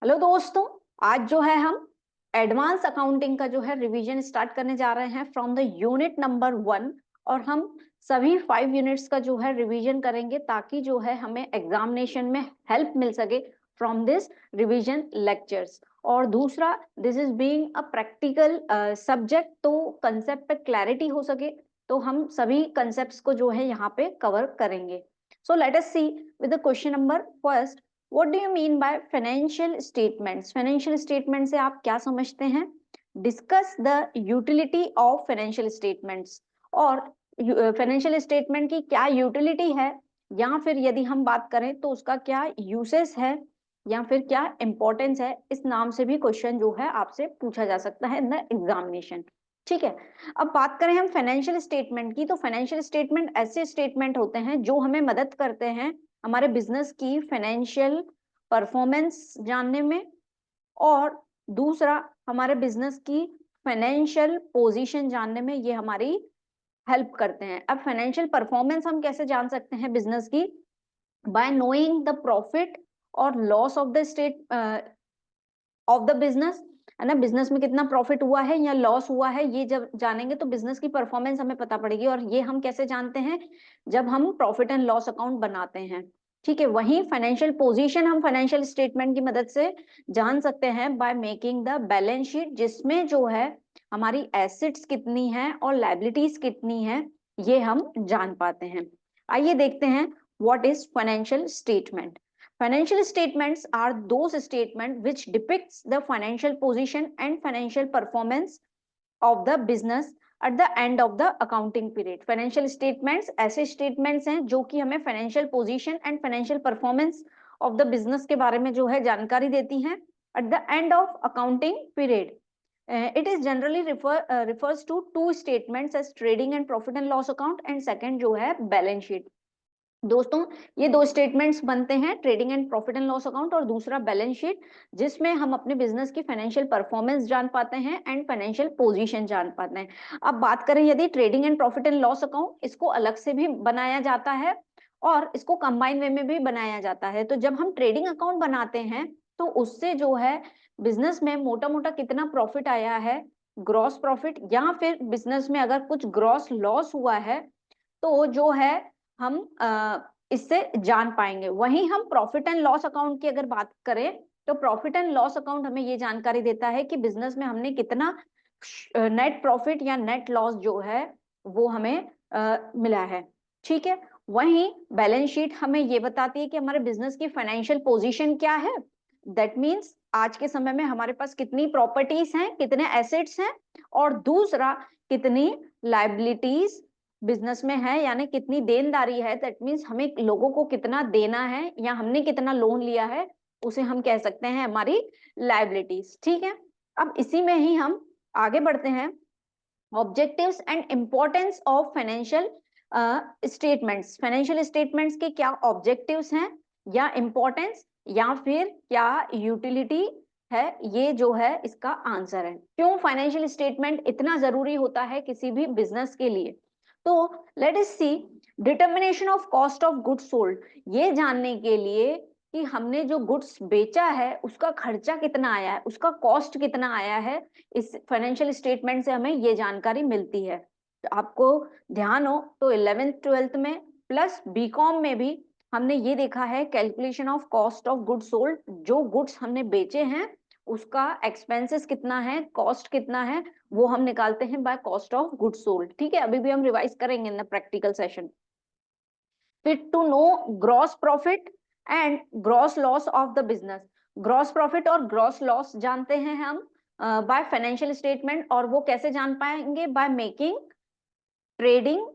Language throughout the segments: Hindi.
हेलो दोस्तों, आज जो है हम एडवांस अकाउंटिंग का जो है रिवीजन स्टार्ट करने जा रहे हैं फ्रॉम द यूनिट नंबर 1। और हम सभी 5 यूनिट्स का जो है रिवीजन करेंगे ताकि जो है हमें एग्जामिनेशन में हेल्प मिल सके फ्रॉम दिस रिवीजन लेक्चर्स। और दूसरा, this is being a practical subject, तो कंसेप्ट पे क्लैरिटी हो सके, तो हम सभी कंसेप्ट्स को जो है यहाँ पे कवर करेंगे। So let us see with the question number first. What do you mean by financial statements? Financial statements से आप क्या समझते हैं? Discuss the utility of financial statements। और फाइनेंशियल स्टेटमेंट की क्या यूटिलिटी है, या फिर यदि हम बात करें तो उसका क्या यूसेस है, या फिर क्या इंपॉर्टेंस है। इस नाम से भी क्वेश्चन जो है आपसे पूछा जा सकता है इन द एग्जामिनेशन। ठीक है, अब बात करें हम फाइनेंशियल स्टेटमेंट की, तो फाइनेंशियल स्टेटमेंट ऐसे स्टेटमेंट होते हैं जो हमें मदद करते हैं हमारे बिजनेस की फाइनेंशियल परफॉर्मेंस जानने में, और दूसरा हमारे बिजनेस की फाइनेंशियल पोजीशन जानने में ये हमारी हेल्प करते हैं। अब फाइनेंशियल परफॉर्मेंस हम कैसे जान सकते हैं बिजनेस की? बाय नोइंग द प्रॉफिट और loss of the state of the business, है ना। बिजनेस में कितना प्रॉफिट हुआ है या लॉस हुआ है, ये जब जानेंगे तो बिजनेस की परफॉर्मेंस हमें पता पड़ेगी। और ये हम कैसे जानते हैं? जब हम प्रॉफिट एंड लॉस अकाउंट बनाते हैं। ठीक है, वहीं फाइनेंशियल पोजीशन हम फाइनेंशियल स्टेटमेंट की मदद से जान सकते हैं by making the balance sheet, जिसमें जो है हमारी एसेट्स कितनी है और लायबिलिटीज कितनी है, ये हम जान पाते हैं। आइए देखते हैं what is financial statement. Financial statements are those statements which depicts the financial position and financial performance of the business at the end of the accounting period। Financial statements ऐसे statements हैं जो कि हमें financial position and financial performance of the business के बारे में जो है जानकारी देती हैं at the end of accounting period। It is generally refers to two statements as trading and profit and loss account, and second जो है balance sheet। दोस्तों, ये दो स्टेटमेंट्स बनते हैं, trading and profit and loss account और दूसरा बैलेंस शीट, जिसमें हम अपने बिजनेस की फाइनेंशियल परफॉर्मेंस जान पाते हैं एंड फाइनेंशियल पोजीशन जान पाते हैं। अब बात करें यदि trading and profit and loss account, इसको अलग से भी बनाया जाता है और इसको कंबाइन वे में भी बनाया जाता है। तो जब हम ट्रेडिंग अकाउंट बनाते हैं तो उससे जो है बिजनेस में मोटा मोटा कितना प्रॉफिट आया है, ग्रॉस प्रॉफिट, या फिर बिजनेस में अगर कुछ ग्रॉस लॉस हुआ है तो जो है हम इससे जान पाएंगे। वहीं हम प्रॉफिट एंड लॉस अकाउंट की अगर बात करें तो प्रॉफिट एंड लॉस अकाउंट हमें ये जानकारी देता है कि बिजनेस में हमने कितना नेट प्रॉफिट या नेट लॉस जो है वो हमें मिला है। ठीक है, वहीं बैलेंस शीट हमें ये बताती है कि हमारे बिजनेस की फाइनेंशियल पोजीशन क्या है। दैट मीन्स आज के समय में हमारे पास कितनी प्रॉपर्टीज हैं, कितने एसेट्स हैं, और दूसरा कितनी लाइबिलिटीज बिजनेस में है, यानी कितनी देनदारी है। दैट मीन्स हमें लोगों को कितना देना है या हमने कितना लोन लिया है, उसे हम कह सकते हैं हमारी लायबिलिटीज। ठीक है, अब इसी में ही हम आगे बढ़ते हैं। Objectives and importance of financial statements. Financial statements के क्या ऑब्जेक्टिव्स हैं या इंपॉर्टेंस या फिर क्या यूटिलिटी है, ये जो है इसका आंसर है। क्यों फाइनेंशियल स्टेटमेंट इतना जरूरी होता है किसी भी बिजनेस के लिए? तो let us see determination of cost of goods sold. ये जानने के लिए कि हमने जो गुड्स बेचा है उसका खर्चा कितना आया है, उसका कॉस्ट कितना आया है, इस फाइनेंशियल स्टेटमेंट से हमें ये जानकारी मिलती है। तो आपको ध्यान हो तो 11th 12th में प्लस बीकॉम में भी हमने ये देखा है calculation of cost of goods sold. जो गुड्स हमने बेचे हैं उसका एक्सपेंसेस कितना है, कॉस्ट कितना है, वो हम निकालते हैं by cost of goods sold. ठीक है, अभी भी हम रिवाइज करेंगे इन द प्रैक्टिकल सेशन। फिर to know gross profit and gross loss of the business. Gross profit और ग्रॉस लॉस जानते हैं हम बाय फाइनेंशियल स्टेटमेंट, और वो कैसे जान पाएंगे? By making trading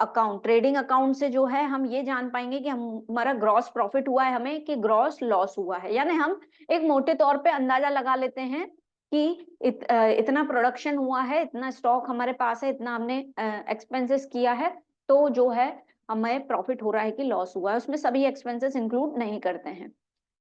account. Trading account से जो है हम ये जान पाएंगे कि हमारा ग्रॉस प्रॉफिट हुआ है हमें कि ग्रॉस लॉस हुआ है। यानी हम एक मोटे तौर पे अंदाजा लगा लेते हैं कि इतना प्रोडक्शन हुआ है, इतना स्टॉक हमारे पास है, इतना हमने एक्सपेंसेस किया है, तो जो है हमें प्रॉफिट हो रहा है कि लॉस हुआ है। उसमें सभी एक्सपेंसेस इंक्लूड नहीं करते हैं।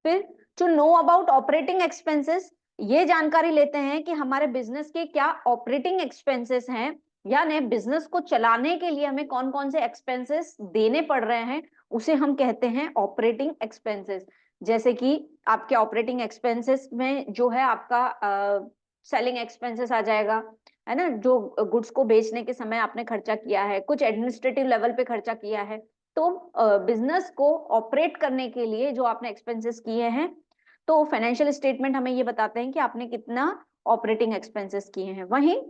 फिर to know about operating expenses, ये जानकारी लेते हैं कि हमारे बिजनेस के क्या ऑपरेटिंग एक्सपेंसेस हैं, यानी बिजनेस को चलाने के लिए हमें कौन कौन से एक्सपेंसेस देने पड़ रहे हैं, उसे हम कहते हैं ऑपरेटिंग एक्सपेंसेस। जैसे कि आपके ऑपरेटिंग एक्सपेंसेस में जो है आपका सेलिंग एक्सपेंसेस आ जाएगा, है ना, जो गुड्स को बेचने के समय आपने खर्चा किया है, कुछ एडमिनिस्ट्रेटिव लेवल पे खर्चा किया है, तो बिजनेस को ऑपरेट करने के लिए जो आपने एक्सपेंसेस किए हैं, तो फाइनेंशियल स्टेटमेंट हमें ये बताते हैं कि आपने कितना ऑपरेटिंग एक्सपेंसेस किए हैं। वहीं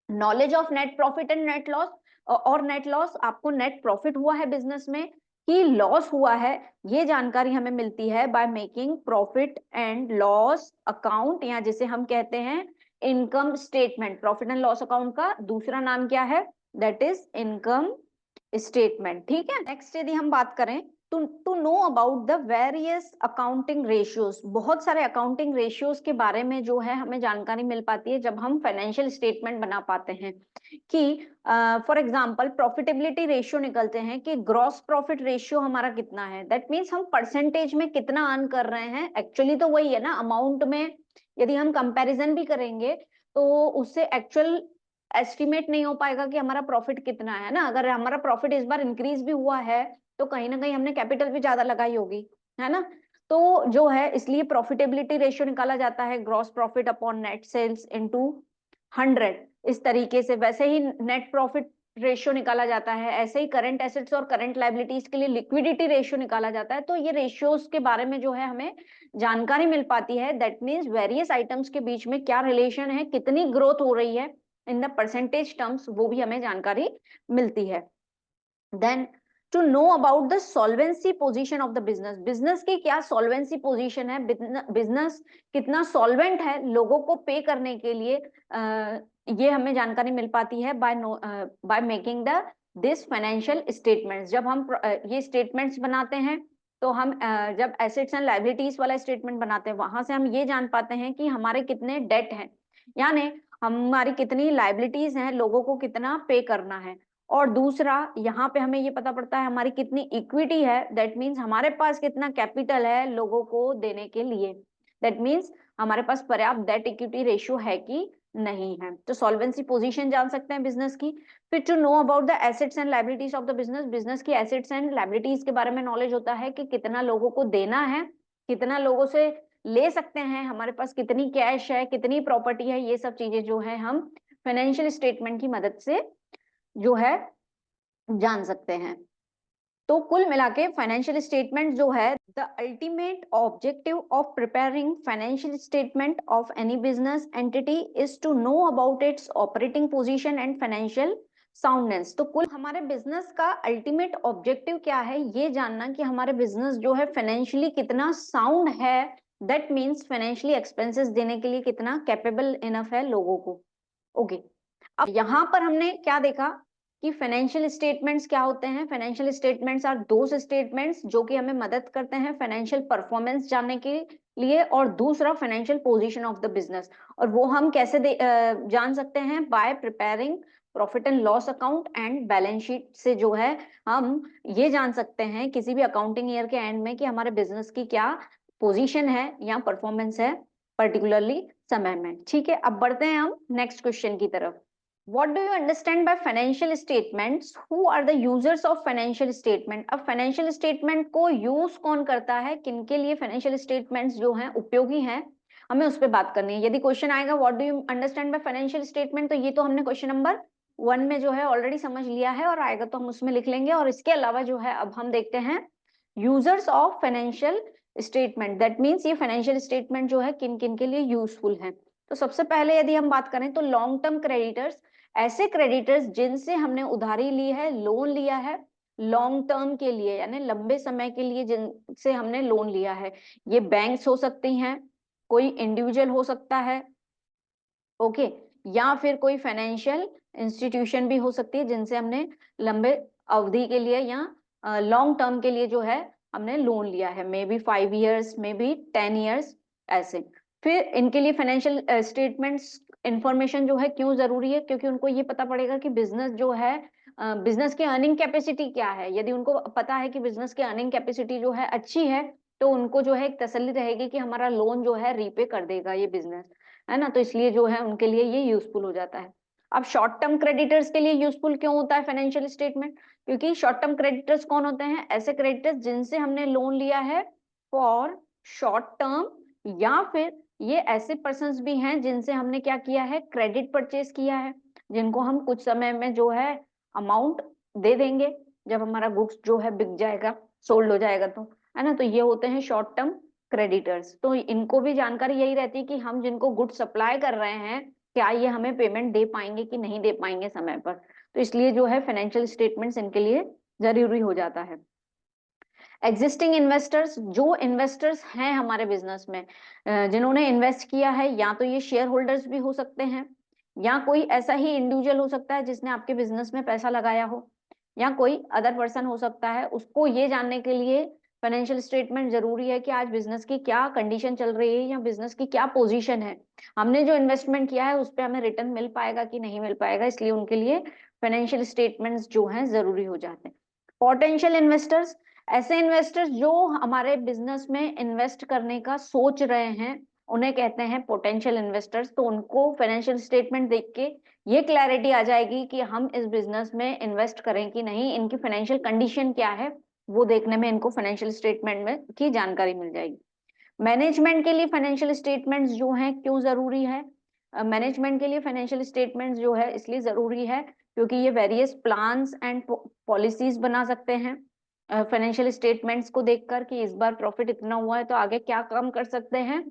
knowledge of net profit and net loss, और नेट लॉस, आपको नेट प्रॉफिट हुआ है बिजनेस में कि लॉस हुआ है, ये जानकारी हमें मिलती है by making profit and loss account, या जिसे हम कहते हैं income statement. Profit and loss account का दूसरा नाम क्या है? That is income statement. ठीक है, नेक्स्ट यदि हम बात करें to know about the various accounting ratios, बहुत सारे अकाउंटिंग रेशियोज के बारे में जो है हमें जानकारी मिल पाती है जब हम फाइनेंशियल स्टेटमेंट बना पाते हैं। कि फॉर एग्जांपल प्रॉफिटेबिलिटी रेशियो निकलते हैं कि ग्रॉस प्रॉफिट रेशियो हमारा कितना है, दैट मीन्स हम परसेंटेज में कितना अर्न कर रहे हैं। एक्चुअली तो वही है ना, अमाउंट में यदि हम कंपैरिजन भी करेंगे तो उससे एक्चुअल एस्टिमेट नहीं हो पाएगा कि हमारा प्रॉफिट कितना है ना। अगर हमारा प्रॉफिट इस बार इंक्रीज भी हुआ है तो कहीं ना कहीं हमने कैपिटल भी ज्यादा लगाई होगी, है ना। तो जो है इसलिए प्रॉफिटेबिलिटी रेशियो निकाला जाता है gross profit upon net sales into 100, इस तरीके से। वैसे ही नेट प्रॉफिट रेशियो निकाला जाता है, ऐसे ही करंट एसेट्स और करंट लायबिलिटीज के लिए लिक्विडिटी रेशियो निकाला जाता है। तो ये रेशियोज के बारे में जो है हमें जानकारी मिल पाती है, दैट मीन्स वेरियस आइटम्स के बीच में क्या रिलेशन है, कितनी ग्रोथ हो रही है इन द परसेंटेज टर्म्स, वो भी हमें जानकारी मिलती है। Then to know about the solvency position of the business, business की क्या सॉल्वेंसी पोजीशन है, बिजनेस कितना सॉल्वेंट है लोगों को पे करने के लिए, ये हमें जानकारी मिल पाती है by making the this financial statements. जब हम ये स्टेटमेंट्स बनाते हैं तो हम जब एसेट्स एंड लायबिलिटीज वाला स्टेटमेंट बनाते हैं वहां से हम ये जान पाते हैं कि हमारे कितने डेट हैं, यानी हमारी कितनी लायबिलिटीज हैं, लोगों को कितना पे करना है। और दूसरा यहाँ पे हमें ये पता पड़ता है हमारी कितनी इक्विटी है, दैट मीन्स हमारे पास कितना कैपिटल है लोगों को देने के लिए, दैट मीन्स हमारे पास पर्याप्त डेट इक्विटी रेशियो है कि नहीं है। तो सॉल्वेंसी पोजीशन जान सकते हैं बिजनेस की। फिर to know about the assets and liabilities of the business, business की एसेट्स एंड लायबिलिटीज के बारे में नॉलेज होता है कि कितना लोगों को देना है, कितना लोगों से ले सकते हैं, हमारे पास कितनी कैश है, कितनी प्रॉपर्टी है, ये सब चीजें जो है हम फाइनेंशियल स्टेटमेंट की मदद से जो है जान सकते हैं। तो कुल मिला के फाइनेंशियल स्टेटमेंट जो है the ultimate objective of preparing financial statement of any business entity is to know about its operating position and financial soundness. तो कुल हमारे बिजनेस का अल्टीमेट ऑब्जेक्टिव क्या है, ये जानना कि हमारे बिजनेस जो है फाइनेंशियली कितना साउंड है, दैट मीन्स फाइनेंशियली एक्सपेंसेस देने के लिए कितना कैपेबल इनफ है लोगों को। ओके अब यहाँ पर हमने क्या देखा कि फाइनेंशियल स्टेटमेंट्स क्या होते हैं। Financial statements are those statements जो कि हमें मदद करते हैं फाइनेंशियल परफॉर्मेंस जानने के लिए, और दूसरा financial position of the business. और वो हम कैसे जान सकते हैं? Bye preparing profit and loss account and balance sheet से जो है हम ये जान सकते हैं किसी भी अकाउंटिंग ईयर के एंड में कि हमारे बिजनेस की क्या पोजीशन है या परफॉर्मेंस है पर्टिकुलरली समय में। ठीक है, अब बढ़ते हैं हम नेक्स्ट क्वेश्चन की तरफ। What do you understand by financial statements? Who are the users of financial statement? अब financial statement को यूज कौन करता है, किनके लिए financial statements जो हैं उपयोगी हैं, हमें उस पर बात करनी है। यदि क्वेश्चन आएगा what do you understand by financial statement, तो ये तो हमने क्वेश्चन नंबर 1 में जो है ऑलरेडी समझ लिया है, और आएगा तो हम उसमें लिख लेंगे। और इसके अलावा जो है अब हम देखते हैं users of financial statement, that means ये फाइनेंशियल स्टेटमेंट जो है किन किन के लिए यूजफुल है। तो सबसे पहले यदि हम बात करें तो लॉन्ग टर्म क्रेडिटर्स, ऐसे क्रेडिटर्स जिनसे हमने उधारी ली है, लोन लिया है लॉन्ग टर्म के लिए, यानी लंबे समय के लिए जिनसे हमने लोन लिया है। ये बैंक्स हो सकती हैं, कोई इंडिविजुअल हो सकता है, ओके, या फिर कोई फाइनेंशियल इंस्टीट्यूशन भी हो सकती है जिनसे हमने लंबे अवधि के लिए या लॉन्ग टर्म के लिए जो है हमने लोन लिया है, may be 5 years, may be 10 years ऐसे। फिर इनके लिए फाइनेंशियल स्टेटमेंट्स इंफॉर्मेशन जो है क्यों जरूरी है? क्योंकि उनको ये पता पड़ेगा कि बिजनेस जो है बिजनेस की अर्निंग कैपेसिटी क्या है। यदि उनको पता है कि बिजनेस की अर्निंग कैपेसिटी जो है अच्छी है, तो उनको जो है एक तसल्ली रहेगी कि हमारा लोन जो है रीपे कर देगा ये बिजनेस, है ना। तो इसलिए जो है उनके लिए ये यूजफुल हो जाता है। अब शॉर्ट टर्म क्रेडिटर्स के लिए यूजफुल क्यों होता है फाइनेंशियल स्टेटमेंट? क्योंकि शॉर्ट टर्म क्रेडिटर्स कौन होते हैं? ऐसे क्रेडिटर्स जिनसे हमने लोन लिया है फॉर शॉर्ट टर्म, या फिर ये ऐसे पर्सन्स भी हैं जिनसे हमने क्या किया है, क्रेडिट परचेज किया है, जिनको हम कुछ समय में जो है अमाउंट दे देंगे जब हमारा गुड्स जो है बिक जाएगा, सोल्ड हो जाएगा, तो है ना। तो ये होते हैं शॉर्ट टर्म क्रेडिटर्स। तो इनको भी जानकारी यही रहती है कि हम जिनको गुड्स सप्लाई कर रहे हैं, क्या ये हमें पेमेंट दे पाएंगे कि नहीं दे पाएंगे समय पर। तो इसलिए जो है फाइनेंशियल स्टेटमेंट्स इनके लिए जरूरी हो जाता है। एग्जिस्टिंग इन्वेस्टर्स, जो इन्वेस्टर्स हैं हमारे बिजनेस में, जिन्होंने इन्वेस्ट किया है, या तो ये शेयर होल्डर्स भी हो सकते हैं, या कोई ऐसा ही इंडिविजुअल हो सकता है जिसने आपके बिजनेस में पैसा लगाया हो, या कोई अदर पर्सन हो सकता है। उसको ये जानने के लिए फाइनेंशियल स्टेटमेंट जरूरी है कि आज बिजनेस की क्या कंडीशन चल रही है या बिजनेस की क्या पोजीशन है, हमने जो इन्वेस्टमेंट किया है उस पर हमें रिटर्न मिल पाएगा कि नहीं मिल पाएगा। इसलिए उनके लिए फाइनेंशियल स्टेटमेंट्स जो हैं जरूरी हो जाते हैं। पोटेंशियल इन्वेस्टर्स, ऐसे इन्वेस्टर्स जो हमारे बिजनेस में इन्वेस्ट करने का सोच रहे हैं, उन्हें कहते हैं पोटेंशियल इन्वेस्टर्स। तो उनको फाइनेंशियल स्टेटमेंट देख के ये क्लैरिटी आ जाएगी कि हम इस बिजनेस में इन्वेस्ट करें कि नहीं, इनकी फाइनेंशियल कंडीशन क्या है, वो देखने में इनको फाइनेंशियल स्टेटमेंट में की जानकारी मिल जाएगी। मैनेजमेंट के लिए फाइनेंशियल स्टेटमेंट्स जो हैं क्यों जरूरी है? मैनेजमेंट के लिए फाइनेंशियल स्टेटमेंट्स जो है इसलिए जरूरी है क्योंकि ये वेरियस प्लान्स एंड पॉलिसीज बना सकते हैं फाइनेंशियल स्टेटमेंट्स को देखकर कि इस बार प्रॉफिट इतना हुआ है तो आगे क्या काम कर सकते हैं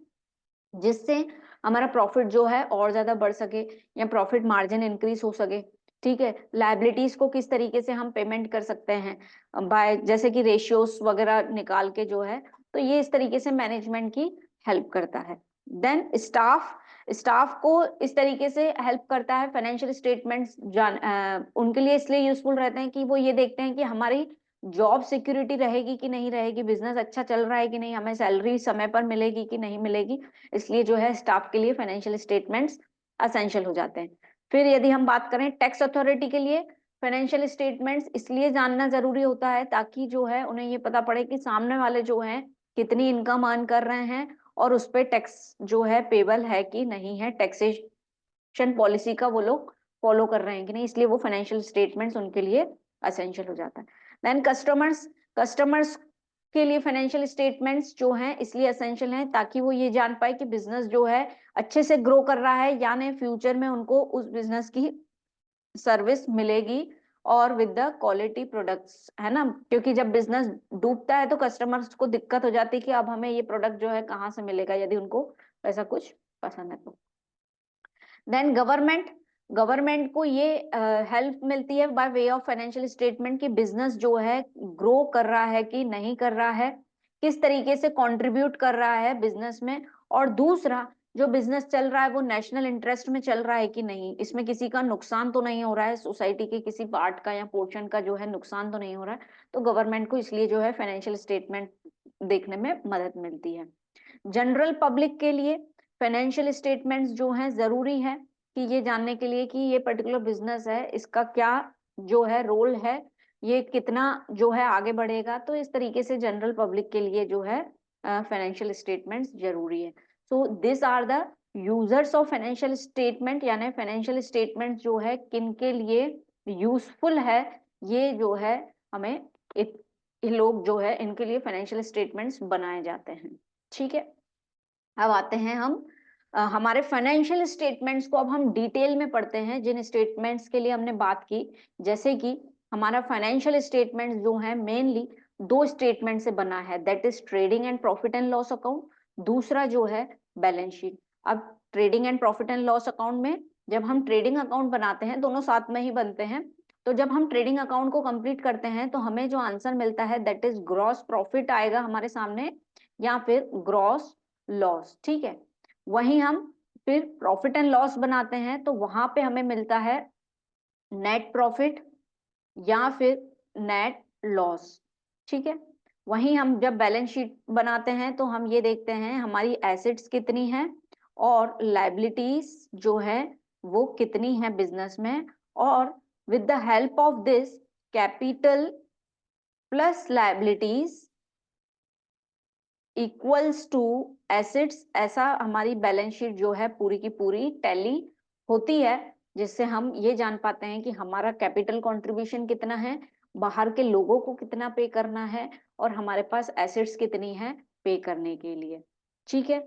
जिससे हमारा प्रॉफिट जो है और ज्यादा बढ़ सके या प्रॉफिट मार्जिन इंक्रीज हो सके। ठीक है, लाइबिलिटीज को किस तरीके से हम पेमेंट कर सकते हैं बाय, जैसे कि रेशियोस वगैरह निकाल के जो है, तो ये इस तरीके से मैनेजमेंट की हेल्प करता है। देन स्टाफ, स्टाफ को इस तरीके से हेल्प करता है फाइनेंशियल स्टेटमेंट्स उनके लिए इसलिए यूजफुल रहते हैं कि वो ये देखते हैं कि हमारी जॉब सिक्योरिटी रहेगी कि नहीं रहेगी, बिजनेस अच्छा चल रहा है कि नहीं, हमें सैलरी समय पर मिलेगी कि नहीं मिलेगी। इसलिए जो है स्टाफ के लिए फाइनेंशियल स्टेटमेंट्स असेंशियल हो जाते हैं। फिर यदि हम बात करें टैक्स अथॉरिटी के लिए, फाइनेंशियल स्टेटमेंट्स इसलिए जानना जरूरी होता है ताकि जो है उन्हें ये पता पड़े कि सामने वाले जो हैं कितनी इनकम अर्न कर रहे हैं और उस पर टैक्स जो है पेबल है कि नहीं है, टैक्सेशन पॉलिसी का वो लोग फॉलो कर रहे हैं कि नहीं, इसलिए वो फाइनेंशियल स्टेटमेंट्स उनके लिए असेंशियल हो जाता है। देन कस्टमर्स, कस्टमर्स के लिए फाइनेंशियल स्टेटमेंट्स जो हैं इसलिए असेंशियल हैं ताकि वो ये जान पाए कि बिजनेस जो है अच्छे से ग्रो कर रहा है या नहीं, फ्यूचर में उनको उस बिजनेस की सर्विस मिलेगी और विद द क्वालिटी प्रोडक्ट्स, है ना। क्योंकि जब बिजनेस डूबता है तो कस्टमर्स को दिक्कत हो जाती है कि अब हमें ये प्रोडक्ट जो है कहाँ से मिलेगा, यदि उनको ऐसा कुछ पसंद है तो। देन गवर्नमेंट, गवर्नमेंट को ये हेल्प मिलती है by way of financial statement कि बिजनेस जो है ग्रो कर रहा है कि नहीं कर रहा है, किस तरीके से कंट्रीब्यूट कर रहा है बिजनेस में, और दूसरा जो बिजनेस चल रहा है वो नेशनल इंटरेस्ट में चल रहा है कि नहीं, इसमें किसी का नुकसान तो नहीं हो रहा है, सोसाइटी के किसी पार्ट का या पोर्शन का जो है नुकसान तो नहीं हो रहा है। तो गवर्नमेंट को इसलिए जो है फाइनेंशियल स्टेटमेंट देखने में मदद मिलती है। जनरल पब्लिक के लिए फाइनेंशियल स्टेटमेंट्स जो हैं जरूरी है कि ये जानने के लिए कि ये पर्टिकुलर बिजनेस है, इसका क्या जो है रोल है, ये कितना जो है आगे बढ़ेगा। तो इस तरीके से जनरल पब्लिक के लिए जो है फाइनेंशियल स्टेटमेंट्स जरूरी है। So this are the users of financial statement, यानी फाइनेंशियल स्टेटमेंट जो है किन के लिए यूजफुल है, ये जो है हमें ये लोग जो है इनके लिए फाइनेंशियल स्टेटमेंट्स बनाए जाते हैं। ठीक है, अब आते हैं हम हमारे फाइनेंशियल स्टेटमेंट्स को अब हम डिटेल में पढ़ते हैं जिन स्टेटमेंट्स के लिए हमने बात की। जैसे कि हमारा फाइनेंशियल स्टेटमेंट्स जो है मेनली दो स्टेटमेंट से बना है, that is trading and profit and loss account, दूसरा जो है बैलेंस शीट। अब trading and profit and loss account में जब हम ट्रेडिंग अकाउंट बनाते हैं, दोनों साथ में ही बनते हैं, तो जब हम ट्रेडिंग अकाउंट को कंप्लीट करते हैं तो हमें जो आंसर मिलता है दैट इज ग्रॉस प्रॉफिट आएगा हमारे सामने, या फिर ग्रॉस लॉस। ठीक है, वहीं हम फिर प्रॉफिट एंड लॉस बनाते हैं तो वहां पे हमें मिलता है नेट प्रॉफिट या फिर नेट लॉस। ठीक है, वहीं हम जब बैलेंस शीट बनाते हैं तो हम ये देखते हैं हमारी एसेट्स कितनी हैं और लायबिलिटीज जो है वो कितनी है बिजनेस में, और with the help of this capital plus liabilities equals to assets, ऐसा हमारी बैलेंस शीट जो है पूरी की पूरी टैली होती है, जिससे हम ये जान पाते हैं कि हमारा कैपिटल कंट्रीब्यूशन कितना है, बाहर के लोगों को कितना पे करना है, और हमारे पास एसेट्स कितनी है पे करने के लिए। ठीक है,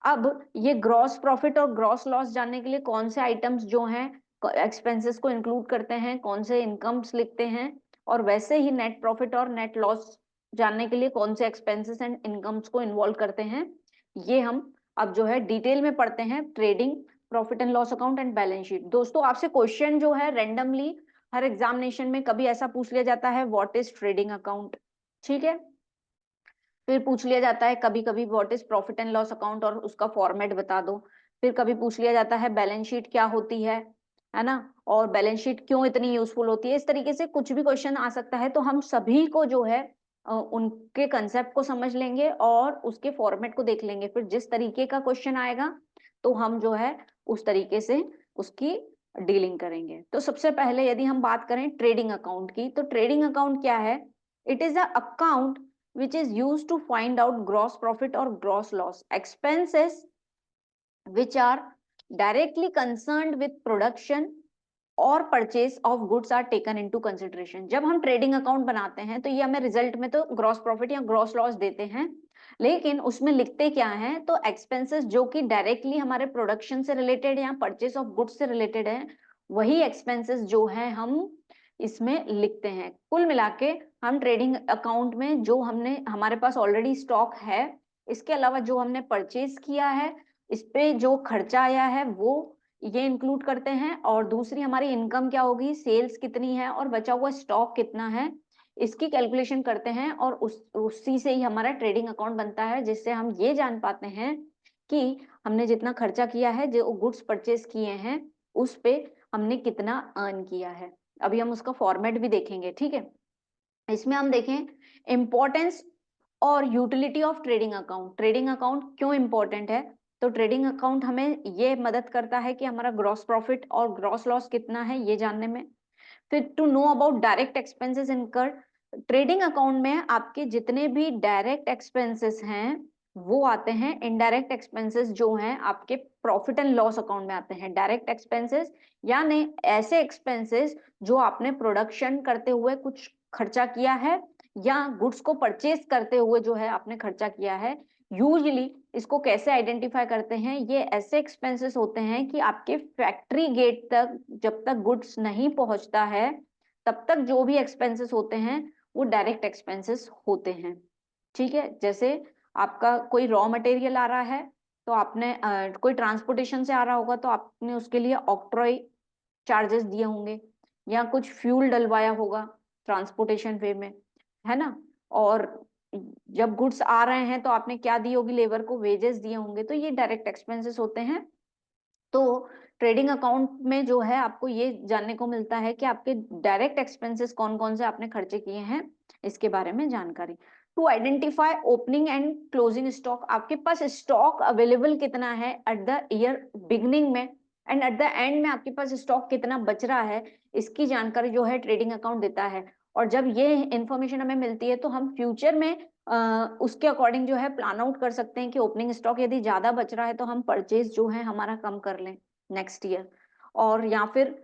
अब ये ग्रॉस प्रॉफिट और ग्रॉस लॉस जानने के लिए कौन से आइटम्स जो हैं एक्सपेंसेस को इंक्लूड करते हैं, कौन से इनकम्स लिखते हैं, और वैसे ही नेट प्रॉफिट और नेट लॉस जानने के लिए कौन से एक्सपेंसेस एंड इनकम्स को इन्वॉल्व करते हैं, ये हम अब जो है डिटेल में पढ़ते हैं। Trading profit and loss account and balance sheet. दोस्तों आपसे क्वेश्चन जो है रैंडमली हर एग्जामिनेशन में कभी ऐसा पूछ लिया जाता है व्हाट इज ट्रेडिंग अकाउंट, ठीक है, फिर पूछ लिया जाता है कभी कभी what is profit and loss account और उसका फॉर्मेट बता दो, फिर कभी पूछ लिया जाता है बैलेंस शीट क्या होती है ना, और बैलेंस शीट क्यों इतनी यूजफुल होती है। इस तरीके से कुछ भी क्वेश्चन आ सकता है, तो हम सभी को जो है उनके कंसेप्ट को समझ लेंगे और उसके फॉर्मेट को देख लेंगे, फिर जिस तरीके का क्वेश्चन आएगा तो हम जो है उस तरीके से उसकी डीलिंग करेंगे। तो सबसे पहले यदि हम बात करें ट्रेडिंग अकाउंट की, तो ट्रेडिंग अकाउंट क्या है? It is a account which is used to find out gross profit or gross loss, expenses which are directly concerned with production और purchase of goods are taken into consideration. जब हम ट्रेडिंग अकाउंट बनाते हैं तो ये हमें रिजल्ट में तो ग्रॉस प्रॉफिट या ग्रॉस लॉस देते हैं, लेकिन उसमें लिखते क्या है, तो एक्सपेंसेस जो कि डायरेक्टली हमारे प्रोडक्शन से रिलेटेड या परचेज ऑफ गुड्स से रिलेटेड है, वही एक्सपेंसेस जो है हम इसमें लिखते हैं। कुल मिला के हम ट्रेडिंग अकाउंट में जो हमने हमारे पास ऑलरेडी स्टॉक है, इसके अलावा जो हमने परचेज किया है, इस पे जो खर्चा आया है वो ये इंक्लूड करते हैं, और दूसरी हमारी इनकम क्या होगी, सेल्स कितनी है और बचा हुआ स्टॉक कितना है, इसकी कैलकुलेशन करते हैं, और उसी से ही हमारा ट्रेडिंग अकाउंट बनता है, जिससे हम ये जान पाते हैं कि हमने जितना खर्चा किया है, जो गुड्स परचेज किए हैं, उस पे हमने कितना अर्न किया है। अभी हम उसका फॉर्मेट भी देखेंगे, ठीक है। इसमें हम देखें इंपॉर्टेंस और utility of trading account. Trading account क्यों इंपॉर्टेंट है? तो ट्रेडिंग अकाउंट हमें ये मदद करता है कि हमारा ग्रॉस प्रॉफिट और ग्रॉस लॉस कितना है ये जानने में। फिर to know about direct expenses incurred. Trading account में आपके जितने भी डायरेक्ट एक्सपेंसेस हैं वो आते हैं। इनडायरेक्ट एक्सपेंसेस जो हैं आपके प्रॉफिट एंड लॉस अकाउंट में आते हैं। डायरेक्ट एक्सपेंसेस यानी ऐसे एक्सपेंसेस जो आपने प्रोडक्शन करते हुए कुछ खर्चा किया है या गुड्स को परचेज करते हुए जो है आपने खर्चा किया है। यूजली इसको कैसे आइडेंटिफाई करते हैं, ये ऐसे एक्सपेंसेस होते हैं कि आपके फैक्ट्री गेट तक जब तक गुड्स नहीं पहुंचता है तब तक जो भी एक्सपेंसेस होते हैं वो डायरेक्ट एक्सपेंसेस होते हैं, ठीक है। जैसे आपका कोई रॉ मटेरियल आ रहा है तो आपने कोई ट्रांसपोर्टेशन से आ रहा होगा तो आपने उसके लिए ऑक्ट्रॉय चार्जेस दिए होंगे, या कुछ फ्यूल डलवाया होगा ट्रांसपोर्टेशन वे में, है ना। और जब गुड्स आ रहे हैं तो आपने क्या दी होगी, लेबर को वेजेस दिए होंगे, तो ये डायरेक्ट एक्सपेंसेस होते हैं। तो ट्रेडिंग अकाउंट में जो है आपको ये जानने को मिलता है कि आपके डायरेक्ट एक्सपेंसेस कौन कौन से आपने खर्चे किए हैं, इसके बारे में जानकारी। To identify opening and closing stock, आपके पास स्टॉक अवेलेबल कितना है एट द ईयर बिगनिंग में एंड एट द एंड में आपके पास स्टॉक कितना बच रहा है, इसकी जानकारी जो है ट्रेडिंग अकाउंट देता है। और जब ये इंफॉर्मेशन हमें मिलती है तो हम फ्यूचर में उसके अकॉर्डिंग जो है प्लान आउट कर सकते हैं कि ओपनिंग स्टॉक यदि ज्यादा बच रहा है तो हम परचेज जो है हमारा कम कर लें नेक्स्ट ईयर, और या फिर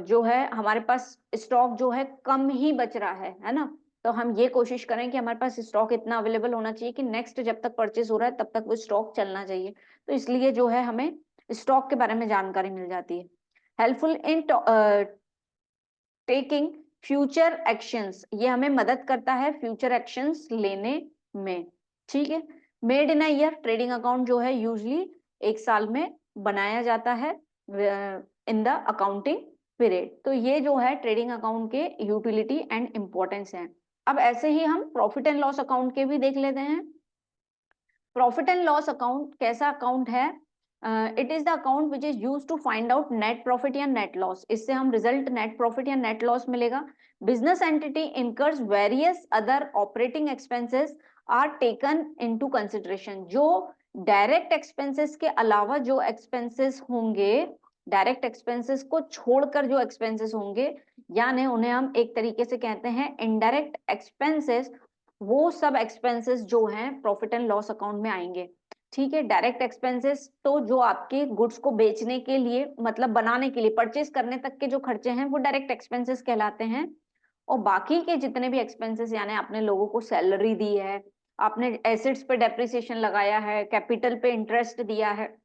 जो है हमारे पास स्टॉक जो है कम ही बच रहा है ना, तो हम ये कोशिश करें कि हमारे पास स्टॉक इतना अवेलेबल होना चाहिए कि नेक्स्ट जब तक परचेज हो रहा है तब तक वो स्टॉक चलना चाहिए। तो इसलिए जो है हमें स्टॉक के बारे में जानकारी मिल जाती है। Helpful in taking future actions, ये हमें मदद करता है फ्यूचर एक्शंस लेने में, ठीक है। Made in a year, trading account जो है यूजली एक साल में बनाया जाता है इन द अकाउंटिंग पीरियड। तो ये जो है ट्रेडिंग अकाउंट के यूटिलिटी एंड इम्पोर्टेंस है। अब ऐसे ही हम प्रॉफिट एंड लॉस अकाउंट के भी देख लेते हैं। प्रॉफिट एंड लॉस अकाउंट कैसा अकाउंट है? It is the account which is use to find out net profit या नेट लॉस। इससे हम रिजल्ट नेट प्रॉफिट या नेट लॉस मिलेगा। Business entity incurs various other operating expenses are taken into consideration. जो डायरेक्ट एक्सपेंसेस के अलावा जो एक्सपेंसेस होंगे, डायरेक्ट एक्सपेंसेस को छोड़कर जो एक्सपेंसेस होंगे, यानी उन्हें हम एक तरीके से कहते हैं इनडायरेक्ट एक्सपेंसेस, वो सब एक्सपेंसेस जो हैं प्रॉफिट एंड लॉस अकाउंट में आएंगे, ठीक है। डायरेक्ट एक्सपेंसेस तो जो आपके गुड्स को बेचने के लिए मतलब बनाने के लिए परचेज करने तक के जो खर्चे हैं वो डायरेक्ट एक्सपेंसेस कहलाते हैं। और बाकी के जितने भी एक्सपेंसेस यानी आपने लोगों को सैलरी दी है, आपने एसेट्स पे डेप्रिसिएशन लगाया है, कैपिटल पे इंटरेस्ट दिया है,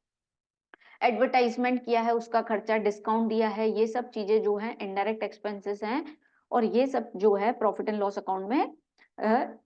एडवर्टाइजमेंट किया है, उसका खर्चा, डिस्काउंट दिया है, ये सब चीजें जो है इनडायरेक्ट एक्सपेंसेस हैं और ये सब जो है प्रॉफिट एंड लॉस अकाउंट में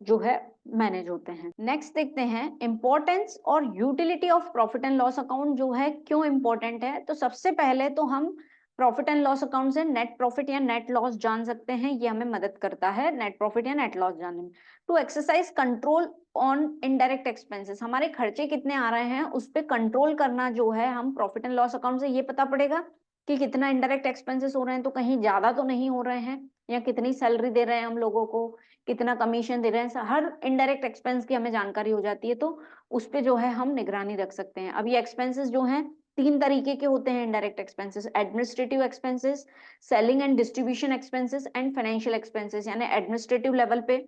जो है मैनेज होते हैं। नेक्स्ट देखते हैं इंपॉर्टेंस और utility of profit and loss account जो है क्यों इंपॉर्टेंट है। तो सबसे पहले तो हम प्रॉफिट एंड लॉस अकाउंट से नेट प्रॉफिट या नेट लॉस जान सकते हैं, ये हमें मदद करता है नेट प्रॉफिट या नेट लॉस जानने में। To exercise control on indirect expenses, हमारे खर्चे कितने आ रहे हैं उस पर कंट्रोल करना जो है हम प्रॉफिट एंड लॉस अकाउंट से ये पता पड़ेगा कि कितना इनडायरेक्ट एक्सपेंसेस हो रहे हैं, तो कहीं ज्यादा तो नहीं हो रहे हैं, या कितनी सैलरी दे रहे हैं हम लोगों को, कितना कमीशन दे रहे हैं, हर इनडायरेक्ट एक्सपेंस की हमें जानकारी हो जाती है, तो उस पे जो है हम निगरानी रख सकते हैं। अब ये एक्सपेंसेस जो हैं 3 तरीके के होते हैं indirect expenses, administrative expenses, selling and distribution expenses and financial expenses. यानी एडमिनिस्ट्रेटिव लेवल पे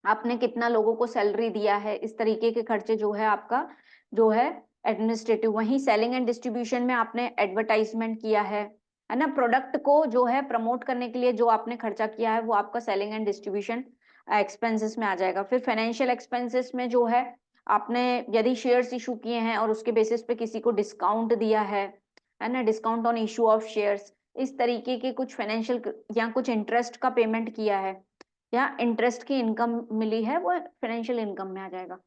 आपने कितना लोगों को सैलरी दिया है, इस तरीके के खर्चे जो है आपका जो है एडमिनिस्ट्रेटिव। वहीं सेलिंग एंड डिस्ट्रीब्यूशन में आपने एडवर्टाइजमेंट किया है ना, प्रोडक्ट को जो है प्रमोट करने के लिए जो आपने खर्चा किया है वो आपका सेलिंग एंड डिस्ट्रीब्यूशन एक्सपेंसेस में आ जाएगा। फिर फाइनेंशियल एक्सपेंसेस में जो है आपने यदि शेयर्स इशू किए हैं और उसके बेसिस पे किसी को डिस्काउंट दिया है ना, discount on issue of shares, इस तरीके के कुछ फाइनेंशियल या कुछ इंटरेस्ट का पेमेंट किया है या इंटरेस्ट की इनकम मिली है, वो फाइनेंशियल इनकम में आ जाएगा।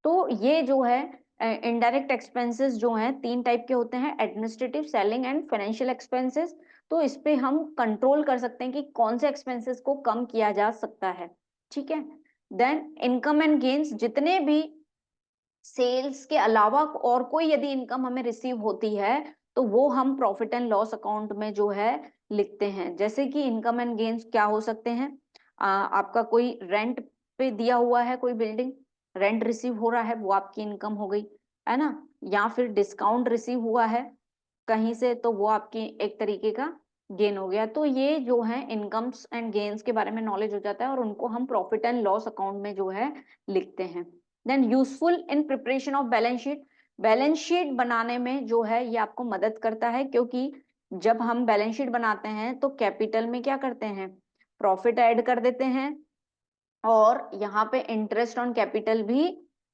तो ये जो है इनडायरेक्ट एक्सपेंसेस जो हैं 3 टाइप के होते हैं, administrative, selling and financial expenses. तो इस पे हम कंट्रोल कर सकते हैं कि कौन से एक्सपेंसेस को कम किया जा सकता है, ठीक है। देन इनकम एंड गेन्स, जितने भी सेल्स के अलावा और कोई यदि इनकम हमें रिसीव होती है तो वो हम प्रॉफिट एंड लॉस अकाउंट में जो है लिखते हैं। जैसे कि इनकम एंड गेन्स क्या हो सकते हैं, आपका कोई रेंट पे दिया हुआ है कोई बिल्डिंग, रेंट रिसीव हो रहा है, वो आपकी इनकम हो गई, है ना। या फिर डिस्काउंट रिसीव हुआ है कहीं से, तो वो आपकी एक तरीके का गेन हो गया। तो ये जो है इनकम्स एंड गेन्स के बारे में नॉलेज हो जाता है और उनको हम प्रॉफिट एंड लॉस अकाउंट में जो है लिखते हैं। Then useful in preparation of balance sheet, balance sheet बनाने में जो है ये आपको मदद करता है, क्योंकि जब हम बैलेंस शीट बनाते हैं तो कैपिटल में क्या करते हैं, प्रॉफिट ऐड कर देते हैं और यहाँ पे इंटरेस्ट ऑन कैपिटल भी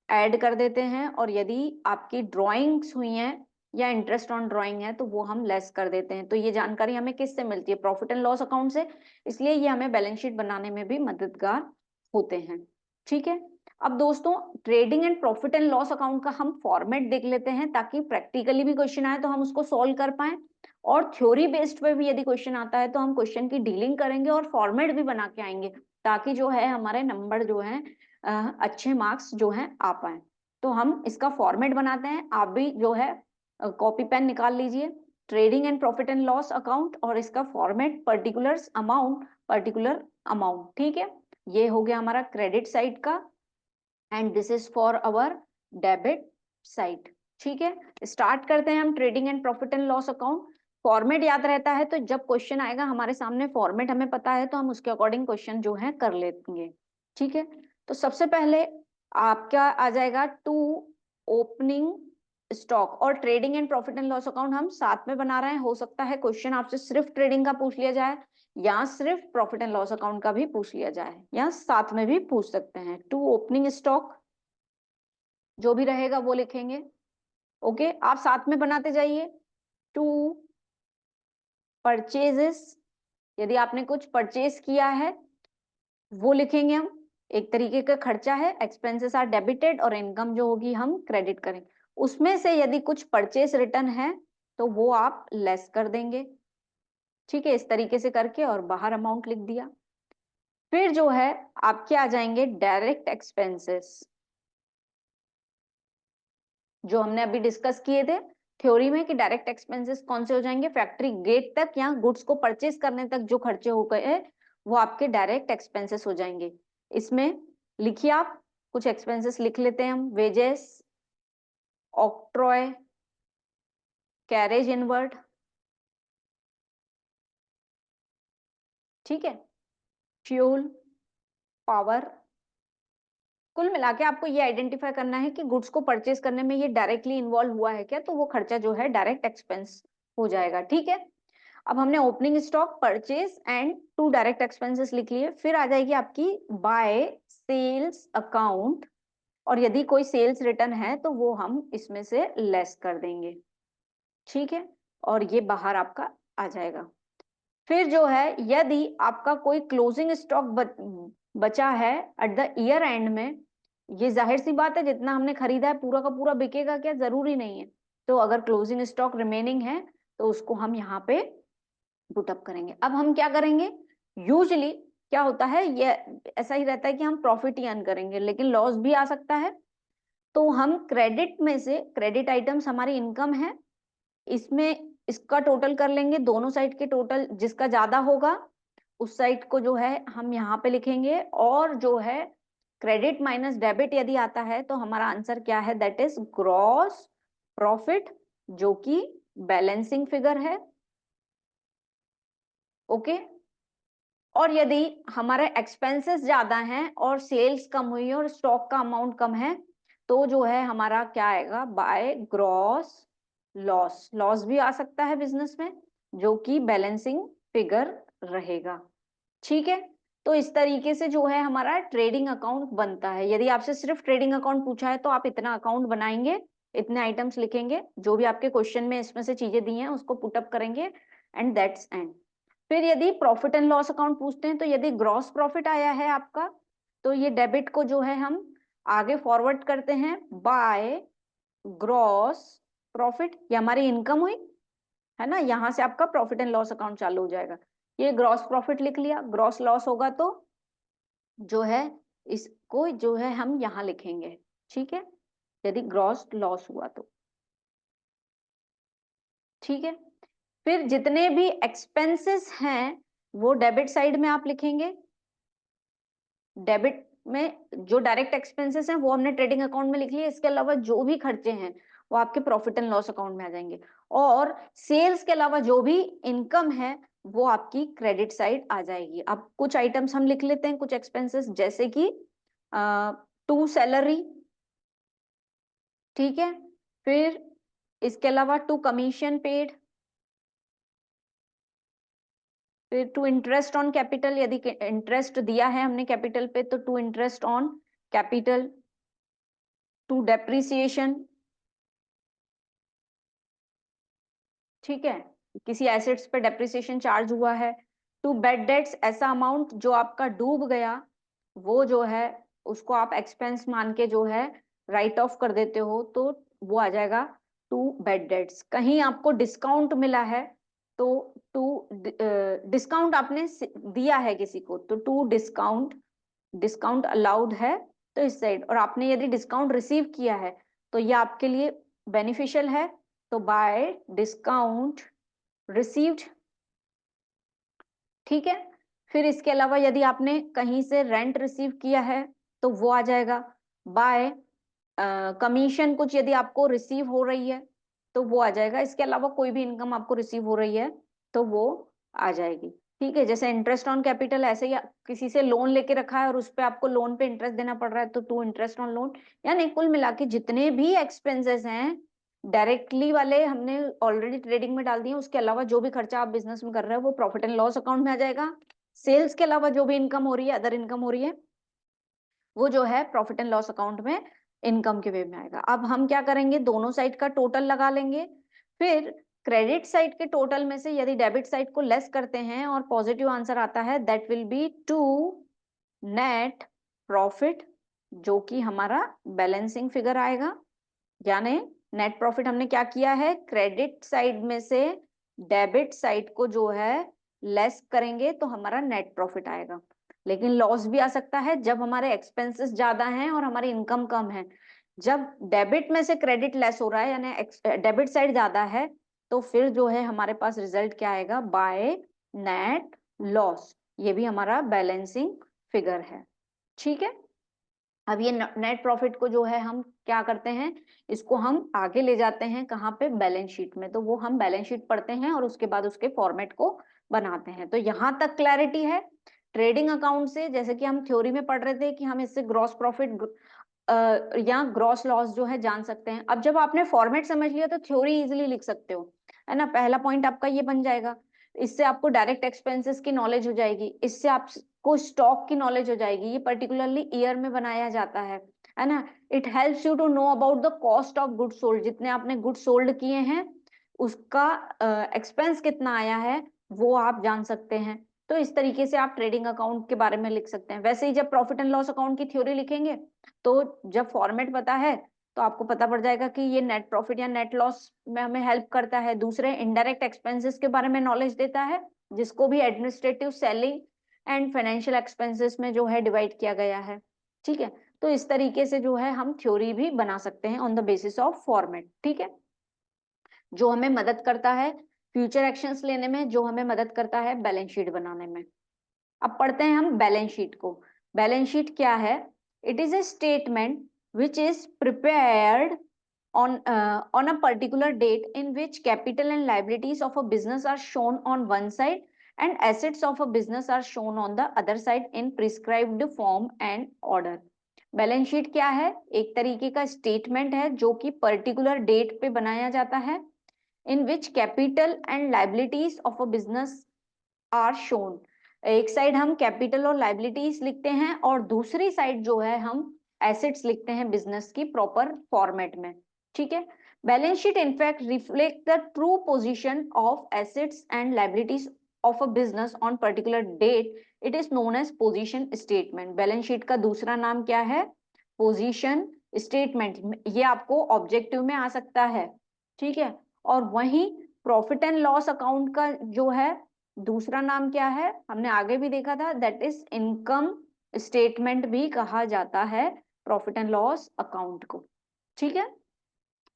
ऐड कर देते हैं, और यदि आपकी ड्राइंग्स हुई हैं या इंटरेस्ट ऑन ड्राइंग है तो वो हम लेस कर देते हैं। तो ये जानकारी हमें किससे मिलती है, प्रॉफिट एंड लॉस अकाउंट से, इसलिए ये हमें बैलेंस शीट बनाने में भी मददगार होते हैं, ठीक है। अब दोस्तों trading and profit and loss account का हम फॉर्मेट देख लेते हैं ताकि प्रैक्टिकली भी क्वेश्चन आए तो हम उसको सॉल्व कर पाए, और थ्योरी बेस्ड पे भी यदि क्वेश्चन आता है तो हम क्वेश्चन की डीलिंग करेंगे और फॉर्मेट भी बना के आएंगे, ताकि जो है हमारे नंबर जो है अच्छे मार्क्स जो है आ पाए। तो हम इसका फॉर्मेट बनाते हैं, आप भी जो है कॉपी पेन निकाल लीजिए, trading and profit and loss account और इसका फॉर्मेट पर्टिकुलर अमाउंट, ठीक है। ये हो गया हमारा क्रेडिट साइड का and this is for our debit side, ठीक है। स्टार्ट करते हैं हम trading and profit and loss account. Format याद रहता है तो जब क्वेश्चन आएगा हमारे सामने फॉर्मेट हमें पता है तो हम उसके अकॉर्डिंग क्वेश्चन जो है कर लेंगे, ठीक है। तो सबसे पहले आपका आ जाएगा टू ओपनिंग स्टॉक, और trading and profit and loss account हम साथ में बना रहे हैं। हो सकता है क्वेश्चन आपसे सिर्फ ट्रेडिंग का पूछ लिया जाए या सिर्फ प्रॉफिट एंड लॉस अकाउंट का भी पूछ लिया जाए, या साथ में भी पूछ सकते हैं। टू ओपनिंग स्टॉक जो भी रहेगा वो लिखेंगे, ओके। आप साथ में बनाते जाइए। टू परचेजेस, यदि आपने कुछ परचेज किया है वो लिखेंगे हम, एक तरीके का खर्चा है, एक्सपेंसेस आर डेबिटेड और इनकम जो होगी हम क्रेडिट करेंगे। उसमें से यदि कुछ परचेज रिटर्न है तो वो आप लेस कर देंगे, ठीक है, इस तरीके से करके और बाहर अमाउंट लिख दिया। फिर जो है आपके आ जाएंगे डायरेक्ट एक्सपेंसेस, जो हमने अभी डिस्कस किए थे थ्योरी में कि डायरेक्ट एक्सपेंसेस कौन से हो जाएंगे, फैक्ट्री गेट तक या गुड्स को परचेज करने तक जो खर्चे हो गए वो आपके डायरेक्ट एक्सपेंसेस हो जाएंगे। इसमें लिखिए आप कुछ एक्सपेंसेस लिख लेते हैं हम, वेजेस, ऑक्ट्रॉय, कैरेज इनवर्ड, ठीक है, फ्यूल, पावर। कुल मिला के आपको ये आइडेंटिफाई करना है कि गुड्स को परचेज करने में ये डायरेक्टली इन्वॉल्व हुआ है क्या, तो वो खर्चा जो है डायरेक्ट एक्सपेंस हो जाएगा, ठीक है। अब हमने opening stock, purchase and to direct expenses लिख लिए। फिर आ जाएगी आपकी बाय सेल्स अकाउंट और यदि कोई सेल्स रिटर्न है तो वो हम इसमें से लेस कर देंगे, ठीक है, और ये बाहर आपका आ जाएगा। फिर जो है यदि आपका कोई क्लोजिंग स्टॉक बचा है एट द ईयर एंड में, ये जाहिर सी बात है जितना हमने खरीदा है पूरा का पूरा बिकेगा क्या, जरूरी नहीं है। तो अगर क्लोजिंग स्टॉक रिमेनिंग है तो उसको हम यहाँ पे पुटअप करेंगे। अब हम क्या करेंगे, यूजली क्या होता है, ये ऐसा ही रहता है कि हम प्रॉफिट ही अर्न करेंगे, लेकिन लॉस भी आ सकता है। तो हम क्रेडिट में से, क्रेडिट आइटम्स हमारी इनकम है, इसमें इसका टोटल कर लेंगे, दोनों साइड के टोटल जिसका ज्यादा होगा उस साइड को जो है हम यहाँ पे लिखेंगे। और जो है क्रेडिट माइनस डेबिट यदि आता है तो हमारा आंसर क्या है, दैट इज ग्रॉस प्रॉफिट, जो कि बैलेंसिंग फिगर है। ओके। और यदि हमारे एक्सपेंसेस ज्यादा हैं और सेल्स कम हुई है और स्टॉक का अमाउंट कम है तो जो है हमारा क्या आएगा, बाय ग्रॉस लॉस। लॉस भी आ सकता है बिजनेस में, जो कि बैलेंसिंग फिगर रहेगा, ठीक है। तो इस तरीके से जो है हमारा ट्रेडिंग अकाउंट बनता है। यदि आपसे सिर्फ ट्रेडिंग अकाउंट पूछा है तो आप इतना अकाउंट बनाएंगे, इतने आइटम्स लिखेंगे, जो भी आपके क्वेश्चन में इसमें से चीजें दी हैं उसको पुटअप करेंगे, एंड दैट्स एंड। फिर यदि प्रॉफिट एंड लॉस अकाउंट पूछते हैं तो यदि ग्रॉस प्रॉफिट आया है आपका तो ये डेबिट को जो है हम आगे फॉरवर्ड करते हैं बाय ग्रॉस प्रॉफिट, ये हमारी इनकम हुई है ना, यहां से आपका प्रॉफिट एंड लॉस अकाउंट चालू हो जाएगा। ये ग्रॉस प्रॉफिट लिख लिया, ग्रॉस लॉस होगा तो जो है इसको जो है हम यहाँ लिखेंगे, ठीक है, यदि ग्रॉस लॉस हुआ तो, ठीक है। फिर जितने भी एक्सपेंसेस हैं वो डेबिट साइड में आप लिखेंगे। डेबिट में जो डायरेक्ट एक्सपेंसेस हैं वो हमने ट्रेडिंग अकाउंट में लिख लिए, इसके अलावा जो भी खर्चे हैं वो आपके प्रॉफिट एंड लॉस अकाउंट में आ जाएंगे। और सेल्स के अलावा जो भी इनकम है वो आपकी क्रेडिट साइड आ जाएगी। अब कुछ आइटम्स हम लिख लेते हैं, कुछ एक्सपेंसेस, जैसे कि टू सैलरी, ठीक है। फिर इसके अलावा टू कमीशन पेड, फिर टू इंटरेस्ट ऑन कैपिटल, यदि इंटरेस्ट दिया है हमने कैपिटल पे तो to interest on capital, to depreciation, ठीक है, किसी एसेट्स पे डेप्रिसिएशन चार्ज हुआ है। टू बैड डेट्स, ऐसा अमाउंट जो आपका डूब गया वो जो है उसको आप एक्सपेंस मान के जो है राइट ऑफ कर देते हो तो वो आ जाएगा टू बैड डेट्स। कहीं आपको डिस्काउंट मिला है तो टू डिस्काउंट आपने दिया है किसी को तो टू डिस्काउंट, डिस्काउंट अलाउड है तो इस साइड। और आपने यदि डिस्काउंट रिसीव किया है तो ये आपके लिए बेनिफिशियल है तो बाय डिस्काउंट रिसीव्ड, ठीक है। फिर इसके अलावा यदि आपने कहीं से रेंट रिसीव किया है तो वो आ जाएगा बाय कमीशन, कुछ यदि आपको रिसीव हो रही है तो वो आ जाएगा। इसके अलावा कोई भी इनकम आपको रिसीव हो रही है तो वो आ जाएगी, ठीक है। जैसे इंटरेस्ट ऑन कैपिटल, ऐसे ही किसी से लोन लेके रखा है और उस पे आपको लोन पे इंटरेस्ट देना पड़ रहा है तो टू इंटरेस्ट ऑन लोन। यानी कुल मिला के जितने भी एक्सपेंसेस हैं डायरेक्टली वाले हमने ऑलरेडी ट्रेडिंग में डाल दिए, उसके अलावा जो भी खर्चा आप बिजनेस में कर रहे हो वो प्रॉफिट एंड लॉस अकाउंट में आ जाएगा। सेल्स के अलावा जो भी इनकम हो रही है, अदर इनकम हो रही है, वो जो है प्रॉफिट एंड लॉस अकाउंट में इनकम के वे में आएगा। अब हम क्या करेंगे, दोनों साइड का टोटल लगा लेंगे। फिर क्रेडिट साइड के टोटल में से यदि डेबिट साइड को लेस करते हैं और पॉजिटिव आंसर आता है, that will be to net profit, जो कि हमारा बैलेंसिंग फिगर आएगा। यानी नेट प्रॉफिट हमने क्या किया है, क्रेडिट साइड में से डेबिट साइड को जो है लेस करेंगे तो हमारा नेट प्रॉफिट आएगा। लेकिन लॉस भी आ सकता है जब हमारे एक्सपेंसेस ज्यादा हैं और हमारी इनकम कम है। जब डेबिट में से क्रेडिट लेस हो रहा है यानी डेबिट साइड ज्यादा है तो फिर जो है हमारे पास रिजल्ट क्या आएगा, बाय नेट लॉस। ये भी हमारा बैलेंसिंग फिगर है, ठीक है। अब ये नेट प्रॉफिट को जो है हम क्या करते हैं, इसको हम आगे ले जाते हैं कहाँ पे, बैलेंस शीट में। तो वो हम बैलेंस शीट पढ़ते हैं और उसके बाद उसके फॉर्मेट को बनाते हैं। तो यहाँ तक क्लैरिटी है ट्रेडिंग अकाउंट से। जैसे कि हम थ्योरी में पढ़ रहे थे कि हम इससे ग्रॉस प्रॉफिट या ग्रॉस लॉस जो है जान सकते हैं। अब जब आपने फॉर्मेट समझ लिया तो थ्योरी इजिली लिख सकते हो, है ना। पहला पॉइंट आपका ये बन जाएगा, इससे आपको डायरेक्ट एक्सपेंसेस की नॉलेज हो जाएगी, इससे आपको स्टॉक की नॉलेज हो जाएगी। ये पर्टिकुलरली ईयर में बनाया जाता है है ना। It helps you to know about the cost of good sold, जितने आपने गुड सोल्ड किए हैं उसका एक्सपेंस कितना आया है वो आप जान सकते हैं। तो इस तरीके से आप ट्रेडिंग अकाउंट के बारे में लिख सकते हैं। वैसे ही जब प्रॉफिट एंड लॉस अकाउंट की थ्योरी लिखेंगे तो जब फॉर्मेट पता है तो आपको पता पड़ जाएगा कि ये नेट प्रॉफिट या नेट लॉस में हमें हेल्प करता है। दूसरे इनडायरेक्ट एक्सपेंसेस के बारे में नॉलेज देता है, जिसको भी administrative, selling and financial expenses में जो है डिवाइड किया गया है। ठीक है, तो इस तरीके से जो है हम थ्योरी भी बना सकते हैं on the basis of format. ठीक है, जो हमें मदद करता है फ्यूचर एक्शंस लेने में, जो हमें मदद करता है बैलेंस शीट बनाने में। अब पढ़ते हैं हम बैलेंस शीट को। बैलेंस शीट क्या है? It is a statement which is prepared on a particular date in which capital and liabilities of a business are shown on one side and assets of a business are shown on the other side in prescribed form and order. Balance sheet क्या है? एक तरीके का स्टेटमेंट है जो कि पर्टिकुलर डेट पे बनाया जाता है, in which capital and liabilities of a business are shown. एक साइड हम कैपिटल और लाइबिलिटीज लिखते हैं और दूसरी साइड जो है हम एसेट्स लिखते हैं बिजनेस की प्रॉपर फॉर्मेट में। ठीक है, balance sheet in fact reflect the true position of assets and liabilities of a business on particular date. It is known as position statement. Balance sheet का दूसरा नाम क्या है? Position statement. ये आपको ऑब्जेक्टिव में आ सकता है। ठीक है, और वहीं प्रॉफिट एंड लॉस अकाउंट का जो है दूसरा नाम क्या है? हमने आगे भी देखा था, दैट इज इनकम स्टेटमेंट भी कहा जाता है प्रॉफिट एंड लॉस अकाउंट को। ठीक है,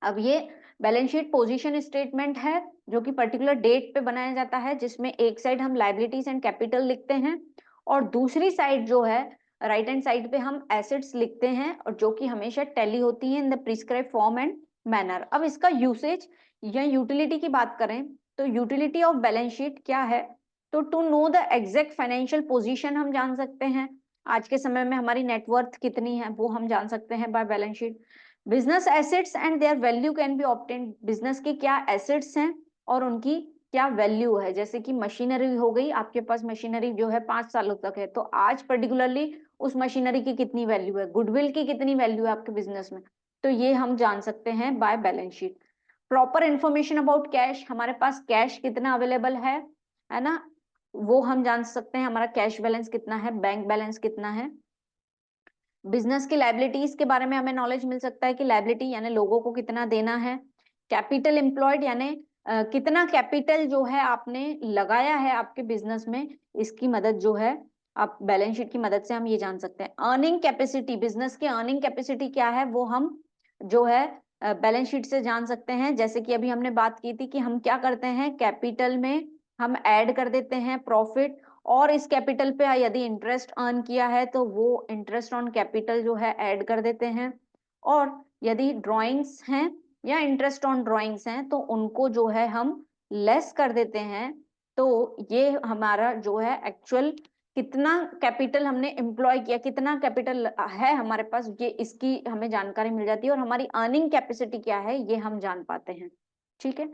अब ये बैलेंस शीट पोजीशन स्टेटमेंट है जो कि पर्टिकुलर डेट पे बनाया जाता है, जिसमें एक साइड हम लाइबिलिटीज एंड कैपिटल लिखते हैं और दूसरी साइड जो है राइट हैंड साइड पे हम एसेट्स लिखते हैं, और जो कि हमेशा टैली होती है in the prescribe form and manner. अब इसका यूसेज या यूटिलिटी की बात करें तो यूटिलिटी ऑफ बैलेंस शीट क्या है? तो to know the exact financial position हम जान सकते हैं। आज के समय में हमारी नेटवर्थ कितनी है वो हम जान सकते हैं by balance sheet. Business assets and their value can be obtained. Business के क्या एसेट्स हैं और उनकी क्या वैल्यू है। जैसे कि मशीनरी हो गई, आपके पास मशीनरी जो है 5 सालों तक है, तो आज पर्टिकुलरली उस मशीनरी की कितनी वैल्यू है, गुडविल की कितनी वैल्यू है आपके बिजनेस में, तो ये हम जान सकते हैं by balance sheet. Proper information about cash, हमारे पास कैश कितना अवेलेबल है ना, वो हम जान सकते हैं। हमारा कैश बैलेंस कितना है, बैंक बैलेंस कितना है। बिजनेस की लाइबिलिटीज के बारे में हमें नॉलेज मिल सकता है कि लाइबिलिटी यानी लोगों को कितना देना है। कैपिटल एम्प्लॉयड यानी कितना कैपिटल जो है आपने लगाया है आपके बिजनेस में, इसकी मदद जो है आप बैलेंस शीट की मदद से हम ये जान सकते हैं। अर्निंग कैपेसिटी, बिजनेस की अर्निंग कैपेसिटी क्या है वो हम जो है बैलेंस शीट से जान सकते हैं। जैसे कि अभी हमने बात की थी कि हम क्या करते हैं, कैपिटल में हम ऐड कर देते हैं प्रॉफिट, और इस कैपिटल पे यदि इंटरेस्ट अर्न किया है तो वो इंटरेस्ट ऑन कैपिटल जो है ऐड कर देते हैं, और यदि ड्राइंग्स हैं या इंटरेस्ट ऑन ड्राइंग्स हैं तो उनको जो है हम लेस कर देते हैं। तो ये हमारा जो है एक्चुअल कितना कैपिटल हमने एम्प्लॉय किया, कितना कैपिटल है हमारे पास, ये इसकी हमें जानकारी मिल जाती है, और हमारी अर्निंग कैपेसिटी क्या है ये हम जान पाते हैं। ठीक है,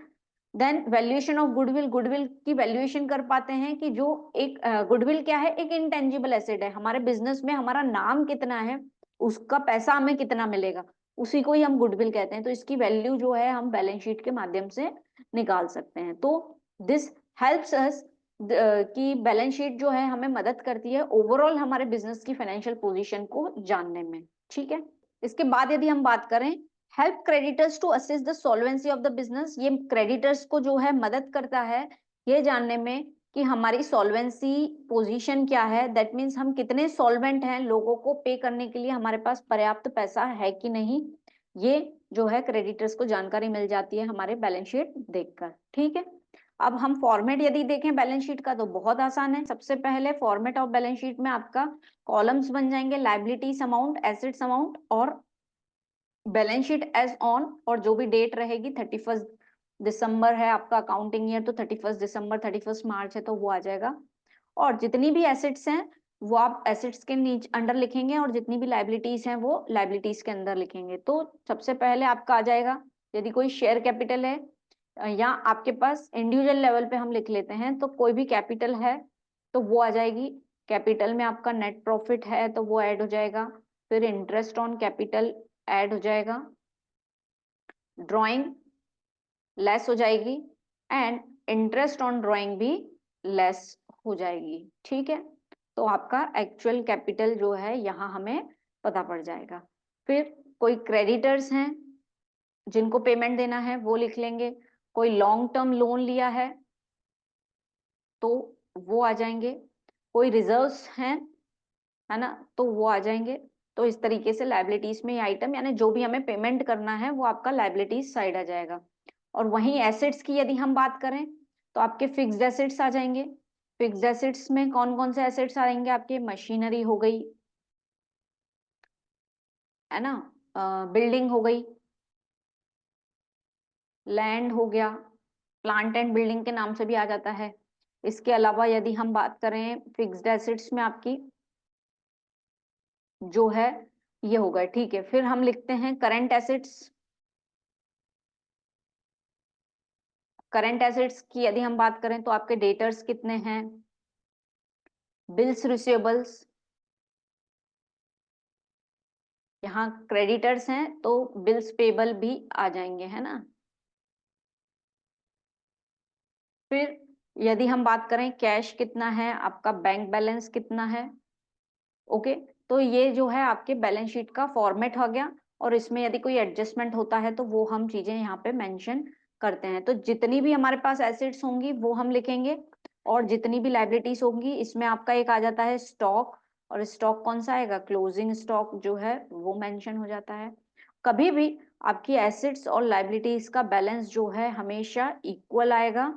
then valuation of goodwill, goodwill की वैल्यूएशन कर पाते हैं कि जो एक गुडविल क्या है, एक इंटेंजिबल एसेट है। हमारे बिजनेस में हमारा नाम कितना है, उसका पैसा हमें कितना मिलेगा, उसी को ही हम गुडविल कहते हैं। तो इसकी वैल्यू जो है हम बैलेंस शीट के माध्यम से निकाल सकते हैं। तो दिस हेल्प्स अस कि बैलेंस शीट जो है हमें मदद करती है ओवरऑल हमारे बिजनेस की फाइनेंशियल पोजीशन को जानने में। ठीक है, इसके बाद यदि हम बात करें help creditors to assess the solvency of the business, ये क्रेडिटर्स को जो है मदद करता है ये जानने में कि हमारी सॉल्वेंसी पोजीशन क्या है। दैट मीन्स हम कितने सॉल्वेंट हैं, लोगों को पे करने के लिए हमारे पास पर्याप्त पैसा है कि नहीं, ये जो है क्रेडिटर्स को जानकारी मिल जाती है हमारे बैलेंस शीट देखकर। ठीक है, अब हम फॉर्मेट यदि देखें बैलेंस शीट का तो बहुत आसान है। सबसे पहले फॉर्मेट ऑफ बैलेंस शीट में आपका कॉलम्स बन जाएंगे, लाइबिलिटीज अमाउंट, एसेट्स अमाउंट और बैलेंस शीट एज ऑन, और जो भी डेट रहेगी 31 दिसंबर है आपका अकाउंटिंग ईयर तो 31 दिसंबर, 31 मार्च है तो वो आ जाएगा। और जितनी भी एसेट्स हैं वो आप एसेट्स के नीचे अंडर लिखेंगे, और जितनी भी लाइबिलिटीज हैं वो लाइबिलिटीज के अंदर लिखेंगे। तो सबसे पहले आपका आ जाएगा, यदि कोई शेयर कैपिटल है या आपके पास इंडिविजुअल लेवल पे हम लिख लेते हैं, तो कोई भी कैपिटल है तो वो आ जाएगी। कैपिटल में आपका नेट प्रॉफिट है तो वो ऐड हो जाएगा। फिर इंटरेस्ट ऑन कैपिटल ऐड हो जाएगा, ड्राइंग लेस हो जाएगी एंड इंटरेस्ट ऑन ड्राइंग भी लेस हो जाएगी। ठीक है, तो आपका एक्चुअल कैपिटल जो है यहाँ हमें पता पड़ जाएगा। फिर कोई क्रेडिटर्स हैं जिनको पेमेंट देना है वो लिख लेंगे, कोई लॉन्ग टर्म लोन लिया है तो वो आ जाएंगे, कोई रिजर्व्स हैं है ना तो वो आ जाएंगे। तो इस तरीके से लाइबिलिटीज में ये आइटम यानी जो भी हमें पेमेंट करना है वो आपका लाइबिलिटीज साइड आ जाएगा। और वहीं एसेट्स की यदि हम बात करें तो आपके फिक्स्ड एसेट्स आ जाएंगे। फिक्स्ड एसेट्स में कौन कौन से एसेट्स आएंगे, आपके मशीनरी हो गई है ना, बिल्डिंग हो गई, लैंड हो गया, प्लांट एंड बिल्डिंग के नाम से भी आ जाता है। इसके अलावा यदि हम बात करें फिक्स्ड एसेट्स में आपकी जो है ये होगा। ठीक है, फिर हम लिखते हैं करंट एसेट्स। करंट एसेट्स की यदि हम बात करें तो आपके डेटर्स कितने हैं, बिल्स रिसीवेबल्स, यहाँ क्रेडिटर्स हैं तो बिल्स पेबल भी आ जाएंगे है ना। फिर यदि हम बात करें कैश कितना है, आपका बैंक बैलेंस कितना है। ओके, तो ये जो है आपके बैलेंस शीट का फॉर्मेट हो गया और इसमें यदि कोई एडजस्टमेंट होता है तो वो हम चीजें यहाँ पे मेंशन करते हैं। तो जितनी भी हमारे पास एसेट्स होंगी वो हम लिखेंगे और जितनी भी लाइबिलिटीज होंगी इसमें आपका एक आ जाता है स्टॉक, और स्टॉक कौन सा आएगा, क्लोजिंग स्टॉक जो है वो मेंशन हो जाता है। कभी भी आपकी एसेट्स और लाइबिलिटीज का बैलेंस जो है हमेशा इक्वल आएगा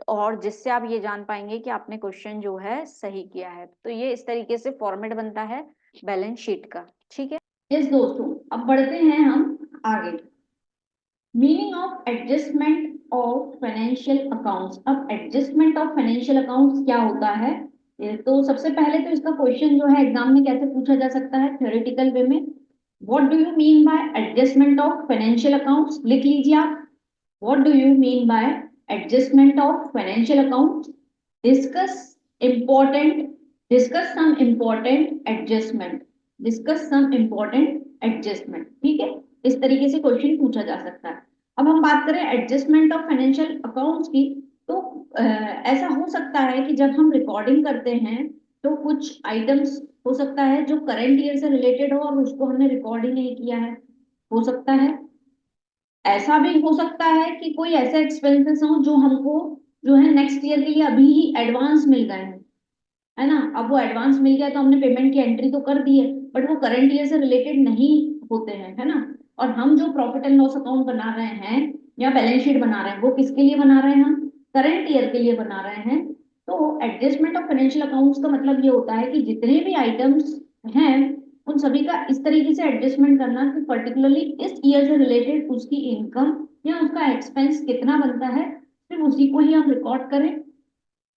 और जिससे आप ये जान पाएंगे कि आपने क्वेश्चन जो है सही किया है। तो ये इस तरीके से फॉर्मेट बनता है बैलेंस शीट का। ठीक है, यस दोस्तों, अब बढ़ते हैं हम आगे। Meaning of adjustment of financial accounts. अब एडजस्टमेंट ऑफ फाइनेंशियल अकाउंट्स क्या होता है, तो सबसे पहले तो इसका क्वेश्चन जो है एग्जाम में कैसे पूछा जा सकता है थ्योरेटिकल वे में। What do you mean by adjustment of financial accounts, लिख लीजिए आप। What do you mean by adjustment of financial accounts? Discuss important, discuss some important adjustment. Discuss some important adjustment. ठीक है, इस तरीके से क्वेश्चन पूछा जा सकता है। अब हम बात करें एडजस्टमेंट ऑफ फाइनेंशियल अकाउंट्स की, तो ऐसा हो सकता है कि जब हम रिकॉर्डिंग करते हैं तो कुछ आइटम्स हो सकता है जो करंट ईयर से रिलेटेड हो और उसको हमने रिकॉर्ड ही नहीं किया है, हो सकता है। ऐसा भी हो सकता है कि कोई ऐसे एक्सपेंसेस हो जो हमको जो है नेक्स्ट ईयर के लिए अभी ही एडवांस मिल गए हैं, है ना। अब वो एडवांस मिल गया तो हमने पेमेंट की एंट्री तो कर दी है बट वो करंट ईयर से रिलेटेड नहीं होते हैं, है ना। और हम जो प्रॉफिट एंड लॉस अकाउंट बना रहे हैं या बैलेंस शीट बना रहे हैं वो किसके लिए बना रहे हैं, हम करंट ईयर के लिए बना रहे हैं। तो एडजस्टमेंट ऑफ फाइनेंशियल अकाउंट्स का मतलब ये होता है कि जितने भी आइटम्स हैं उन सभी का इस तरीके से एडजस्टमेंट करना कि पर्टिकुलरली इस ईयर से रिलेटेड उसकी इनकम या उसका एक्सपेंस कितना बनता है, सिर्फ उसी को ही हम रिकॉर्ड करें।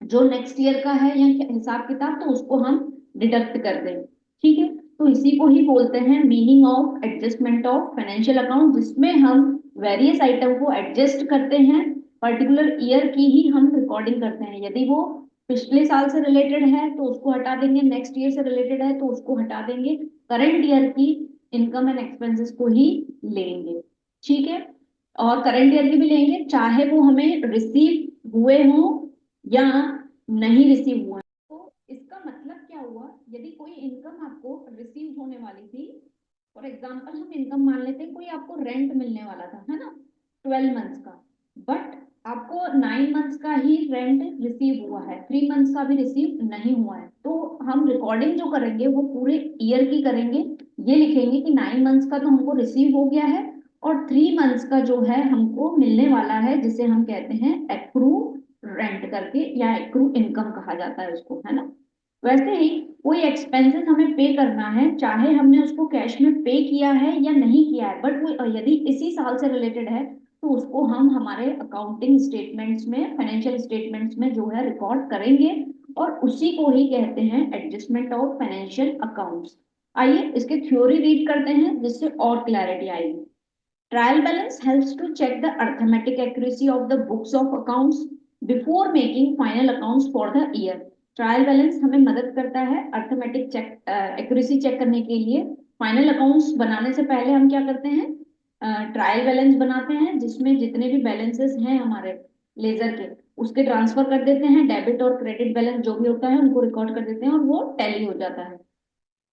जो नेक्स्ट ईयर का है या हिसाब किताब तो उसको हम डिडक्ट कर दें। ठीक है, तो इसी को ही बोलते हैं meaning of adjustment of financial account, जिसमें हम वेरियस आइटम को एडजस्ट करते हैं, पर्टिकुलर ईयर की ही हम रिकॉर्डिंग करते हैं। यदि वो पिछले साल से रिलेटेड है तो उसको हटा देंगे, नेक्स्ट ईयर से रिलेटेड है तो उसको हटा देंगे, करंट ईयर की इनकम एंड एक्सपेंसेस को ही लेंगे। ठीक है, और करंट ईयर की भी लेंगे चाहे वो हमें रिसीव हुए हों या नहीं रिसीव हुआ। तो इसका मतलब क्या हुआ, यदि कोई इनकम आपको रिसीव होने वाली थी, फॉर एग्जांपल हम इनकम मान लेते हैं कोई आपको रेंट मिलने वाला था, है ना, 12 मंथ्स का, बट आपको 9 मंथ्स का ही रेंट रिसीव हुआ है, 3 मंथ्स का भी रिसीव नहीं हुआ है, तो हम रिकॉर्डिंग जो करेंगे वो पूरे ईयर की करेंगे। ये लिखेंगे कि 9 मंथ्स का तो हमको रिसीव हो गया है और 3 मंथ्स का जो है हमको मिलने वाला है, जिसे हम कहते हैं एक्रू रेंट करके या एक्रू इनकम कहा जाता है उसको, है ना। वैसे ही कोई एक्सपेंसेस हमें पे करना है, चाहे हमने उसको कैश में पे किया है या नहीं किया है, बट वो यदि इसी साल से रिलेटेड है तो उसको हम हमारे अकाउंटिंग स्टेटमेंट्स में, फाइनेंशियल स्टेटमेंट्स में जो है रिकॉर्ड करेंगे और उसी को ही कहते हैं एडजस्टमेंट ऑफ फाइनेंशियल अकाउंट्स। आइए इसके थ्योरी रीड करते हैं जिससे और क्लैरिटी आएगी। Trial balance helps to check the arithmetic accuracy of the books of accounts before making final accounts for the year. Trial balance हमें मदद करता है अर्थमेटिक चेक एक्यूरेसी चेक करने के लिए फाइनल अकाउंट्स बनाने से पहले हम क्या करते हैं, ट्रायल बैलेंस बनाते हैं, जिसमें जितने भी बैलेंसेस हैं हमारे लेजर के उसके ट्रांसफर कर देते हैं, डेबिट और क्रेडिट बैलेंस जो भी होता है उनको रिकॉर्ड कर देते हैं और वो टैली हो जाता है।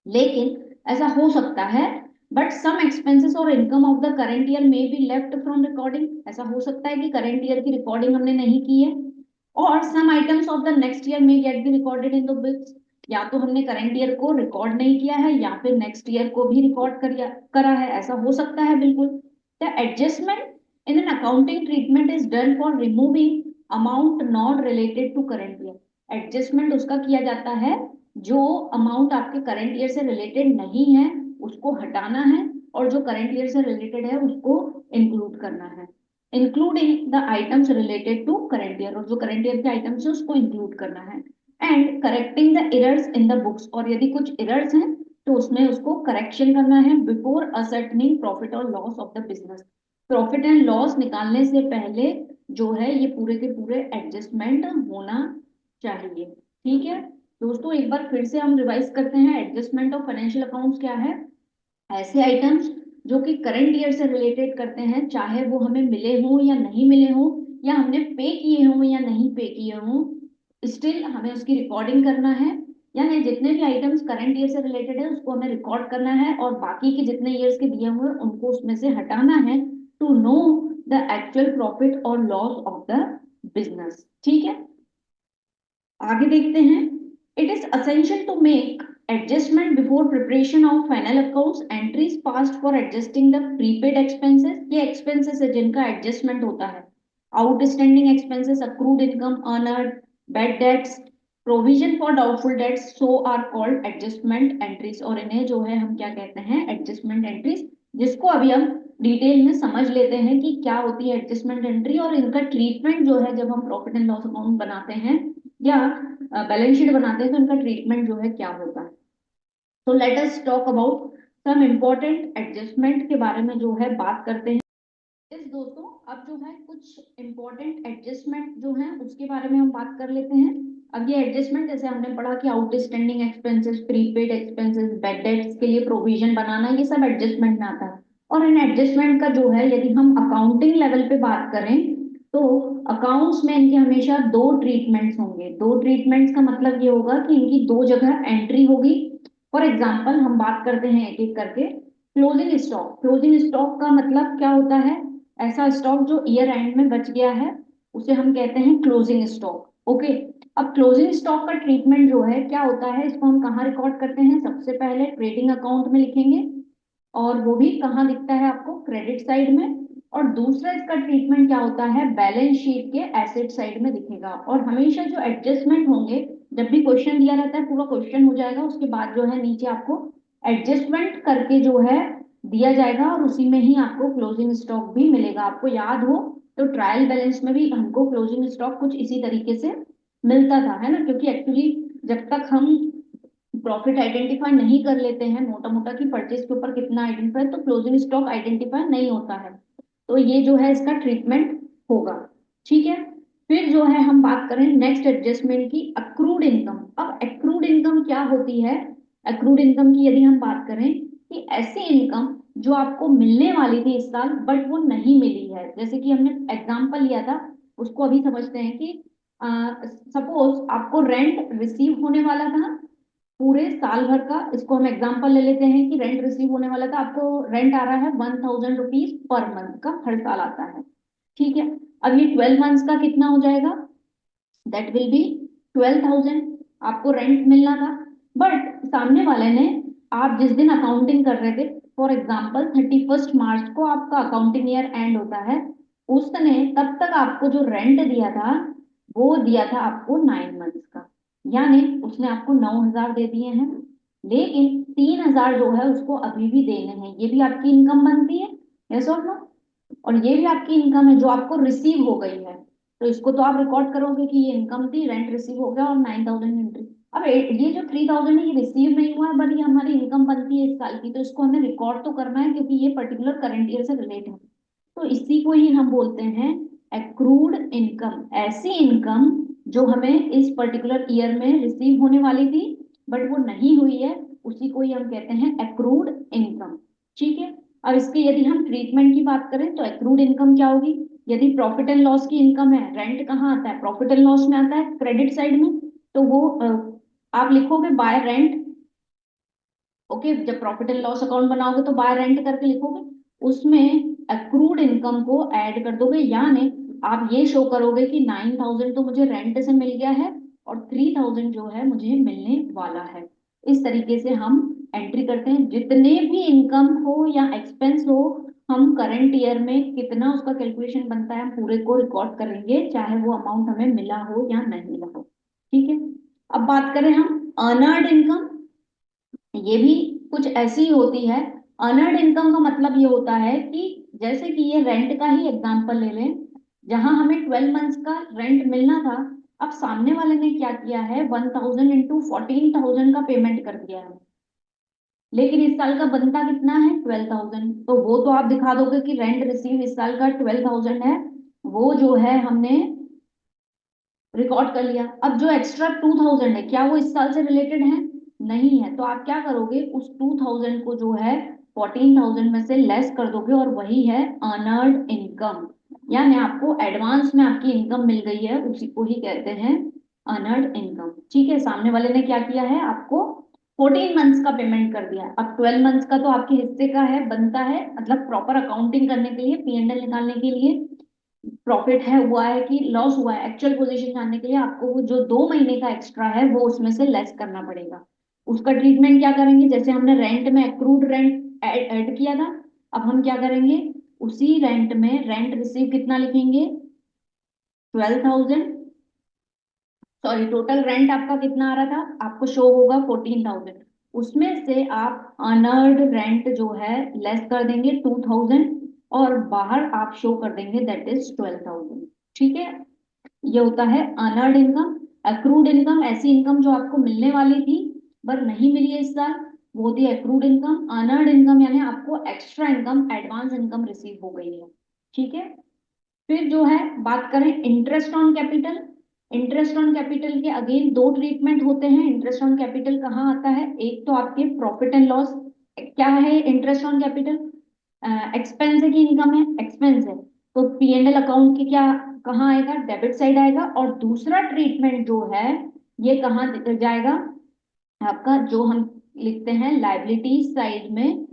लेकिन ऐसा हो सकता है, बट सम एक्सपेंसेस और income of the current year में बी लेफ्ट फ्रॉम रिकॉर्डिंग, ऐसा हो सकता है कि करेंट ईयर की रिकॉर्डिंग हमने नहीं की है, और some items of the next year में get be recorded in the books, या तो हमने करंट ईयर को रिकॉर्ड नहीं किया है या फिर नेक्स्ट ईयर को भी रिकॉर्ड करा है, ऐसा हो सकता है बिल्कुल। The adjustment in an accounting treatment is done for removing amount not related to current year, adjustment उसका किया जाता है जो अमाउंट आपके करंट ईयर से रिलेटेड नहीं है उसको हटाना है, और जो करंट ईयर से रिलेटेड है उसको इंक्लूड करना है, including the items related to current year, और जो करंट ईयर के आइटम्स है उसको इंक्लूड करना है, and correcting the errors in the books, और यदि कुछ एरर्स हैं तो उसमें उसको करेक्शन करना है बिफोर असर्टनिंग प्रॉफिट और loss of the business, profit and loss निकालने से पहले जो है ये पूरे के पूरे एडजस्टमेंट होना चाहिए। ठीक है दोस्तों, एक बार फिर से हम रिवाइज करते हैं, एडजस्टमेंट ऑफ फाइनेंशियल अकाउंट्स क्या है, ऐसे आइटम्स जो कि करंट ईयर से रिलेटेड करते हैं, चाहे वो हमें मिले हों या नहीं मिले हों, या हमने पे किए हों या नहीं पे किए हों, स्टिल हमें उसकी रिकॉर्डिंग करना है, यानी जितने भी आइटम्स करंट ईयर से रिलेटेड है उसको हमें रिकॉर्ड करना है, और बाकी के जितने ईयर्स के दिए हुए हैं उनको उसमें से हटाना है to know the actual profit और लॉस ऑफ द बिजनेस। ठीक है, आगे देखते हैं, it is essential to make adjustment before preparation of final accounts, entries passed for adjusting the prepaid expenses, ये एक्सपेंसेस है जिनका एडजस्टमेंट होता है, outstanding expenses, accrued income, earned, bad debts, provision for doubtful debts, so are called adjustment entries, और इन्हें जो है हम क्या कहते हैं, एडजस्टमेंट एंट्रीज, जिसको अभी हम डिटेल में समझ लेते हैं कि क्या होती है एडजस्टमेंट एंट्री, और इनका ट्रीटमेंट जो है जब हम प्रॉफिट एंड लॉस अकाउंट बनाते हैं या बैलेंस शीट बनाते हैं तो इनका ट्रीटमेंट जो है क्या होता है। तो let us talk about some important adjustment के बारे में जो है बात करते हैं। इस दोस्तों अब जो है कुछ इम्पोर्टेंट एडजस्टमेंट जो है उसके बारे में हम बात कर लेते हैं। अब ये एडजस्टमेंट जैसे हमने पढ़ा कि outstanding expenses, prepaid expenses, bad debts के लिए प्रोविजन बनाना, ये सब एडजस्टमेंट में आता है। और इन एडजस्टमेंट का जो है यदि हम अकाउंटिंग लेवल पे बात करें तो अकाउंट्स में इनके हमेशा दो ट्रीटमेंट्स होंगे। दो ट्रीटमेंट्स का मतलब ये होगा कि इनकी दो जगह एंट्री होगी। फॉर एग्जाम्पल हम बात करते हैं एक एक करके। क्लोजिंग स्टॉक, क्लोजिंग स्टॉक का मतलब क्या होता है, ऐसा स्टॉक जो ईयर एंड में बच गया है उसे हम कहते हैं क्लोजिंग स्टॉक। ओके, अब क्लोजिंग स्टॉक का ट्रीटमेंट जो है क्या होता है, इसको हम कहाँ रिकॉर्ड करते हैं, सबसे पहले ट्रेडिंग अकाउंट में लिखेंगे, और वो भी कहाँ दिखता है आपको, क्रेडिट साइड में। और दूसरा इसका ट्रीटमेंट क्या होता है, बैलेंस शीट के एसेट साइड में दिखेगा। और हमेशा जो एडजस्टमेंट होंगे, जब भी क्वेश्चन दिया रहता है पूरा क्वेश्चन हो जाएगा उसके बाद जो है नीचे आपको एडजस्टमेंट करके जो है दिया जाएगा, और उसी में ही आपको क्लोजिंग स्टॉक भी मिलेगा। आपको याद हो तो ट्रायल बैलेंस में भी हमको क्लोजिंग स्टॉक कुछ इसी तरीके से मिलता था, है ना, क्योंकि एक्चुअली जब तक हम प्रॉफिट आइडेंटिफाई नहीं कर लेते हैं मोटा मोटा कि परचेज के ऊपर कितना आइडेंटिफाई, तो क्लोजिंग स्टॉक आइडेंटिफाई नहीं होता है। तो ये जो है इसका ट्रीटमेंट होगा। ठीक है, फिर जो है हम बात करें नेक्स्ट एडजस्टमेंट की, अक्रूड इनकम। अब अक्रूड इनकम क्या होती है, अक्रूड इनकम की यदि हम बात करें कि ऐसी इनकम जो आपको मिलने वाली थी इस साल बट वो नहीं मिली है, जैसे कि हमने एग्जांपल लिया था उसको अभी समझते हैं कि सपोज आपको रेंट रिसीव होने वाला था पूरे साल भर का, इसको हम एग्जांपल ले लेते हैं कि रेंट रिसीव होने वाला था, आपको रेंट आ रहा है 1000 रुपीज पर मंथ का, हर साल आता है। ठीक है, अब ये 12 मंथ्स का कितना हो जाएगा, दैट विल बी 12,000 आपको रेंट मिलना था। बट सामने वाले ने, आप जिस दिन अकाउंटिंग कर रहे थे, फॉर एग्जाम्पल 31 मार्च को आपका अकाउंटिंग ईयर एंड होता है, उसने तब तक आपको जो रेंट दिया था वो दिया था आपको 9 मंथ्स का, यानी उसने आपको 9,000 दे दिए हैं, लेकिन 3,000 जो है उसको अभी भी देने हैं, ये भी आपकी इनकम बनती है, यस और नो, और ये भी आपकी इनकम है जो आपको रिसीव हो गई है। तो इसको तो आप रिकॉर्ड करोगे कि ये इनकम थी, रेंट रिसीव हो गया और 9,000 एंट्री। अब ये जो 3,000 है ये रिसीव नहीं हुआ है बट ये हमारी इनकम बनती है इस साल की, तो इसको हमें रिकॉर्ड तो करना है क्योंकि ये पर्टिकुलर करंट ईयर से रिलेट है। तो इसी को ही हम बोलते हैं एक्रूड इनकम, ऐसी इनकम जो हमें इस पर्टिकुलर ईयर में रिसीव होने वाली थी बट वो नहीं हुई है, उसी को ही हम कहते हैं एक्रूड इनकम। ठीक है, अब इसके यदि हम ट्रीटमेंट की बात करें तो एक्रूड इनकम क्या होगी? यदि प्रॉफिट एंड लॉस की इनकम है, रेंट कहाँ आता है? प्रॉफिट एंड लॉस में आता है, क्रेडिट साइड में। तो वो आप लिखोगे बाय रेंट। ओके, जब प्रॉफिट एंड लॉस अकाउंट बनाओगे तो बाय रेंट करके लिखोगे, उसमें अक्रूड इनकम को ऐड कर दोगे, यानी आप ये शो करोगे कि 9,000 तो मुझे रेंट से मिल गया है और 3,000 जो है मुझे मिलने वाला है। इस तरीके से हम एंट्री करते हैं, जितने भी इनकम हो या एक्सपेंस हो, हम करंट ईयर में कितना उसका कैलकुलेशन बनता है हम पूरे को रिकॉर्ड करेंगे, चाहे वो अमाउंट हमें मिला हो या नहीं मिला हो। ठीक है, अब बात करें हम अर्नर्ड इनकम। ये भी कुछ ऐसी ही होती है। अर्नर्ड इनकम का मतलब ये होता है कि जैसे कि ये रेंट का ही एग्जांपल ले लें, जहां हमें 12 मंथ्स का रेंट मिलना था, अब सामने वाले ने क्या किया है, 1,000 इंटू 14,000 का पेमेंट कर दिया है, लेकिन इस साल का बनता कितना है, 12,000। तो वो तो आप दिखा दोगे कि रेंट रिसीव इस साल का 12,000 है, वो जो है हमने रिकॉर्ड कर लिया। अब जो एक्स्ट्रा 2,000 है, क्या वो इस साल से रिलेटेड है? नहीं है। तो आप क्या करोगे, उस 2,000 को जो है 14,000 में से लेस कर दोगे, और वही है अर्नर्ड इनकम। यानी आपको एडवांस में आपकी इनकम मिल गई है, उसी को ही कहते हैं अर्नर्ड इनकम। ठीक है, सामने वाले ने क्या किया है, आपको 14 मंथ्स का पेमेंट कर दिया। अब 12 मंथ्स का तो आपके हिस्से का है, बनता है, मतलब प्रॉपर अकाउंटिंग करने के लिए, P&L निकालने के लिए, प्रॉफिट है हुआ है कि लॉस हुआ है, एक्चुअल पोजीशन जानने के लिए आपको वो जो 2 महीने का एक्स्ट्रा है वो उसमें से लेस करना पड़ेगा। उसका ट्रीटमेंट क्या करेंगे, जैसे हमने रेंट में एक्रूड रेंट ऐड किया था, अब हम क्या करेंगे, उसी रेंट में रेंट रिसीव कितना लिखेंगे, 12,000। सॉरी, टोटल रेंट आपका कितना आ रहा था, आपको शो होगा 14,000, उसमें से आप अनर्ड रेंट जो है लेस कर देंगे 2,000, और बाहर आप शो कर देंगे दैट इज 12,000। ठीक है, ये होता है अर्नर्ड इनकम। अक्रूड इनकम ऐसी इनकम जो आपको मिलने वाली थी पर नहीं मिली है इस साल, वो होती है अक्रूड इनकम। अर्नर्ड इनकम यानी आपको extra income, advance income receive हो गई है। ठीक है, फिर जो है बात करें interest on capital. Interest on capital के अगेन दो ट्रीटमेंट होते हैं। इंटरेस्ट ऑन कैपिटल कहाँ आता है, एक तो आपके प्रॉफिट एंड लॉस। क्या है इंटरेस्ट ऑन कैपिटल, एक्सपेंस है कि इनकम है, एक्सपेंस है, तो P&L अकाउंट के क्या, कहाँ आएगा, डेबिट साइड आएगा। और दूसरा ट्रीटमेंट जो है ये कहाँ जाएगा, आपका जो हम लिखते हैं लाइबिलिटी साइड में,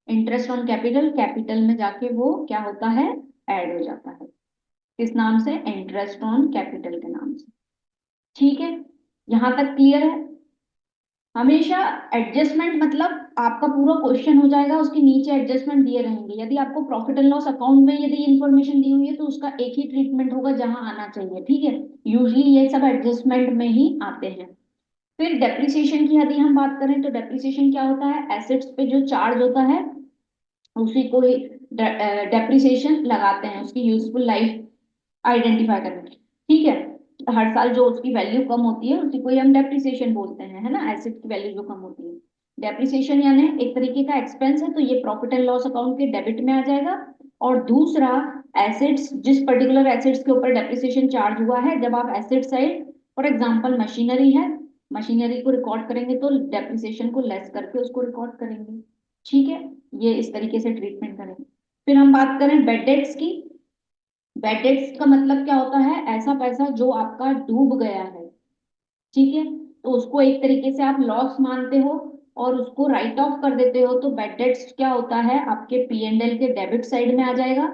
इंटरेस्ट ऑन कैपिटल, कैपिटल में जाके वो क्या होता है, ऐड हो जाता है। किस नाम से, इंटरेस्ट ऑन कैपिटल के नाम से। ठीक है, यहां तक क्लियर है? हमेशा एडजस्टमेंट, मतलब आपका पूरा क्वेश्चन हो जाएगा, उसके नीचे एडजस्टमेंट दिए रहेंगे। यदि आपको प्रॉफिट एंड लॉस अकाउंट में यदि इंफॉर्मेशन दी हुई है तो उसका एक ही ट्रीटमेंट होगा जहां आना चाहिए। ठीक है, यूजली ये सब एडजस्टमेंट में ही आते हैं। फिर डेप्रिसिएशन की यदि हम बात करें तो डेप्रिसिएशन क्या होता है, एसेट्स पे जो चार्ज होता है उसी को ही डेप्रिसिएशन लगाते हैं, उसकी यूजफुल लाइफ आइडेंटिफाई करने के लिए। ठीक है, हर साल जो उसकी वैल्यू कम होती है उसी को ही हम डेप्रिसिएशन बोलते हैं, है ना, एसेट की वैल्यू जो कम होती है। डेप्रिसिएशन यानी एक तरीके का एक्सपेंस है, तो ये प्रॉफिट एंड लॉस अकाउंट के डेबिट में आ जाएगा। और दूसरा, एसेट्स, जिस पर्टिकुलर एसेट्स के ऊपर डेप्रिसिएशन चार्ज हुआ है, जब आप asset side, for example machinery है, मशीनरी को रिकॉर्ड करेंगे तो डेप्रिसिएशन को लेस करके उसको रिकॉर्ड करेंगे। ठीक है, ये इस तरीके से ट्रीटमेंट करेंगे। फिर हम बात करें बेड डेट्स की। बैड डेट्स का मतलब क्या होता है, ऐसा पैसा जो आपका डूब गया है। ठीक है, तो उसको एक तरीके से आप लॉस मानते हो और उसको राइट ऑफ कर देते हो, तो बैड डेट्स क्या होता है, आपके P&L के डेबिट साइड में आ जाएगा।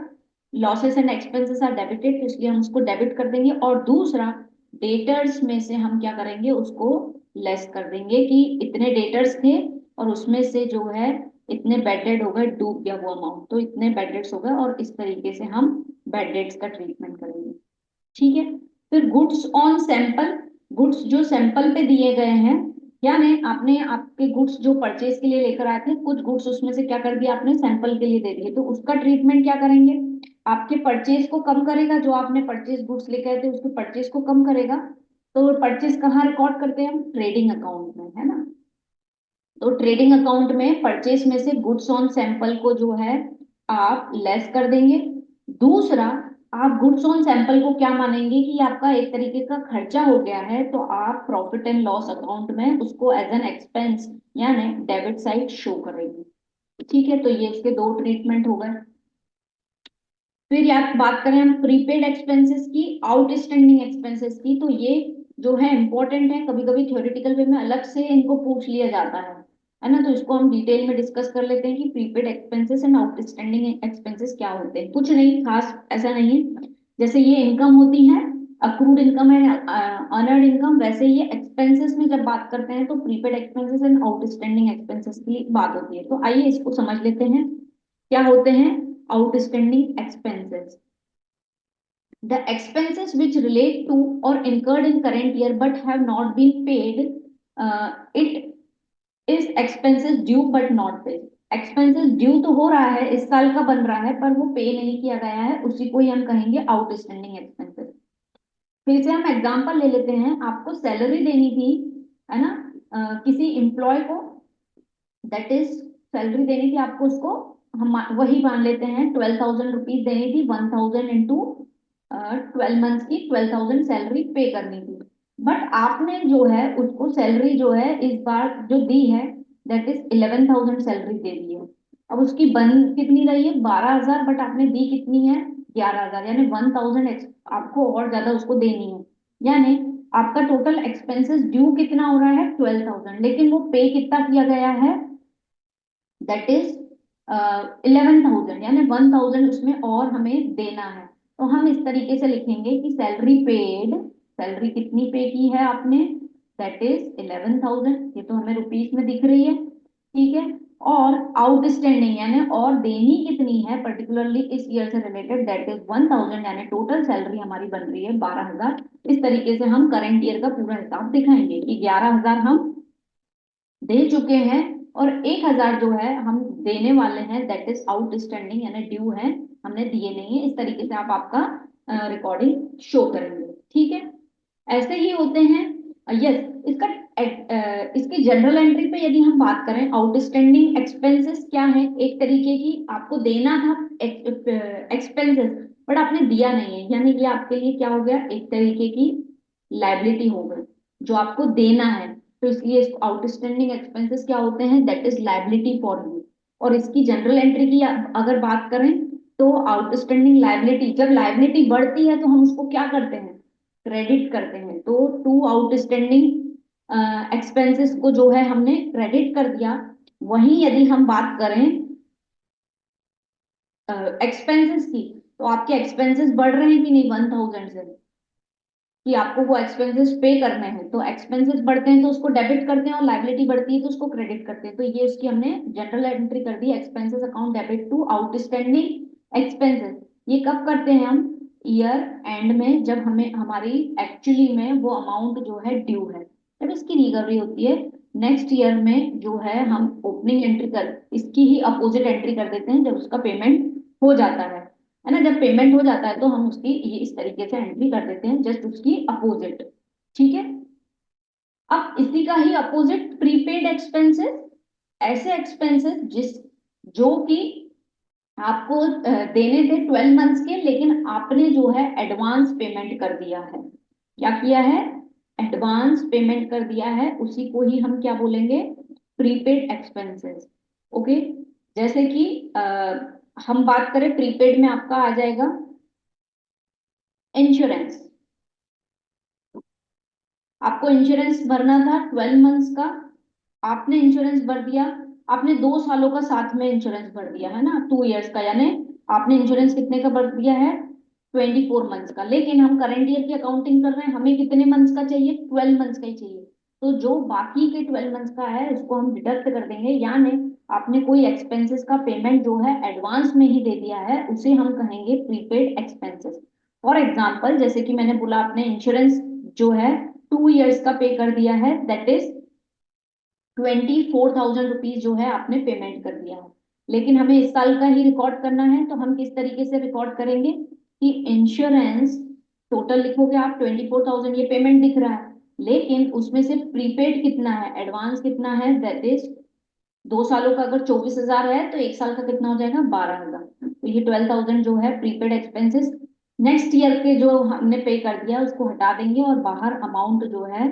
Losses and expenses are debited, इसलिए हम उसको डेबिट कर देंगे। और दूसरा, डेटर्स में से हम क्या करेंगे, उसको लेस कर देंगे कि इतने डेटर्स थे और उसमें से जो है इतने बैड डेट हो गए, डूब गया वो अमाउंट, तो इतने बैड डेट्स हो गए, और इस तरीके से हम बैड डेट्स का ट्रीटमेंट करेंगे। ठीक है, फिर गुड्स ऑन सैंपल। गुड्स जो सैंपल पे दिए गए हैं, यानी आपने आपके गुड्स जो परचेज के लिए लेकर आए थे, कुछ गुड्स उसमें से क्या कर दिया आपने, सैंपल के लिए दे दिए, तो उसका ट्रीटमेंट क्या करेंगे, आपके परचेज को कम करेगा। जो आपने परचेज गुड्स लेकर आए थे उसके परचेज को कम करेगा। तो परचेज कहाँ रिकॉर्ड करते हैं हम, ट्रेडिंग अकाउंट में, है ना। तो ट्रेडिंग अकाउंट में परचेस में से गुड्स ऑन सैंपल को जो है आप लेस कर देंगे। दूसरा, आप गुड्स ऑन सैंपल को क्या मानेंगे कि आपका एक तरीके का खर्चा हो गया है, तो आप प्रॉफिट एंड लॉस अकाउंट में उसको एज एन एक्सपेंस यानी डेबिट साइड शो करेंगे। ठीक है, तो ये इसके दो ट्रीटमेंट हो गए। फिर यार बात करें हम प्रीपेड एक्सपेंसेस की, आउटस्टैंडिंग एक्सपेंसेस की, तो ये जो है इंपॉर्टेंट है, कभी कभी थ्योरेटिकल वे में अलग से इनको पूछ लिया जाता है ना। तो इसको हम डिटेल में डिस्कस कर लेते हैं कि prepaid expenses and outstanding expenses क्या होते हैं। कुछ नहीं खास ऐसा नहीं है, जैसे ये इनकम होती है, अक्रूड इनकम है, अर्नर्ड इनकम, वैसे ये एक्सपेंसेस में जब बात करते हैं तो prepaid expenses and outstanding expenses की बात होती है। तो आइए इसको समझ लेते हैं क्या होते हैं outstanding expenses. The expenses which relate to or incurred in current year but have not been paid, it is expenses due but not paid. Expenses due तो हो रहा है, इस साल का बन रहा है, पर वो पे नहीं किया गया है, उसी को ही हम कहेंगे आउटस्टैंडिंग एक्सपेंसेस। फिर से हम एग्जांपल ले लेते हैं, आपको सैलरी देनी थी, है ना, किसी एम्प्लॉय को, दैट इज सैलरी देनी थी आपको उसको, हम वही मान लेते हैं 12,000 रुपीज देनी थी, 1,000 इंटू 12 मंथ्स की 12,000 सैलरी पे करनी थी। बट आपने जो है उसको सैलरी जो है इस बार जो दी है दैट इज 11,000 सैलरी दे दी है। अब उसकी बन कितनी रही है 12,000, बट आपने दी कितनी है 11,000, यानी 1,000 आपको और ज्यादा उसको देनी है। यानी आपका टोटल एक्सपेंसेस ड्यू कितना हो रहा है 12,000, लेकिन वो पे कितना किया गया है दैट इज 11,000, यानी 1,000 उसमें और हमें देना है। तो हम इस तरीके से लिखेंगे कि सैलरी पेड, सैलरी कितनी पे की है आपने दैट इज 11,000, ये तो हमें रुपीस में दिख रही है, ठीक है। और आउटस्टैंडिंग यानी और देनी कितनी है पर्टिकुलरली इस ईयर से रिलेटेड दैट इज 1,000, यानी टोटल सैलरी हमारी बन रही है 12,000। इस तरीके से हम करंट ईयर का पूरा हिसाब दिखाएंगे कि 11,000 हम दे चुके हैं और 1,000 जो है हम देने वाले हैं दैट इज आउटस्टैंडिंग यानी ड्यू है, हमने दिए नहीं है। इस तरीके से आप आपका रिकॉर्डिंग शो करेंगे, ठीक है। ऐसे ही होते हैं, यस, इसका इसकी जनरल एंट्री पे यदि हम बात करें आउटस्टैंडिंग एक्सपेंसेस क्या है, एक तरीके की आपको देना था एक्सपेंसेस बट आपने दिया नहीं है, यानी कि आपके लिए क्या हो गया एक तरीके की लाइबिलिटी हो गई जो आपको देना है। तो इसलिए इसको आउटस्टैंडिंग एक्सपेंसेस क्या होते हैं that is liability for you. और इसकी जनरल एंट्री की अगर बात करें तो आउटस्टैंडिंग लाइबिलिटी, जब लाइबिलिटी बढ़ती है तो हम उसको क्या करते हैं क्रेडिट करते हैं। तो टू आउटस्टैंडिंग एक्सपेंसेस को जो है हमने क्रेडिट कर दिया। वहीं यदि हम बात करें एक्सपेंसेस की, तो आपके एक्सपेंसेस बढ़ रहे हैं कि नहीं 1,000 से, कि आपको वो एक्सपेंसेस पे करने हैं। तो एक्सपेंसेस बढ़ते हैं तो उसको डेबिट करते हैं और लाइबिलिटी बढ़ती है तो उसको क्रेडिट करते हैं। तो ये उसकी हमने जनरल एंट्री कर दी, expenses account debit to outstanding expenses. ये कब करते हैं हम ईयर एंड में, जब हमें हमारी एक्चुअली में वो अमाउंट जो है ड्यू है, जब इसकी रिकवरी होती है नेक्स्ट ईयर में जो है हम ओपनिंग एंट्री कर इसकी ही अपोजिट एंट्री कर देते हैं जब उसका पेमेंट हो जाता है ना। जब पेमेंट हो जाता है तो हम उसकी ये इस तरीके से एंट्री कर देते हैं जस्ट उसकी अपोजिट, ठीक है। अब इसी का ही अपोजिट प्रीपेड एक्सपेंसेस, ऐसे एक्सपेंसेस जिस जो कि आपको देने थे 12 मंथ्स के, लेकिन आपने जो है एडवांस पेमेंट कर दिया है। क्या किया है एडवांस पेमेंट कर दिया है, उसी को ही हम क्या बोलेंगे प्रीपेड एक्सपेंसेस। ओके, जैसे कि हम बात करें प्रीपेड में आपका आ जाएगा इंश्योरेंस। आपको इंश्योरेंस भरना था 12 मंथ्स का, आपने इंश्योरेंस भर दिया, आपने 2 सालों का साथ में इंश्योरेंस भर दिया है ना 2 इयर्स का, यानी आपने इंश्योरेंस कितने का भर दिया है 24 मंथ्स का। लेकिन हम करंट ईयर की अकाउंटिंग कर रहे हैं, हमें कितने मंथ्स का चाहिए 12 मंथ्स का ही चाहिए। तो जो बाकी के 12 मंथ्स का है उसको हम डिडक्ट कर देंगे, यानी आपने कोई एक्सपेंसेस का पेमेंट जो है एडवांस में ही दे दिया है, उसे हम कहेंगे प्रीपेड एक्सपेंसेस। फॉर एग्जाम्पल जैसे कि मैंने बोला आपने इंश्योरेंस जो है 2 इयर्स का पे कर दिया है दैट इज 24,000 रुपीज जो है आपने पेमेंट कर दिया है। लेकिन हमें इस साल का ही रिकॉर्ड करना है, तो हम किस तरीके से रिकॉर्ड करेंगे कि इंश्योरेंस टोटल लिखोगे आप 24,000, ये पेमेंट दिख रहा है, लेकिन उसमें से प्रीपेड कितना है एडवांस कितना है दैट इज 2 सालों का अगर 24,000 है तो एक साल का कितना हो जाएगा 12,000। तो ये 12,000 जो है प्रीपेड एक्सपेंसेस नेक्स्ट ईयर के जो हमने पे कर दिया उसको हटा देंगे और बाहर अमाउंट जो है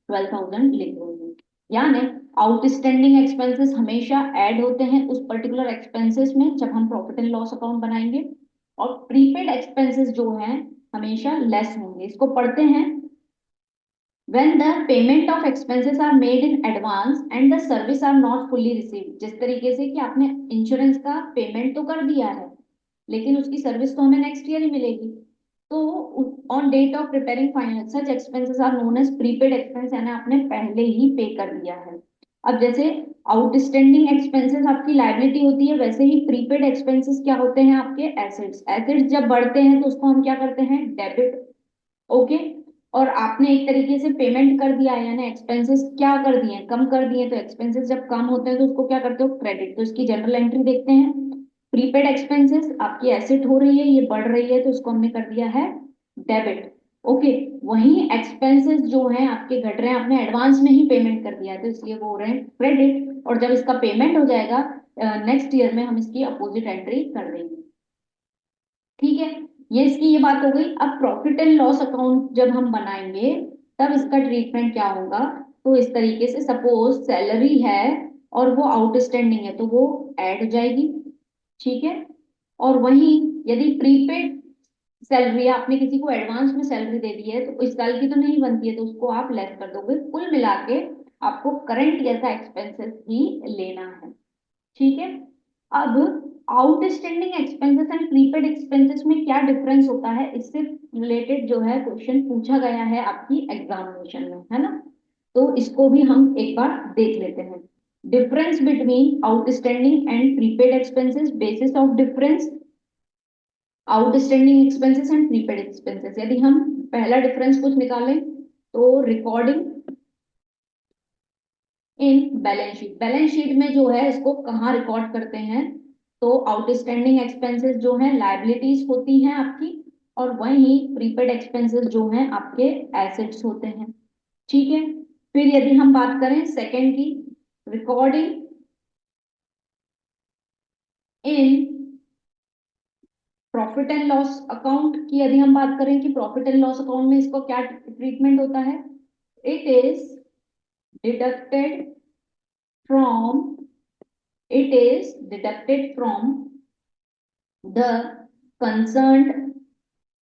12,000 लिख देंगे। यानी आउटस्टैंडिंग एक्सपेंसेस हमेशा ऐड होते हैं उस पर्टिकुलर एक्सपेंसेस में जब हम प्रॉफिट एंड लॉस अकाउंट बनाएंगे, और प्रीपेड एक्सपेंसेस जो हैं हमेशा लेस होंगे। इसको पढ़ते हैं। when the payment of expenses are made in advance and the service are not fully received, जिस तरीके से कि आपने इंश्योरेंस का पेमेंट तो कर दिया है लेकिन उसकी सर्विस तो हमें नेक्स्ट ईयर ही मिलेगी, तो on date of preparing final such expenses are known as prepaid expense, यानी आपने पहले ही पे कर दिया है। अब जैसे आउटस्टैंडिंग एक्सपेंसेस आपकी लायबिलिटी होती है, वैसे ही प्रीपेड एक्सपेंसेस क्या होते हैं आपके एसेट्स। एसेट्स जब बढ़ते हैं तो उसको हम क्या करते हैं, डेबिट। ओके। और आपने एक तरीके से पेमेंट कर दिया है यानी एक्सपेंसेस क्या कर दिए, कम कर दिए, तो एक्सपेंसेस जब कम होते हैं तो उसको क्या करते हो, क्रेडिट। तो इसकी जनरल एंट्री देखते हैं। प्रीपेड एक्सपेंसेस आपकी एसेट हो रही है, ये बढ़ रही है, तो उसको हमने कर दिया है डेबिट। ओके। वहीं एक्सपेंसेस जो हैं आपके घट रहे हैं, आपने एडवांस में ही पेमेंट कर दिया है तो इसलिए वो हो रहे हैं क्रेडिट। और जब इसका पेमेंट हो जाएगा नेक्स्ट ईयर में हम इसकी अपोजिट एंट्री कर देंगे। ठीक है, ये इसकी ये बात हो गई। अब प्रॉफिट एंड लॉस अकाउंट जब हम बनाएंगे तब इसका ट्रीटमेंट क्या होगा, तो इस तरीके से सपोज सैलरी है और वो आउटस्टैंडिंग है तो वो ऐड हो जाएगी। ठीक है। और वहीं यदि प्रीपेड सैलरी, आपने किसी को एडवांस में सैलरी दे दी है तो इस साल की तो नहीं बनती है तो उसको आप लेस कर दोगे। कुल मिला के आपको करंट ईयर का एक्सपेंसेस ही लेना है। ठीक है। अब outstanding expenses and prepaid expenses में क्या डिफरेंस होता है, इससे रिलेटेड जो है क्वेश्चन पूछा गया है आपकी एग्जामिनेशन में, है ना। तो इसको भी हम एक बार देख लेते हैं। Difference between outstanding and prepaid expenses, basis of difference outstanding expenses and prepaid expenses. यदि हम पहला डिफरेंस कुछ निकालें तो recording in balance sheet, balance sheet में जो है इसको कहाँ रिकॉर्ड करते हैं, तो आउटस्टैंडिंग एक्सपेंसेस जो है लायबिलिटीज होती हैं आपकी, और वहीं प्रीपेड एक्सपेंसेस जो हैं आपके एसेट्स होते हैं। ठीक है। फिर यदि हम बात करें सेकंड की, recording in profit and loss account की, यदि हम बात करें कि प्रॉफिट एंड लॉस अकाउंट में इसको क्या ट्रीटमेंट होता है, it is deducted from it is deducted from the concerned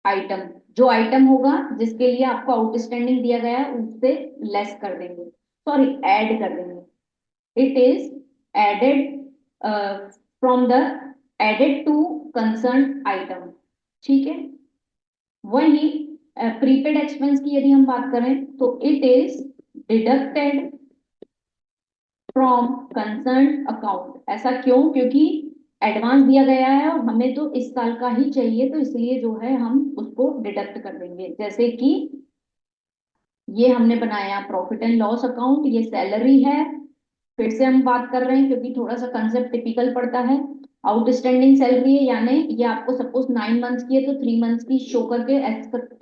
item, जो आइटम होगा जिसके लिए आपको आउटस्टैंडिंग दिया गया है उससे लेस कर देंगे, सॉरी ऐड कर देंगे। It is added from the added to concern item. ठीक है। वही प्रीपेड एक्सपेंस की यदि हम बात करें तो it is deducted from concern account. ऐसा क्यों, क्योंकि एडवांस दिया गया है और हमें तो इस साल का ही चाहिए तो इसलिए जो है हम उसको डिडक्ट कर देंगे। जैसे कि ये हमने बनाया प्रॉफिट एंड लॉस अकाउंट, ये सैलरी है। फिर से हम बात कर रहे हैं क्योंकि थोड़ा सा कंसेप्ट टिपिकल पड़ता है। आउटस्टैंडिंग सैलरी है यानी ये आपको सपोज 9 मंथ्स की है तो 3 मंथ्स की शो करके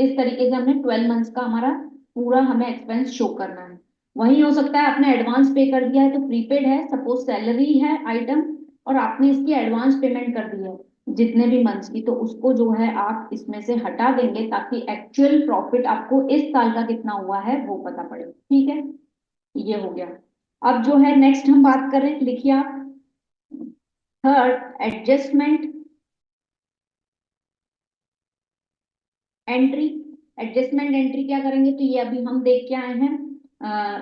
इस तरीके से हमने 12 मंथ्स का हमारा पूरा हमें एक्सपेंस शो करना है। वही हो सकता है आपने एडवांस पे कर दिया है तो प्रीपेड है, सपोज सैलरी है आइटम और आपने इसकी एडवांस पेमेंट कर दी है जितने भी मंथ्स की, तो उसको जो है आप इसमें से हटा देंगे ताकि एक्चुअल प्रॉफिट आपको इस साल का कितना हुआ है वो पता पड़े। ठीक है, ये हो गया। अब जो है नेक्स्ट हम बात करें, लिखिए आप third adjustment entry. Adjustment entry क्या करेंगे, तो ये अभी हम देख के आए हैं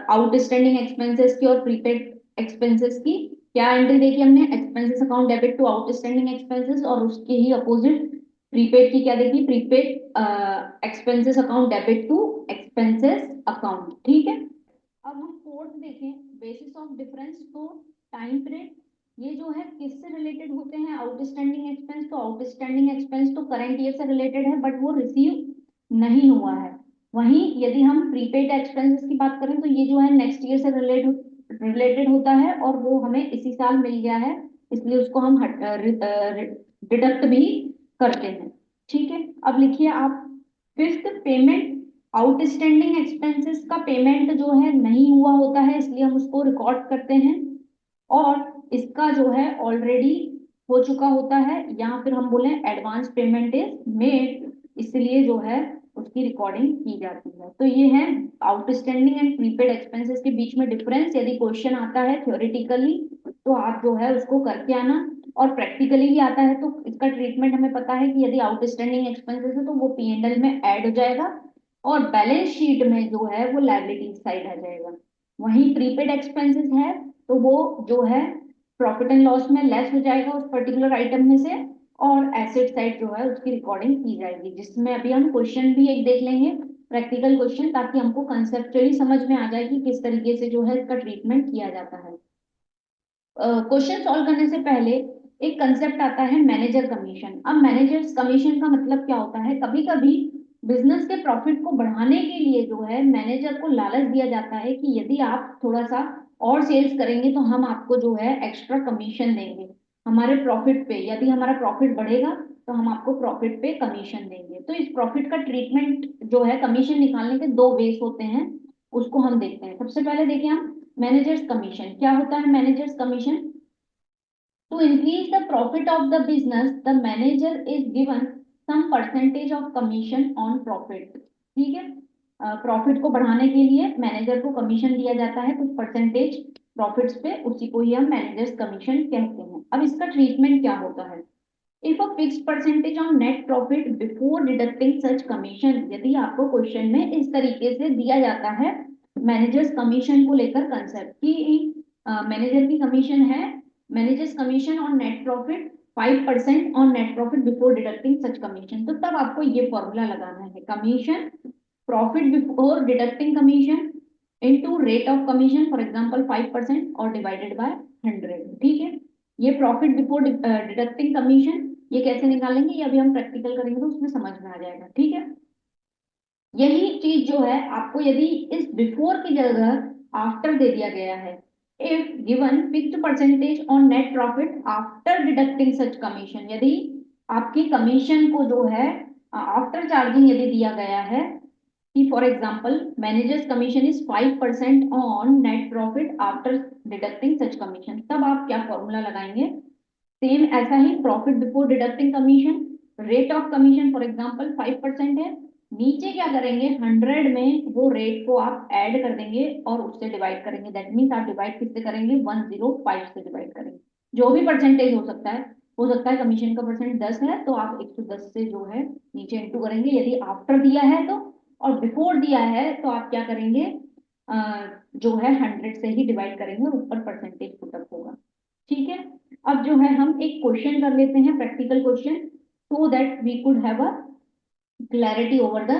आउटस्टैंडिंग एक्सपेंसेस की और प्रीपेड एक्सपेंसेस की। क्या एंट्री देखी हमने, expenses account debit to outstanding expenses, और उसके ही अपोजिट प्रीपेड की क्या देखी, prepaid expenses account debit to expenses account. ठीक है। अब हम फोर्थ देखें, बेसिस ऑफ डिफरेंस तो टाइम पीरियड, ये जो है किससे रिलेटेड होते हैं आउटस्टैंडिंग एक्सपेंस, तो आउटस्टैंडिंग एक्सपेंस तो करंट ईयर से रिलेटेड है बट वो रिसीव नहीं हुआ है। वहीं यदि हम प्रीपेड एक्सपेंसेस की बात करें तो ये जो है नेक्स्ट ईयर से रिलेटेड होता है और वो हमें इसी साल मिल गया है इसलिए उसको हम डिडक्ट भी करते हैं। ठीक है। अब लिखिए आप फिफ्थ, पेमेंट आउटस्टैंडिंग एक्सपेंसेस का पेमेंट जो है नहीं हुआ होता है इसलिए हम उसको रिकॉर्ड करते हैं, और इसका जो है ऑलरेडी हो चुका होता है या फिर हम बोले एडवांस पेमेंट इज मेड इसलिए जो है उसकी रिकॉर्डिंग की जाती है। तो ये है आउटस्टैंडिंग एंड प्रीपेड एक्सपेंसेस के बीच में डिफरेंस। यदि क्वेश्चन आता है थ्योरेटिकली तो आप जो है उसको करके आना, और प्रैक्टिकली भी आता है तो इसका ट्रीटमेंट हमें पता है कि यदि आउटस्टैंडिंग एक्सपेंसेस है तो वो P&L में ऐड हो जाएगा और बैलेंस शीट में जो है वो लायबिलिटी साइड आ जाएगा। वहीं प्रीपेड एक्सपेंसेस है तो वो जो है प्रॉफिट एंड लॉस में लेस हो जाएगा उस पर्टिकुलर आइटम में से, और एसेट साइड जो है उसकी रिकॉर्डिंग की जाएगी, जिसमें अभी हम क्वेश्चन भी एक देख लेंगे, प्रैक्टिकल क्वेश्चन, ताकि हमको कंसेप्चुअली समझ में आ जाए कि किस तरीके से जो है इसका ट्रीटमेंट किया जाता है। क्वेश्चन सॉल्व करने से पहले एक कंसेप्ट आता है मैनेजर कमीशन। अब मैनेजर्स कमीशन का मतलब क्या होता है, कभी कभी बिजनेस के प्रॉफिट को बढ़ाने के लिए जो है मैनेजर को लालच दिया जाता है कि यदि आप थोड़ा सा और सेल्स करेंगे तो हम आपको जो है एक्स्ट्रा कमीशन देंगे हमारे प्रॉफिट पे, यदि हमारा प्रॉफिट बढ़ेगा तो हम आपको प्रॉफिट पे कमीशन देंगे। तो इस प्रॉफिट का ट्रीटमेंट जो है कमीशन निकालने के दो वेज होते हैं, उसको हम देखते हैं। सबसे पहले देखिए हम मैनेजर्स कमीशन क्या होता है। Managers commission, to increase the profit of the business the manager is given some percentage of commission on profit। ठीक है, प्रॉफिट को बढ़ाने के लिए मैनेजर को कमीशन दिया जाता है कुछ परसेंटेज प्रॉफिट्स पे, उसी को ही हम मैनेजर्स कमीशन कहते हैं। अब इसका ट्रीटमेंट क्या होता है, if a fix percentage on net profit before deducting such commission. यदि आपको क्वेश्चन में इस तरीके से दिया जाता है मैनेजर्स कमीशन को लेकर कंसेप्ट कि मैनेजर की कमीशन है, managers commission on net profit 5% on net profit before deducting such commission, तो तब आपको ये फॉर्मूला लगाना है, commission profit before deducting commission into rate of commission, for example 5% और डिवाइडेड बाय 100। ठीक है, ये प्रॉफिट बिफोर डिडक्टिंग कमीशन ये कैसे निकालेंगे ये अभी हम प्रैक्टिकल करेंगे तो उसमें समझ में आ जाएगा। ठीक है, यही चीज जो है आपको यदि इस बिफोर की जगह आफ्टर दे दिया गया है, if given fixed percentage on net profit after deducting such commission, यदि आपकी कमीशन को जो है आफ्टर चार्जिंग यदि दिया गया है कि for example managers commission is 5% on net profit after deducting such commission, तब आप क्या फॉर्मूला लगाएंगे, सेम ऐसा ही profit before deducting commission, rate of commission for example 5% है, नीचे क्या करेंगे 100 में वो रेट को आप ऐड कर देंगे और उससे डिवाइड करेंगे। दैट मीन्स आप डिवाइड किससे करेंगे, 105 से डिवाइड करेंगे। जो भी परसेंटेज हो सकता है कमीशन का परसेंट 10 है तो आप 110 से जो है नीचे इंटू करेंगे यदि आफ्टर दिया है तो, और बिफोर दिया है तो आप क्या करेंगे जो है 100 से ही डिवाइड करेंगे और ऊपर परसेंटेज पुटअप होगा। ठीक है, अब जो है हम एक क्वेश्चन कर लेते हैं practical question, so that we could have a clarity over the,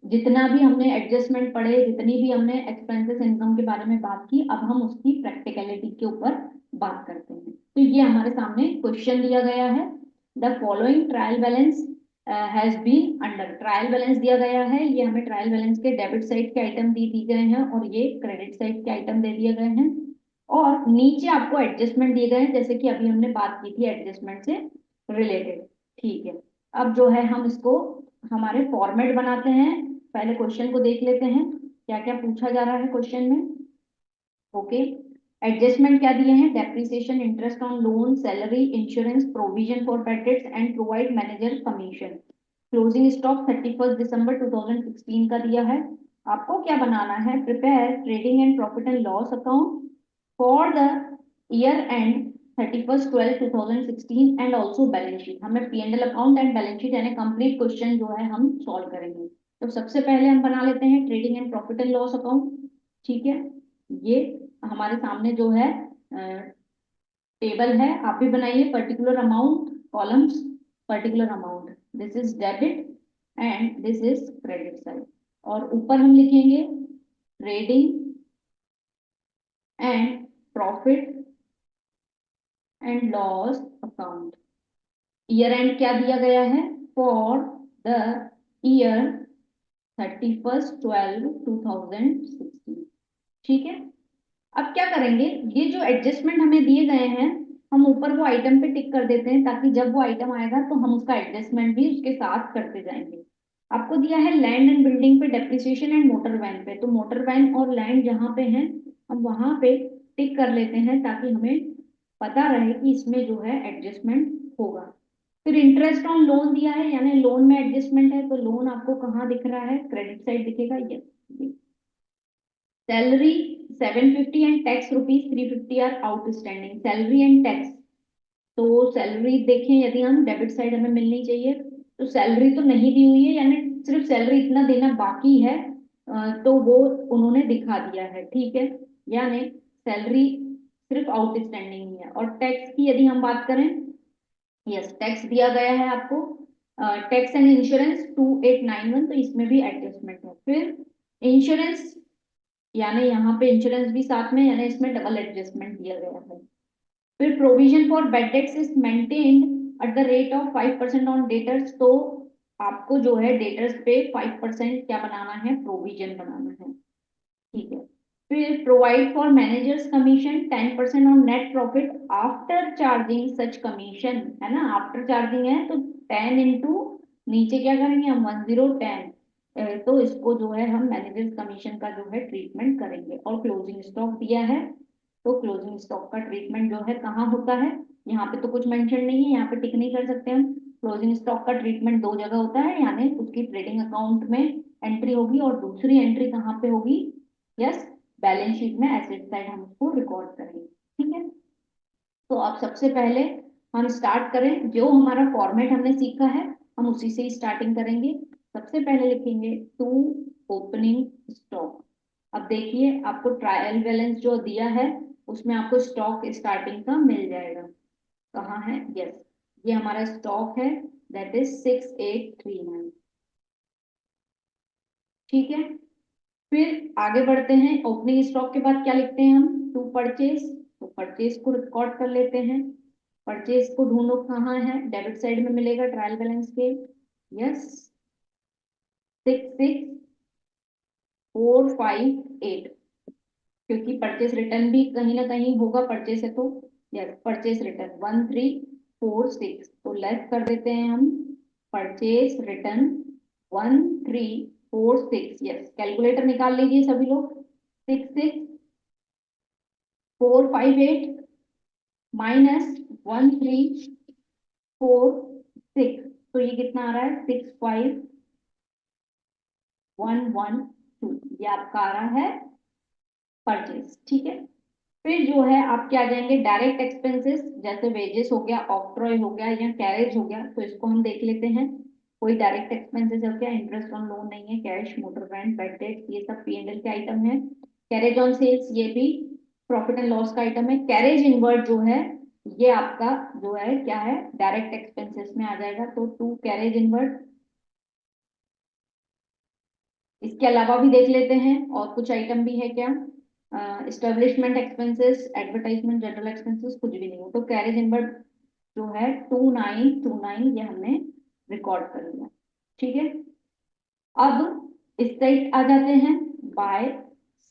जितना भी हमने एडजस्टमेंट पढ़े, जितनी भी हमने एक्सपेंसेस इनकम के बारे में बात की, अब हम उसकी प्रैक्टिकलिटी के ऊपर बात करते हैं। तो ये हमारे सामने क्वेश्चन दिया गया है, the following trial balance has been under, trial balance दिया गया है, ये हमें ट्रायल बैलेंस के डेबिट साइड के आइटम दी गए हैं और ये क्रेडिट साइड के आइटम दे दिए गए हैं, और नीचे आपको एडजस्टमेंट दिए गए हैं जैसे कि अभी हमने बात की थी एडजस्टमेंट से रिलेटेड। ठीक है, अब जो है हम इसको हमारे फॉर्मेट बनाते हैं, पहले क्वेश्चन को देख लेते हैं क्या क्या पूछा जा रहा है क्वेश्चन में। ओके, एडजस्टमेंट क्या दिए हैं, depreciation interest on loan salary insurance provision for bad debts and provide manager commission, closing stock 31 दिसंबर 2016 का दिया है। आपको क्या बनाना है, prepare trading and profit and loss account for the year and 31/12/2016 and also balance sheet. हमें P&L account and balance sheet यानी कंप्लीट क्वेश्चन जो है हम सॉल्व करेंगे। तो सबसे पहले हम बना लेते हैं trading and profit and loss account. ठीक है, ये हमारे सामने जो है टेबल है, आप भी बनाइए, particular amount columns, particular amount, this is debit and this is credit side, और ऊपर हम लिखेंगे trading and profit and loss account. Year and क्या दिया गया है, फॉर द ईयर 31/12/2016। ठीक है, अब क्या करेंगे, ये जो एडजस्टमेंट हमें दिए गए हैं हम ऊपर वो आइटम पे टिक कर देते हैं ताकि जब वो आइटम आएगा तो हम उसका एडजस्टमेंट भी उसके साथ करते जाएंगे। आपको दिया है लैंड एंड बिल्डिंग पे डेप्रिसिएशन एंड मोटर वैन पे, तो मोटर वैन और लैंड जहाँ पे हैं हम वहां पे टिक कर लेते हैं ताकि हमें पता रहे कि इसमें जो है एडजस्टमेंट होगा। फिर इंटरेस्ट ऑन लोन दिया है, यानी लोन में एडजस्टमेंट है, तो लोन आपको कहाँ दिख रहा है, क्रेडिट साइड दिखेगा। Yes, salary 750 and tax rupees 350 are outstanding. Salary and tax, तो सैलरी देखें यदि हम, डेबिट साइड हमें मिलनी चाहिए, तो सैलरी तो नहीं दी हुई है, यानी सिर्फ सैलरी इतना देना बाकी है, तो वो उन्होंने दिखा दिया है, ठीक है, यानी सैलरी सिर्फ आउटस्टैंडिंग ही है। और टैक्स की यदि हम बात करें, यस, टैक्स दिया गया है आपको, टैक्स एंड इंश्योरेंस 2891, तो इसमें भी एडजस्टमेंट है। फिर इंश्योरेंस, यानी यहाँ पे इंश्योरेंस भी साथ में, यानी इसमें डबल एडजस्टमेंट दिया गया है। फिर provision for bad debts is maintained at the rate of 5% on debtors, तो आपको जो है डेटर्स पे 5% क्या बनाना है, प्रोविजन बनाना है, ठीक है। फिर provide for managers commission 10% on net profit after charging such commission, है ना, आफ्टर चार्जिंग है तो 10 इंटू नीचे क्या करेंगे हम, 1010, तो इसको जो है हम मैनेजर्स कमीशन का जो है ट्रीटमेंट करेंगे। और क्लोजिंग स्टॉक दिया है, तो क्लोजिंग स्टॉक का ट्रीटमेंट जो है कहाँ होता है, यहाँ पे तो कुछ मेंशन नहीं है, यहाँ पे टिक नहीं कर सकते हम। क्लोजिंग स्टॉक का ट्रीटमेंट दो जगह होता है, यानी उसकी ट्रेडिंग अकाउंट में एंट्री होगी और दूसरी एंट्री कहाँ पे होगी, यस, बैलेंस शीट में एसेट साइड हम उसको रिकॉर्ड करेंगे, ठीक है। तो अब सबसे पहले हम स्टार्ट करें, जो हमारा फॉर्मेट हमने सीखा है हम उसी से ही स्टार्टिंग करेंगे। सबसे पहले लिखेंगे टू ओपनिंग स्टॉक। अब देखिए आपको ट्रायल बैलेंस जो दिया है उसमें आपको स्टॉक स्टार्टिंग का मिल जाएगा, कहाँ है, यस, ये हमारा स्टॉक है, दैट इज 6839, ठीक है। फिर आगे बढ़ते हैं, ओपनिंग स्टॉक के बाद क्या लिखते हैं हम, टू परचेज, तो परचेज को रिकॉर्ड कर लेते हैं। परचेज को ढूंढो कहाँ है, डेबिट साइड में मिलेगा ट्रायल बैलेंस के, यस, 66458, क्योंकि परचेज रिटर्न भी कहीं ना कहीं होगा, परचेज है तो, यस, परचेज रिटर्न 1346, तो लेस कर देते हैं हम, परचेज रिटर्न 1346, यस, कैलकुलेटर निकाल लीजिए सभी लोग, 66458 माइनस 1346, तो ये कितना आ रहा है, 65112, ये आपका आ रहा है परचेज, ठीक है। फिर जो है आप क्या जाएंगे, डायरेक्ट एक्सपेंसेस, जैसे वेजेस हो गया, ऑक्ट्रॉय हो गया या कैरेज हो गया, तो इसको हम देख लेते हैं। कोई डायरेक्ट एक्सपेंसेस है क्या, इंटरेस्ट ऑन लोन नहीं है, cash, motor rent, bad debt, ये सब P&L के आइटम है। कैरेज ऑन सेल्स, ये भी प्रॉफिट एंड लॉस का आइटम है। कैरेज इनवर्ड जो है ये आपका जो है क्या है, डायरेक्ट एक्सपेंसेस में आ जाएगा, तो टू कैरेज इनवर्ड। इसके अलावा भी देख लेते हैं और कुछ आइटम भी है क्या, establishment expenses, advertisement, general expenses, कुछ भी नहीं हो, तो कैरेज इनवर्ड जो है 2929, ये हमने रिकॉर्ड कर लिया, ठीक है। अब इस साइड आ जाते हैं, बाय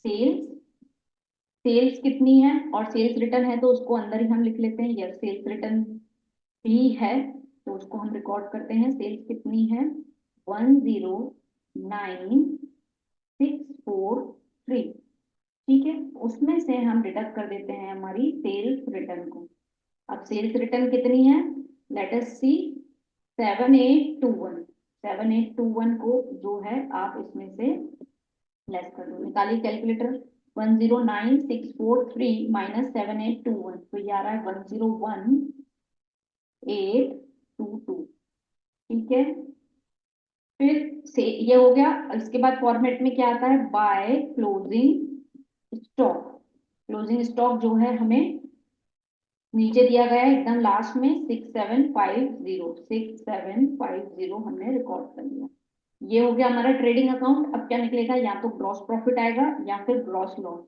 सेल्स, सेल्स कितनी है, और सेल्स रिटर्न है तो उसको अंदर ही हम लिख लेते हैं, यस, सेल्स रिटर्न भी है तो उसको हम रिकॉर्ड करते हैं। सेल्स कितनी है, 109643, ठीक है, उसमें से हम डिडक्ट कर देते हैं हमारी सेल्स रिटर्न को। अब सेल्स रिटर्न कितनी है, लेट अस सी, 7821, 7821 को जो है आप इसमें से लेस कर दो, निकालिए कैलकुलेटर, 109643 माइनस 7821, तो ये आ रहा है 101822, ठीक है। फिर से ये हो गया, इसके बाद फॉर्मेट में क्या आता है, by closing stock. Closing stock जो है हमें नीचे दिया गया है एकदम लास्ट में, 6750 हमने रिकॉर्ड कर लिया। ये हो गया हमारा ट्रेडिंग अकाउंट। अब क्या निकलेगा, या तो ग्रॉस प्रॉफिट आएगा या फिर ग्रॉस लॉस,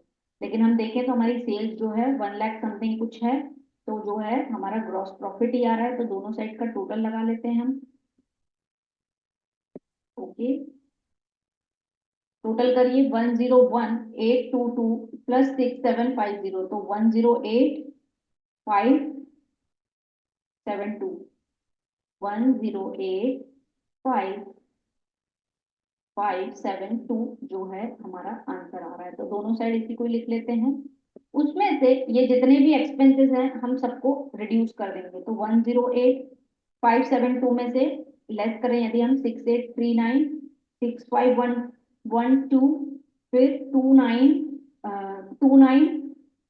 लेकिन हम देखें तो हमारी सेल्स जो है 1 लाख समथिंग कुछ है, तो जो है हमारा ग्रॉस प्रॉफिट ही आ रहा है, तो दोनों साइड का टोटल लगा लेते हैं हम, ओके। टोटल करिए, 101822 प्लस 6750, तो 108572, 108572 जो है हमारा आंसर आ रहा है, तो दोनों साइड इसी को लिख लेते हैं। उसमें से ये जितने भी एक्सपेंसेस हैं हम सबको रिड्यूस कर देंगे, तो 108 572 में से लेस करें यदि हम 6839 65112 फिर 29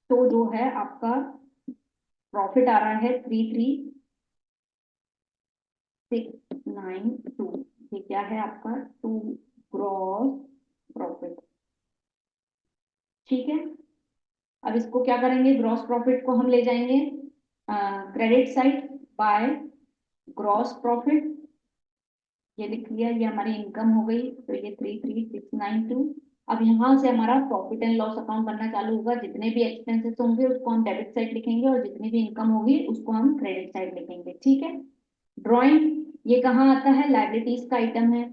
तो जो है आपका प्रॉफिट आ रहा है 33692। ये क्या है आपका टू ग्रॉस प्रॉफिट। ठीक है, अब इसको क्या करेंगे, ग्रॉस प्रॉफिट को हम ले जाएंगे credit side by gross profit. ये लिख लिया, ये हमारी इनकम हो गई, तो ये 33692। अब यहाँ से हमारा प्रॉफिट एंड लॉस अकाउंट बनना चालू होगा। जितने भी एक्सपेंसेस होंगे उसको हम डेबिट साइड लिखेंगे और जितनी भी इनकम होगी उसको हम क्रेडिट साइड लिखेंगे। ठीक है, ड्रॉइंग ये कहाँ आता है, लाइबिलिटीज का आइटम है।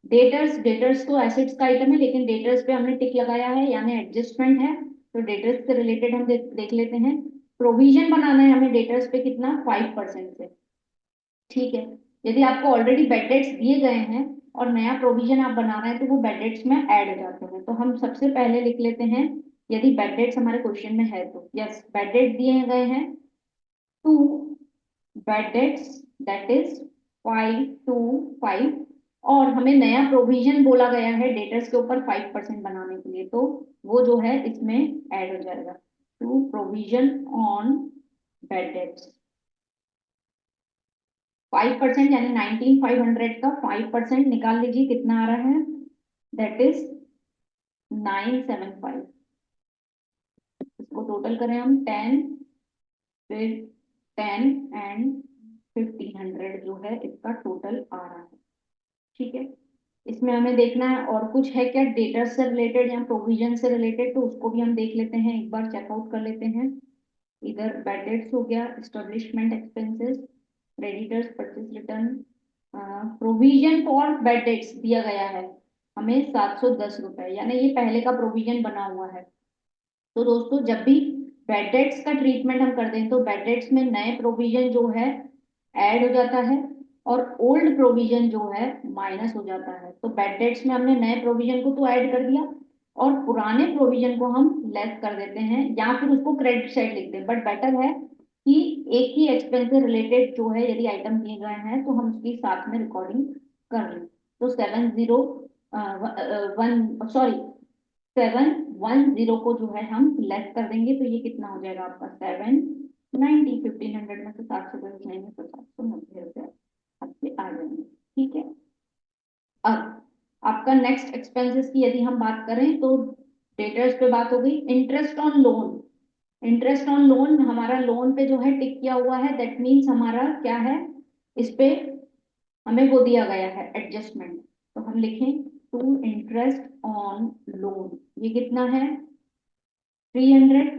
डेटर्स तो एसेट्स का आइटम है, लेकिन डेटर्स पे हमने टिक लगाया है यानी एडजस्टमेंट है, तो डेटर्स से रिलेटेड हम देख लेते हैं। प्रोविजन बनाना है हमें डेटर्स पे कितना, 5% से। ठीक है, यदि आपको ऑलरेडी बैड डेट्स दिए गए हैं और नया प्रोविजन आप बना रहे हैं तो वो बैड डेट्स में ऐड हो जाते हैं। तो हम सबसे पहले लिख लेते हैं, यदि बैड डेट्स हमारे क्वेश्चन में है तो यस, बैड डेट दिए गए हैं to bad debts that is 525, और हमें नया प्रोविजन बोला गया है डेटर्स के ऊपर 5% बनाने के लिए, तो वो जो है इसमें ऐड हो जाएगा to provision on bad debts. 5% यानी 19500 का 5% निकाल लीजिए, कितना आ रहा है, दैट इज 975। इसको टोटल करें हम 10 फिर 10 एंड 1500 जो है इसका टोटल आ रहा है। ठीक है, इसमें हमें देखना है और कुछ है क्या डेटर से रिलेटेड या प्रोविजन से रिलेटेड, तो उसको भी हम देख लेते हैं, एक बार चेकआउट कर लेते हैं। इधर बैड डेट्स हो गया, establishment expenses, creditors, purchase return, provision for bad debts दिया गया है हमें 710 रुपए, यानी ये पहले का प्रोविजन बना हुआ है। तो दोस्तों जब भी बैड डेट्स का ट्रीटमेंट हम करते हैं तो बैड डेट्स में नए प्रोविजन जो है ऐड हो जाता है और ओल्ड प्रोविजन जो है माइनस हो जाता है। तो बैड डेट्स में हमने नए प्रोविजन को तो ऐड कर दिया और पुराने प्रोविजन को हम लेस कर देते हैं या फिर उसको क्रेडिट साइड लिखते हैं, बट बेटर है कि एक ही एक्सपेंस से रिलेटेड जो है यदि आइटम दिए गए हैं तो हम उसकी साथ में रिकॉर्डिंग कर लें। तो 710 को जो है हम लेस कर देंगे, तो ये कितना हो जाएगा आपका 790। 1500 में से 710 जाएंगे तो 790 रुपए आपके आ जाएंगे। ठीक है, अब आपका नेक्स्ट एक्सपेंसेस की यदि हम बात करें तो डेटर्स पे बात हो गई। Interest on loan, interest on loan हमारा लोन पे जो है टिक किया हुआ है, दैट मीन्स हमारा क्या है, इस पे हमें वो दिया गया है एडजस्टमेंट, तो हम लिखें टू इंटरेस्ट ऑन लोन, ये कितना है 300।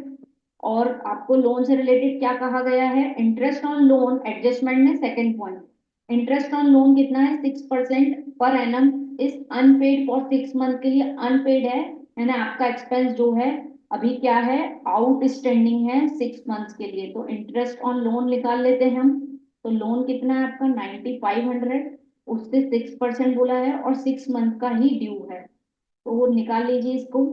और आपको लोन से रिलेटेड क्या कहा गया है, इंटरेस्ट ऑन लोन एडजस्टमेंट में second point, interest on loan कितना है 6% per annum is unpaid for 6 month के लिए अनपेड है ना, आपका एक्सपेंस जो है अभी क्या है, आउटस्टैंडिंग है 6 मंथ्स के लिए, तो इंटरेस्ट ऑन लोन निकाल लेते हैं हम। तो लोन कितना है आपका 9500, उससे 6% बोला है और 6 मंथ का ही ड्यू है, तो वो निकाल लीजिए इसको।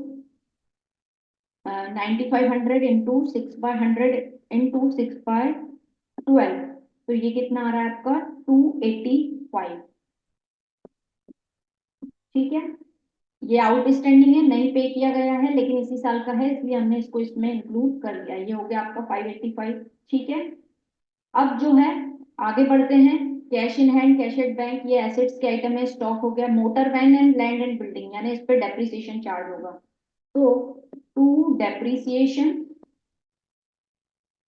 9500 इंटू 6/100 इंटू 6/12, तो ये कितना आ रहा है आपका 285। ठीक है, ये आउटस्टैंडिंग है, नहीं पे किया गया है लेकिन इसी साल का है इसलिए हमने इसको इसमें इंक्लूड कर लिया, ये हो गया आपका 585। ठीक है, अब जो है आगे बढ़ते हैं। Cash in hand, cash at bank, ये एसेट्स के आइटम है, स्टॉक हो गया। Motor van and land and building यानी इस पे डेप्रिसिएशन चार्ज होगा, तो टू डेप्रिसिएशन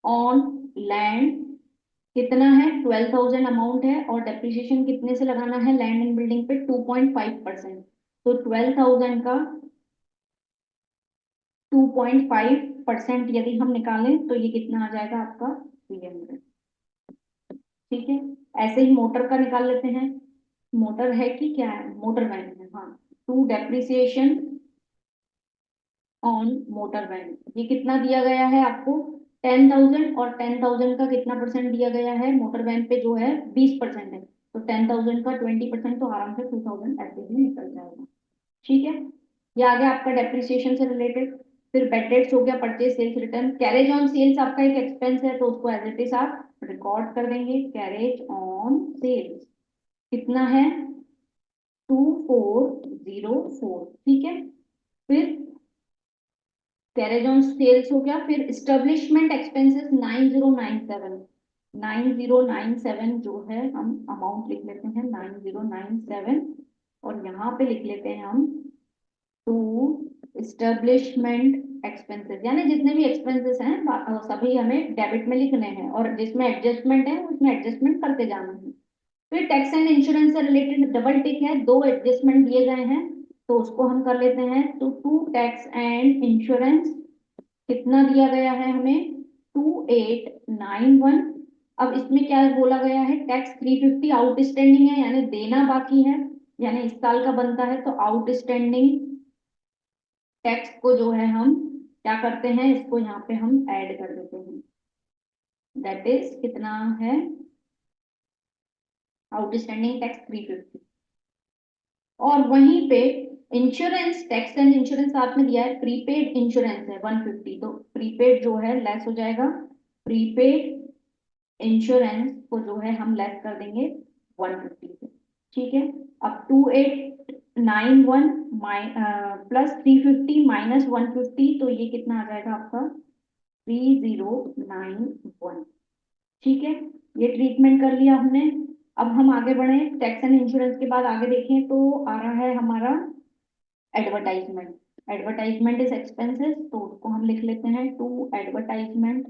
ऑन लैंड कितना है 12,000 अमाउंट है और डेप्रिसिएशन कितने से लगाना है लैंड एंड बिल्डिंग पे 2.5%, तो 12,000 का 2.5% यदि हम निकालें तो ये कितना आ जाएगा आपका 300। ठीक है, ऐसे ही मोटर का निकाल लेते हैं, मोटर है कि क्या है, मोटर वैन है, हाँ। To depreciation on motor van, ये कितना दिया गया है आपको 10,000, और 10,000 का कितना परसेंट दिया गया है मोटर वैन पे जो है 20% है, तो 10,000 का 20% तो आराम से 2,000 ऐसे ही निकल जाएगा। ठीक है, ये आ गया आपका डेप्रिसिएशन से रिलेटेड। फिर बैड डेट्स हो गया, purchase sales return, carriage on sales आपका एक एक्सपेंस है तो उसको एज इट इज आप रिकॉर्ड कर देंगे कैरेज ऑन सेल्स, कितना है 2404, ठीक है। फिर कैरेज ऑन सेल्स हो गया, फिर एस्टेब्लिशमेंट एक्सपेंसेस 9097 जो है हम अमाउंट लिख लेते हैं 9097, और यहाँ पे लिख लेते हैं हम टू एस्टेब्लिशमेंट एक्सपेंसेस, यानी जितने भी एक्सपेंसेस हैं सभी हमें डेबिट में लिखने हैं, और जिसमें एडजस्टमेंट है उसमें एडजस्टमेंट करते जाना है। फिर टैक्स एंड इंश्योरेंस से रिलेटेड डबल टिक है, दो एडजस्टमेंट दिए गए हैं तो उसको हम कर लेते हैं। तो टू टैक्स एंड इंश्योरेंस कितना दिया गया है हमें 2891। अब इसमें क्या बोला गया है, टैक्स 350 आउटस्टैंडिंग है, यानी देना बाकी है, यानी इस साल का बनता है, तो आउटस्टैंडिंग टैक्स को जो है हम क्या करते हैं, इसको यहाँ पे हम ऐड कर देते हैं, दैट इज कितना है आउटस्टैंडिंग टैक्स 350। और वहीं पे इंश्योरेंस, टैक्स एंड इंश्योरेंस साथ में दिया है, प्रीपेड इंश्योरेंस है 150, तो प्रीपेड जो है लेस हो जाएगा, प्रीपेड इंश्योरेंस को जो है हम लेस कर देंगे 150 से, ठीक है। अब 2891 प्लस 350 माइनस 150, तो ये कितना आ जाएगा आपका 3091, ठीक है। ये ट्रीटमेंट कर लिया हमने। अब हम आगे बढ़े, टैक्स एंड इंश्योरेंस के बाद आगे देखें तो आ रहा है हमारा एडवर्टाइजमेंट। एडवर्टाइजमेंट इज एक्सपेंसेस, तो उसको हम लिख लेते हैं टू एडवर्टाइजमेंट,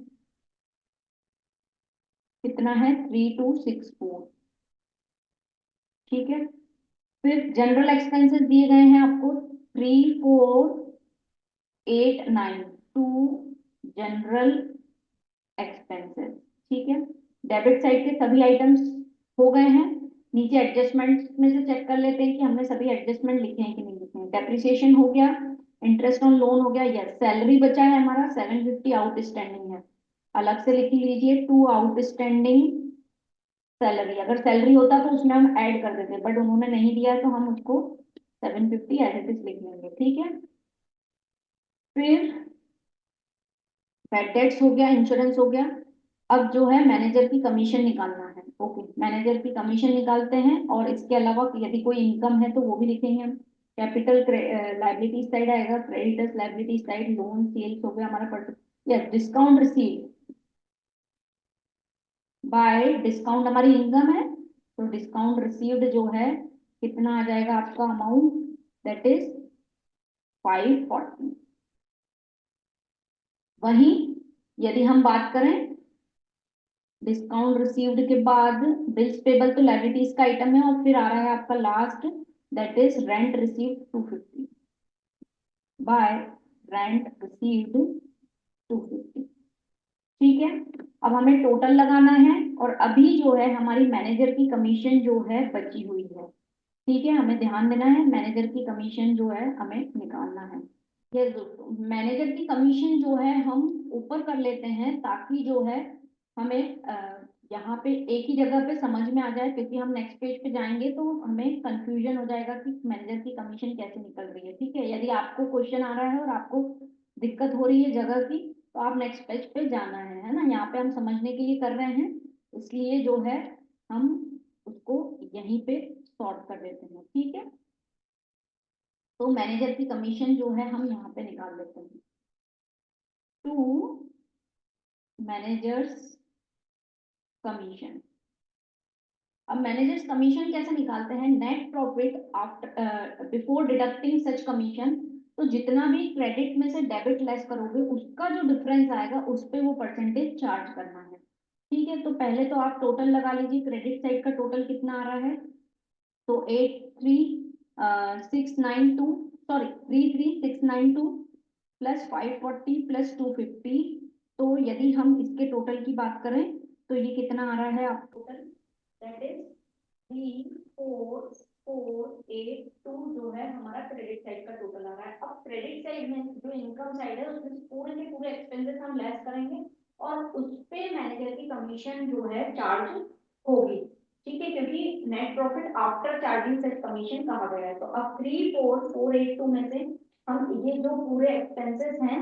कितना है 3264, ठीक है। फिर जनरल एक्सपेंसेस दिए गए हैं आपको 3489 टू जनरल एक्सपेंसेस, ठीक है। डेबिट साइड के सभी आइटम्स हो गए हैं। नीचे एडजस्टमेंट में से चेक कर लेते हैं कि हमने सभी एडजस्टमेंट लिखे हैं कि नहीं लिखे हैं। डेप्रिसिएशन हो गया, इंटरेस्ट ऑन लोन हो गया, यस। सैलरी बचा है हमारा 750 आउटस्टैंडिंग है, अलग से लिख लीजिए टू आउटस्टैंडिंग सैलरी। अगर सैलरी होता तो उसमें हम ऐड कर देते, बट उन्होंने नहीं दिया तो हम उसको 750 एज इट इज लिख लेंगे, ठीक है। फिर बैड डेट्स हो गया, इंश्योरेंस हो गया। अब जो है मैनेजर की कमीशन निकालना है, ओके। मैनेजर की कमीशन निकालते हैं, और इसके अलावा यदि कोई इनकम है तो वो भी लिखेंगे हम। कैपिटल लाइबिलिटी साइड आएगा, creditors liability side, loan sales हो गया हमारा person, yes. Discount receive by, discount हमारी इनकम है, तो डिस्काउंट रिसीव्ड जो है कितना आ जाएगा आपका अमाउंट, दैट इज 540। वहीं यदि हम बात करें डिस्काउंट रिसीव्ड के बाद बिल्स पेबल, तो लायबिलिटीज का आइटम है, और फिर आ रहा है आपका last, that is rent received 250 bye rent received 250, ठीक है। अब हमें टोटल लगाना है, और अभी जो है हमारी मैनेजर की कमीशन जो है बची हुई है, ठीक है। हमें ध्यान देना है, मैनेजर की कमीशन जो है हमें निकालना है। ये दोस्तों मैनेजर की कमीशन जो है हम ऊपर कर लेते हैं, ताकि जो है हमें यहाँ पे एक ही जगह पे समझ में आ जाए, क्योंकि हम नेक्स्ट पेज पे जाएंगे तो हमें कंफ्यूजन हो जाएगा कि मैनेजर की कमीशन कैसे निकल रही है, ठीक है। यदि आपको क्वेश्चन आ रहा है और आपको दिक्कत हो रही है जगह की, तो आप नेक्स्ट पेज पे जाना है ना। यहाँ पे हम समझने के लिए कर रहे हैं, इसलिए जो है हम उसको यहीं पे सॉर्ट कर देते हैं, ठीक है। तो मैनेजर की कमीशन जो है हम यहाँ पे निकाल लेते हैं, टू मैनेजर्स कमीशन। अब मैनेजर्स कमीशन कैसे निकालते हैं, net profit after before deducting such commission, तो जितना भी क्रेडिट में से डेबिट लेस करोगे उसका जो डिफरेंस आएगा उस पे वो परसेंटेज चार्ज करना है, ठीक है। तो पहले तो आप टोटल लगा लीजिए, क्रेडिट साइड का टोटल कितना आ रहा है, तो 83692, सॉरी 33692 प्लस 540 प्लस 250, तो यदि हम इसके टोटल की बात करें तो ये कितना आ रहा है आप टोटल, दैट इज 34482 जो है हमारा क्रेडिट साइड का टोटल आ रहा है। अब क्रेडिट साइड में जो इनकम साइड है उसमें पूरे के पूरे एक्सपेंसेस हम लेस करेंगे, और उस पे मैनेजर की कमीशन जो है चार्ज होगी, ठीक है, क्योंकि नेट प्रॉफिट आफ्टर चार्जिंग सच कमीशन कहा गया है। तो अब 34482 में से हम ये जो पूरे एक्सपेंसेस हैं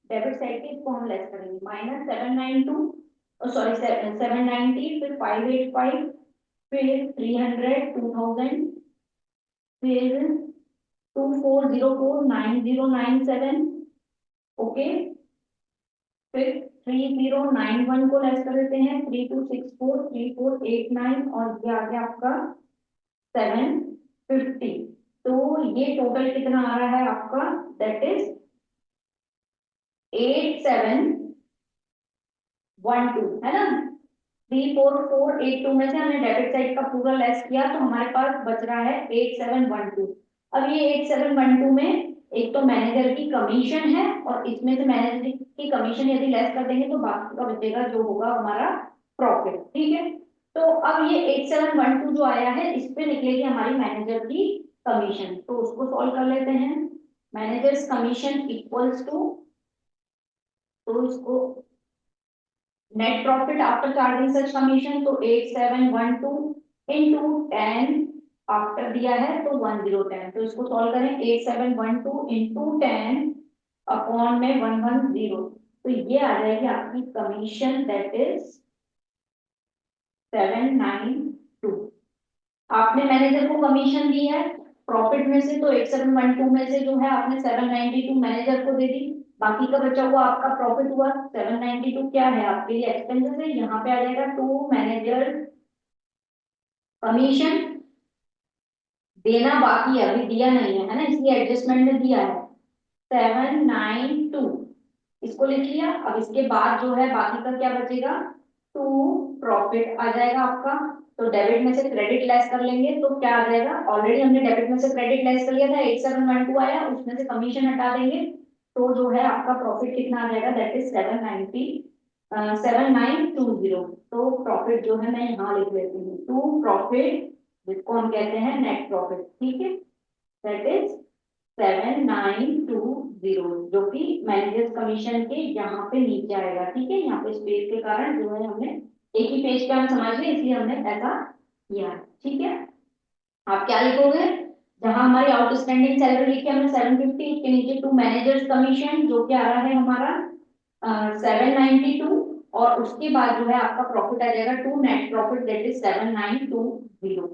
डेबिट साइड के, इसको हम लेस करेंगे, -792 सॉरी 790, फिर 585, फिर 300, 2000, फिर 24049097, ओके। फिर 3091 को लेस कर देते हैं, 32643489, और ये आ गया आपका 750। तो ये टोटल कितना आ रहा है आपका, दैट इज 8712, है ना। 34482 में से हमने डेबिट साइड का पूरा लेस किया तो हमारे पास बच रहा है 8712। अब ये 8712 में एक तो मैनेजर की कमीशन है, और इसमें से मैनेजर की कमीशन यदि लेस कर देंगे तो बाकी का बचेगा जो होगा हमारा प्रॉफिट, ठीक है। तो अब ये 8712 जो आया है इस पे निकलेगी हमारी मैनेजर की कमीशन, तो उसको सॉल्व कर लेते हैं। मैनेजर्स कमीशन इक्वल्स टू, तो इसको नेट प्रॉफिट आफ्टर चार्जिंग सच कमीशन, तो 8712 इनटू 10 आफ्टर दिया है तो 1010, तो इसको सॉल्व करें 8712 इनटू 10 अपॉन में 110, तो ये आ जाएगी आपकी कमीशन, दैट इज 792। आपने मैनेजर को कमीशन दी है प्रॉफिट में से, तो 8712 में से जो है आपने 792 मैनेजर को दे दी, बाकी का बचा हुआ आपका प्रॉफिट हुआ। 792 क्या है आपके लिए एक्सपेंसेस है, यहाँ पे आ जाएगा टू मैनेजर कमीशन, देना बाकी है अभी दिया नहीं है, है ना, इसलिए एडजस्टमेंट में दिया है 792, इसको लिख लिया। अब इसके बाद जो है बाकी का क्या बचेगा, टू प्रॉफिट आ जाएगा आपका, तो डेबिट में से क्रेडिट लेस कर लेंगे तो क्या आ जाएगा, ऑलरेडी हमने डेबिट में से क्रेडिट लेस कर लिया था, 8712 आया, उसमें से कमीशन हटा देंगे तो जो है आपका प्रॉफिट कितना आ जाएगा, दैट इज 7920। तो प्रॉफिट जो है मैं यहाँ लिख लेती हूँ, टू प्रॉफिट जिसको हम कहते हैं नेट प्रॉफिट, ठीक है, दैट इज 7920, जो कि मैनेजर्स कमीशन के यहाँ पे नीचे आएगा, ठीक है। यहाँ पे स्पेस के कारण जो है हमने एक ही पेज पे हम समझ रहे इसलिए हमने ऐसा किया, ठीक है। आप क्या लिखोगे, जहां हमारी आउटस्टैंडिंग सैलरी लिखी हमने 750, उसके नीचे टू मैनेजर्स कमीशन जो कि आ रहा है हमारा 792, और उसके बाद जो है आपका प्रॉफिट आ जाएगा to net profit, that is 7920,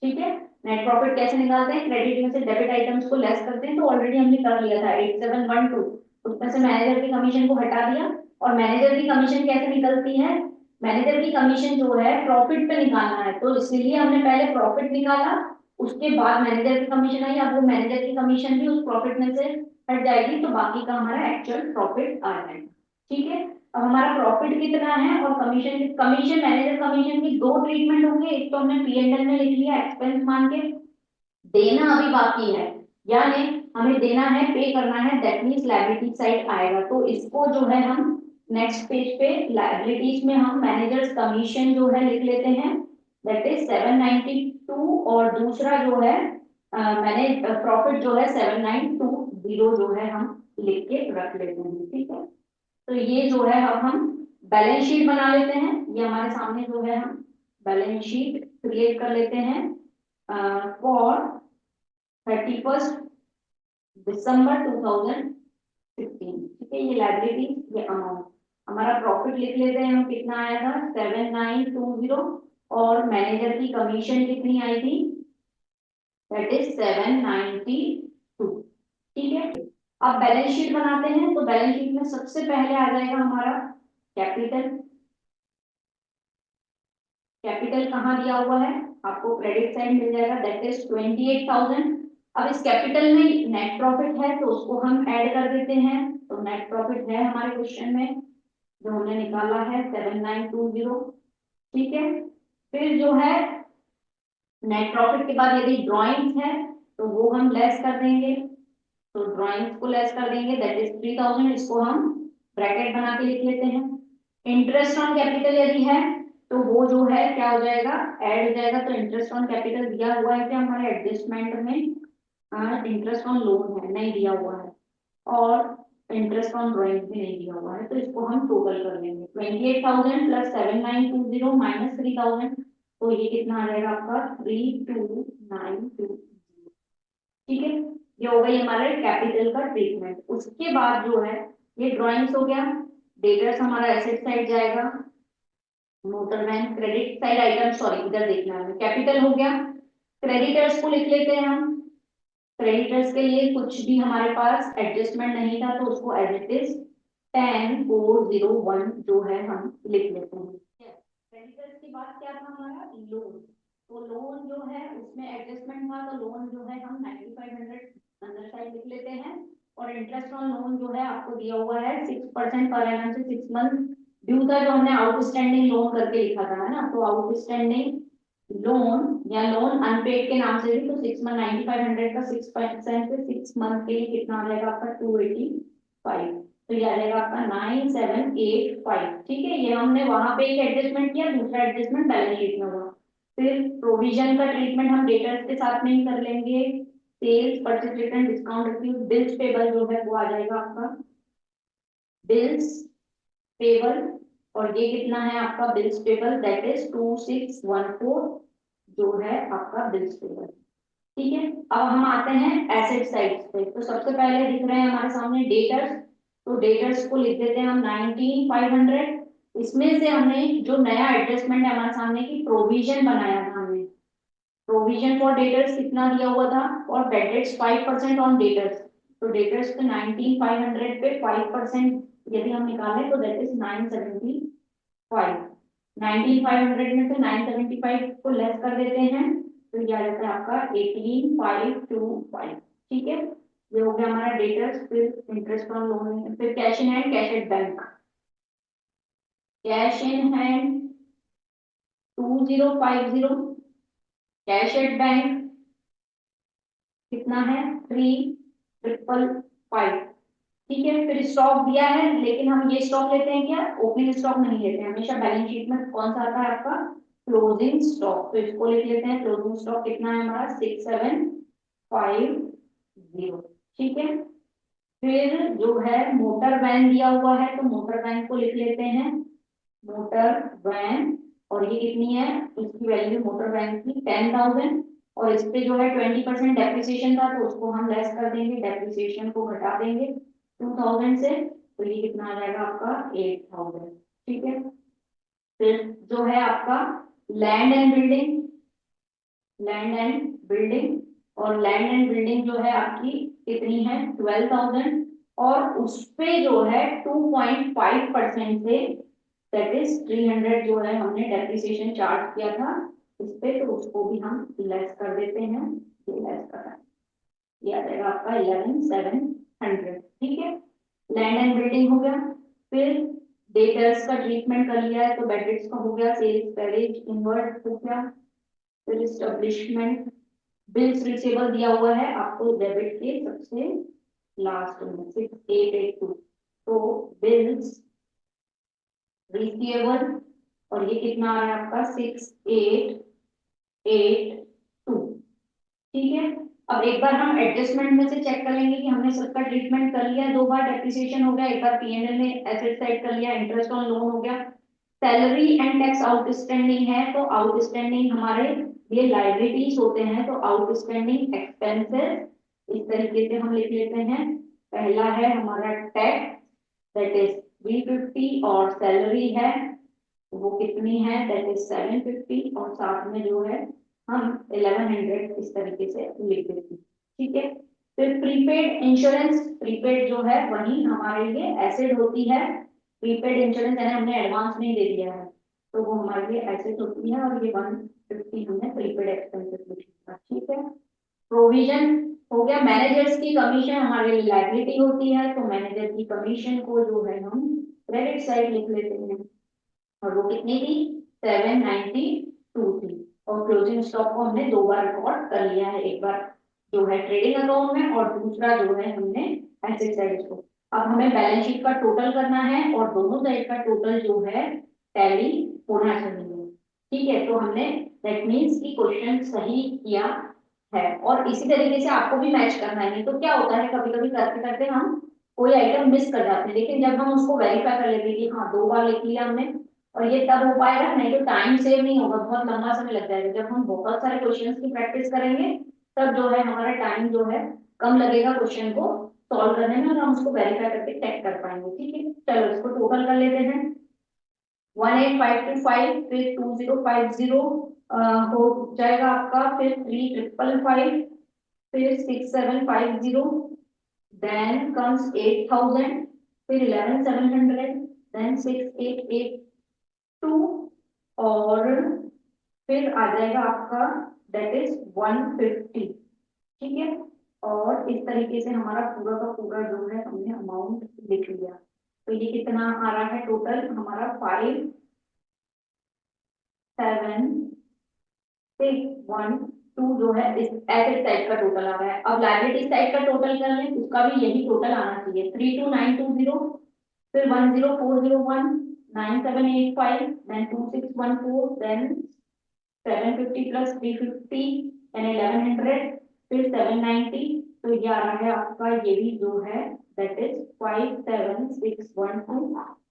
ठीक है। नेट प्रॉफिट कैसे निकालते हैं, क्रेडिट में से डेबिट आइटम्स को लेस करते हैं, तो ऑलरेडी हमने कर लिया था 8712, उसमें से मैनेजर की कमीशन को हटा दिया। और मैनेजर की कमीशन कैसे निकलती है, मैनेजर की कमीशन जो है प्रॉफिट पे निकालना है, तो इसलिए हमने पहले प्रॉफिट निकाला, उसके बाद मैनेजर की कमीशन आई, अब वो मैनेजर की कमीशन भी उस प्रॉफिट में से हट जाएगी तो बाकी का हमारा एक्चुअल प्रॉफिट आ जाएगा, ठीक है। अब हमारा प्रॉफिट कितना है और कमीशन, कमीशन मैनेजर कमीशन की दो ट्रीटमेंट होंगे, एक तो हमने P&L में लिख लिया एक्सपेंस मान के, देना अभी बाकी है, यानी हमें देना है, पे करना है, दैट मींस लायबिलिटी साइड आएगा, तो इसको जो है हम नेक्स्ट पेज पे लायबिलिटीज में हम मैनेजर्स कमीशन जो है लिख लेते हैं, दैट इज 792, और दूसरा जो है मैंने प्रॉफिट जो है 7920 जो है हम लिख के रख लेते हैं, ठीक है। तो ये जो है अब हम बैलेंस शीट बना लेते हैं, ये हमारे सामने जो है हम बैलेंस शीट क्रिएट कर लेते हैं फॉर 31 दिसंबर 2016, ठीक है। ये लाइबिलिटी, ये अमाउंट, हमारा प्रॉफिट लिख लेते हैं हम, कितना आया था 7920, और मैनेजर की कमीशन कितनी आई थी, दैट इज 792, ठीक है। अब बैलेंस शीट बनाते हैं, तो बैलेंस शीट में सबसे पहले आ जाएगा हमारा कैपिटल। कैपिटल कहाँ दिया हुआ है आपको, क्रेडिट साइड मिल जाएगा, दैट इज 28,000। अब इस कैपिटल में नेट प्रॉफिट है तो उसको हम ऐड कर देते हैं, तो नेट प्रॉफिट है हमारे क्वेश्चन में जो हमने निकाला है 7920, ठीक है। फिर जो है नेट प्रॉफिट के बाद यदि ड्रॉइंग्स है तो वो हम लेस कर देंगे, तो ड्रॉइंग्स को लेस कर देंगे, दैट इज 3000, इसको हम ब्रैकेट बना के लिख लेते हैं। इंटरेस्ट ऑन कैपिटल यदि है तो वो जो है क्या हो जाएगा, ऐड हो जाएगा, तो इंटरेस्ट ऑन कैपिटल दिया हुआ है कि हमारे एडजस्टमेंट में, इंटरेस्ट ऑन लोन है नहीं दिया हुआ है, और इंटरेस्ट ऑन ड्रॉइंग भी नहीं दिया हुआ है, तो इसको हम टोटल कर लेंगे 28,000 प्लस 7920 माइनस 3000, तो ये कितना आ जाएगा आपका 32,920, ठीक है। ये हो गई हमारे कैपिटल का ट्रीटमेंट। उसके बाद जो है ये ड्राइंग्स हो गया, डेटर्स हमारा एसेट साइड जाएगा, motor van credit side item, sorry इधर देखना है, कैपिटल हो गया। क्रेडिटर्स को लिख लेते हैं हम। क्रेडिटर्स के लिए कुछ भी हमारे पास एडजस्टमेंट नहीं था तो उसको एज इट इज 10401 जो है हम लिख लेते हैं। क्रेडिटर्स के बाद क्या था हमारा, लोन। तो लोन जो है उसमें एडजस्टमेंट था तो लोन जो है हम 9500 अंदर साइड लिख लेते हैं। और इंटरेस्ट ऑन लोन जो है आपको दिया हुआ है 6% पर एनम से 6 मंथ ड्यू था, जो हमने आउटस्टैंडिंग लोन करके लिखा था, है ना। तो आउटस्टैंडिंग लोन या लोन अनपेड के नाम से भी, तो 6 मंथ 9500 का 6% से 6 मंथ के लिए कितना आ जाएगा आपका 285। तो ये आ जाएगा आपका 9785। ठीक है, ये हमने वहां पे एक एडजस्टमेंट किया, दूसरा एडजस्टमेंट बैलेंस शीट में हुआ। फिर प्रोविजन का ट्रीटमेंट हम डेटर्स के साथ में ही कर लेंगे। Sales purchase return discount receive bills payable जो है वो आ जाएगा आपका बिल्स पेबल। और ये कितना है आपका बिल्स पेबल, दैट इज 2614 जो है आपका बिल्स पेबल। ठीक है, अब हम आते हैं एसेट साइड पे। तो सबसे पहले दिख रहे हैं हमारे सामने डेटर्स। तो डेटर्स को लिख देते हैं हम 19500। इसमें से हमने जो नया एडजस्टमेंट है हमारे सामने की प्रोविजन बनाया था हमने। प्रोविजन फॉर डेटर्स कितना दिया हुआ था, और बेड रेट्स 5% ऑन डेटर्स। तो डेटर्स पे 19500 पे 5% यदि हम निकालें तो दैट इज 975। 19500 में से 975 को लेस कर देते हैं तो ये आ जाता है आपका 18525। ठीक है, ये हो गया हमारा डेटर्स। फिर इंटरेस्ट ऑन लोन, फिर cash in hand, cash at bank. Cash in hand 2050, cash at bank कितना है 3555। ठीक है, फिर स्टॉक दिया है, लेकिन हम ये स्टॉक लेते हैं क्या, ओपनिंग स्टॉक नहीं लेते हैं। हमेशा बैलेंस शीट में कौन सा आता है आपका क्लोजिंग स्टॉक। तो इसको लिख लेते हैं, क्लोजिंग स्टॉक कितना है हमारा 6750। ठीक है, फिर जो है मोटर वैन दिया हुआ है तो मोटर वैन को लिख लेते हैं मोटर वैन। और ये कितनी है, इसकी वैल्यू मोटर वैन की 10,000। और इस पे जो है 20% डेप्रिसिएशन था तो उसको हम लेस कर देंगे, डेप्रिसिएशन को घटा देंगे 2000 से। तो ये कितना आ जाएगा आपका 8000। ठीक है, फिर जो है आपका land and building. Land and building, और लैंड एंड बिल्डिंग जो है आपकी कितनी है 12,000। और उस पे जो है 2.5% से दैट इज 300 जो है हमने डेप्रिसिएशन चार्ज किया था इस पे, तो उसको भी हम लेस कर देते हैं। ये लेस कर रहा है, ये आ जाएगा आपका 11700। ठीक है, लैंड एंड बिल्डिंग हो गया। फिर डेटर्स का ट्रीटमेंट कर लिया है तो बेडरेट्स का हो गया, सेल्स पेरेज इनवर्ट हो गया। फिर एस्टेब्लिशमेंट बिल्स रिसीवेबल दिया हुआ है आपको डेबिट के सबसे लास्ट में 6882। तो बिल्स रिसीवेबल, और ये कितना आ रहा है आपका 6882। ठीक है, अब एक बार हम एडजस्टमेंट में से चेक कर लेंगे कि हमने सबका ट्रीटमेंट कर लिया। 2 बार डेप्रिसिएशन हो गया, एक बार पीएनएल में एसेट साइड कर लिया, इंटरेस्ट ऑन लोन हो गया। सैलरी एंड टैक्स आउटस्टैंडिंग है तो आउटस्टैंडिंग हमारे ये लाइबिलिटीज होते हैं, तो आउटस्टैंडिंग एक्सपेंसेस इस तरीके से हम लिख लेते हैं। पहला है हमारा टैक्स, दैट इज 350, और सैलरी है वो कितनी है दैट इज 750, और साथ में जो है हम 1100 इस तरीके से लिख देते हैं। ठीक है, फिर प्रीपेड इंश्योरेंस। प्रीपेड जो है वही हमारे लिए एसेट होती है। प्रीपेड इंश्योरेंस यानी हमने एडवांस में ही दे दिया है तो वो हमारे लिए एसेट होती है, और ये 150 हमने प्रीपेड एक्सपेंसेस लिखा। ठीक है, प्रोविजन हो गया। मैनेजर्स की कमीशन हमारे लिए लायबिलिटी होती है तो मैनेजर की कमीशन को जो है हम क्रेडिट साइड लिख लेते हैं, और वो कितनी थी 792 थी। और क्लोजिंग स्टॉक को हमने 2 बार रिकॉर्ड कर लिया है, एक बार जो है ट्रेडिंग अकाउंट में और दूसरा जो है हमने एसेट साइड को। अब हमें बैलेंस शीट का टोटल करना है और दोनों साइड का टोटल जो है टैली होना चाहिए। ठीक है, तो हमने दैट मीन्स की क्वेश्चन सही किया है, और इसी तरीके से आपको भी मैच करना है। नहीं तो क्या होता है कभी कभी करते करते हम कोई आइटम मिस कर जाते हैं, लेकिन जब हम उसको वेरीफाई कर लेते हैं कि हाँ 2 बार लिख लिया हमने, और ये तब हो पाएगा, नहीं तो टाइम सेव नहीं होगा, बहुत लंबा समय लग जाएगा। जब हम बहुत सारे क्वेश्चंस की प्रैक्टिस करेंगे तब जो है हमारा टाइम जो है कम लगेगा क्वेश्चन को सॉल्व करने में, और हम उसको वेरीफाई करके चेक कर पाएंगे। ठीक है, चलो इसको टोटल कर लेते हैं। 18,525, फिर 2050 हो जाएगा आपका, फिर 3,555, फिर 6,750, देन कम्स 8,000, फिर 11,700, देन 6,882, और फिर आ जाएगा आपका दैट इज 150। ठीक है, और इस तरीके से हमारा पूरा का पूरा जो है हमने अमाउंट लिख लिया। तो ये कितना आ रहा है टोटल हमारा, 5,7,6,1,2 जो है इस एसेट साइड का टोटल आ रहा है। अब लायबिलिटी साइड का टोटल कर लें, उसका भी यही टोटल आना चाहिए, 32,920, फिर 10,401, 9,785, देन 2,614, देन 750 प्लस 350 यानी 1100, फिर 790, तो ये आ रहा है आपका, ये भी जो है दैट इज 5,7,6,1,2।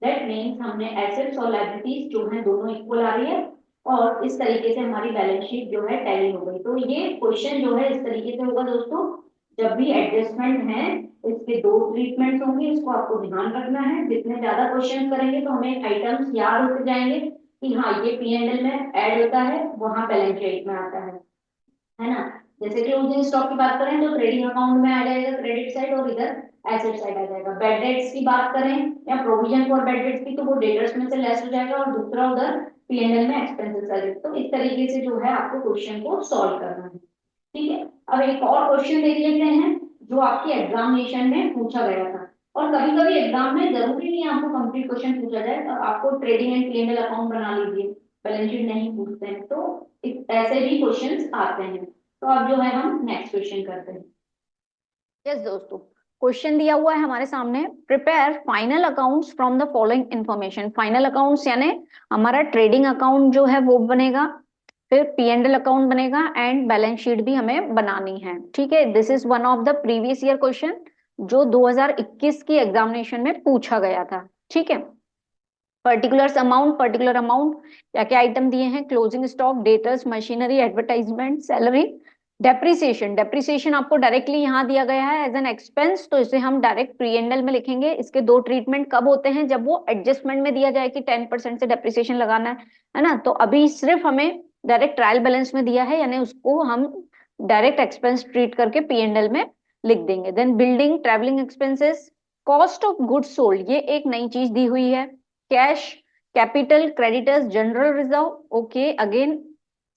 दैट मीन्स हमने एसेट्स और लायबिलिटीज जो है दोनों इक्वल आ रही है, और इस तरीके से हमारी बैलेंस शीट जो है टैली हो गई। तो ये क्वेश्चन जो है इस तरीके से होगा दोस्तों, जब भी एडजस्टमेंट है इसके दो ट्रीटमेंट्स होंगे, इसको आपको ध्यान रखना है। जितने ज्यादा क्वेश्चन करेंगे तो हमें आइटम्स याद होते जाएंगे कि हाँ ये P&L में ऐड होता है, वहां बैलेंस शीट में आता है ना। जैसे क्लोजिंग स्टॉक की बात करें तो ट्रेडिंग अकाउंट में आ जाएगा क्रेडिट साइड, और इधर एसेट साइड आ जाएगा। बैड डेट्स की बात करें या प्रोविजन फॉर बैड डेट्स की, तो वो डेटर्स में से लेस हो जाएगा, और दूसरा उधर P&L में एक्सपेंसेस आ जाएगा। तो इस तरीके से जो है आपको क्वेश्चन को सॉल्व करना है। ठीक है, अब एक और क्वेश्चन देख लेते हैं जो आपके एग्जामिनेशन में पूछा गया था। और कभी कभी एग्जाम में जरूरी नहीं है आपको कंप्लीट क्वेश्चन पूछा जाए, तो आपको ट्रेडिंग एंड P&L अकाउंट बना लीजिए, बैलेंस शीट नहीं पूछते हैं तो ऐसे भी क्वेश्चंस आते हैं। तो अब जो है हम नेक्स्ट क्वेश्चन करते हैं। यस दोस्तों, क्वेश्चन दिया हुआ है हमारे सामने, prepare final accounts from the following information. Final accounts यानी हमारा ट्रेडिंग अकाउंट जो है वो बनेगा, फिर P&L अकाउंट बनेगा, एंड बैलेंस शीट भी हमें बनानी है। ठीक है, this is one of the previous year question जो 2021 की एग्जामिनेशन में पूछा गया था। ठीक है, पर्टिकुलर अमाउंट क्या क्या आइटम दिए हैं, closing stock, debtors, machinery, advertisement, salary, depreciation आपको डायरेक्टली यहाँ दिया गया है एज एन एक्सपेंस, तो इसे हम डायरेक्ट P&L में लिखेंगे। इसके दो ट्रीटमेंट कब होते हैं, जब वो एडजस्टमेंट में दिया जाए कि 10% से डेप्रिसिएशन लगाना है ना। तो अभी सिर्फ हमें डायरेक्ट ट्रायल बैलेंस में दिया है, यानी उसको हम डायरेक्ट एक्सपेंस ट्रीट करके P&L में लिख देंगे। Then building, travelling expenses, cost of goods sold, ये एक नई चीज दी हुई है, cash, capital, creditors, general reserve, okay, again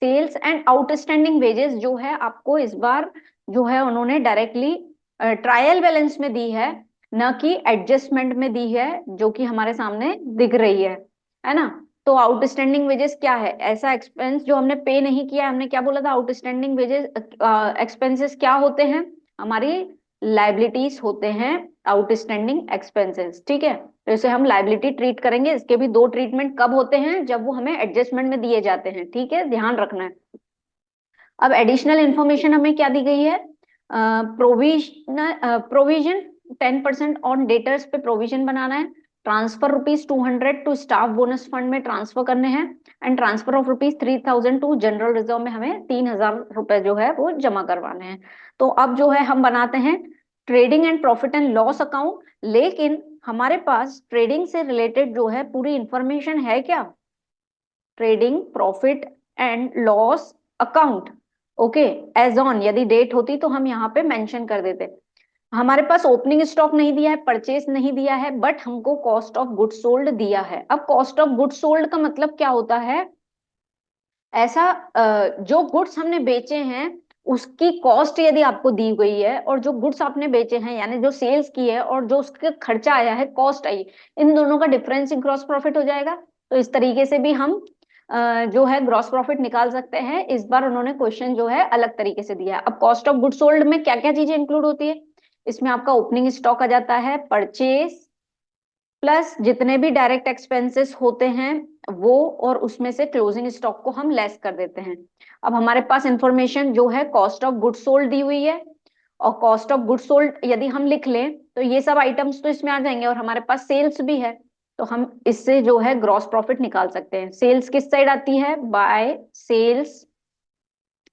sales and outstanding wages जो है आपको इस बार जो है उन्होंने डायरेक्टली ट्रायल बैलेंस में दी है, न कि एडजस्टमेंट में दी है, जो कि हमारे सामने दिख रही है ना। तो आउटस्टैंडिंग वेजेस क्या है, ऐसा एक्सपेंस जो हमने पे नहीं किया। हमने क्या बोला था, आउटस्टैंडिंग वेजेस एक्सपेंसेस क्या होते हैं, हमारी लाइबिलिटीज होते हैं आउटस्टैंडिंग एक्सपेंसेस। ठीक है, तो इसे हम लाइबिलिटी ट्रीट करेंगे। इसके भी दो ट्रीटमेंट कब होते हैं, जब वो हमें एडजस्टमेंट में दिए जाते हैं। ठीक है, ध्यान रखना है। अब एडिशनल इंफॉर्मेशन हमें क्या दी गई है, प्रोविजन 10% ऑन डेटर्स पे प्रोविजन बनाना है, transfer ₹200 to staff bonus fund में ट्रांसफर करने हैं, and transfer of ₹3,000 to general reserve में हमें ₹3,000 जो है वो जमा करवाने हैं। तो अब जो है हम बनाते हैं trading and profit and loss account, लेकिन हमारे पास ट्रेडिंग से रिलेटेड जो है पूरी इंफॉर्मेशन है क्या, trading profit and loss account, okay, as on, यदि डेट होती तो हम यहाँ पे मेंशन कर देते। हमारे पास ओपनिंग स्टॉक नहीं दिया है, परचेस नहीं दिया है, बट हमको कॉस्ट ऑफ गुड्स सोल्ड दिया है। अब कॉस्ट ऑफ गुड्स सोल्ड का मतलब क्या होता है, ऐसा जो गुड्स हमने बेचे हैं उसकी कॉस्ट यदि आपको दी गई है, और जो गुड्स आपने बेचे हैं यानी जो सेल्स की है और जो उसका खर्चा आया है, कॉस्ट आई, इन दोनों का डिफरेंस ही ग्रॉस प्रॉफिट हो जाएगा। तो इस तरीके से भी हम जो है ग्रॉस प्रॉफिट निकाल सकते हैं। इस बार उन्होंने क्वेश्चन जो है अलग तरीके से दिया है। अब कॉस्ट ऑफ गुड्स सोल्ड में क्या क्या चीजें इंक्लूड होती है, इसमें आपका ओपनिंग स्टॉक आ जाता है, परचेस प्लस जितने भी डायरेक्ट एक्सपेंसेस होते हैं वो, और उसमें से क्लोजिंग स्टॉक को हम लेस कर देते हैं। अब हमारे पास इंफॉर्मेशन जो है कॉस्ट ऑफ गुड्स सोल्ड दी हुई है, और कॉस्ट ऑफ गुड्स सोल्ड यदि हम लिख लें तो ये सब आइटम्स तो इसमें आ जाएंगे, और हमारे पास सेल्स भी है, तो हम इससे जो है ग्रॉस प्रॉफिट निकाल सकते हैं। सेल्स किस साइड आती है, बाय सेल्स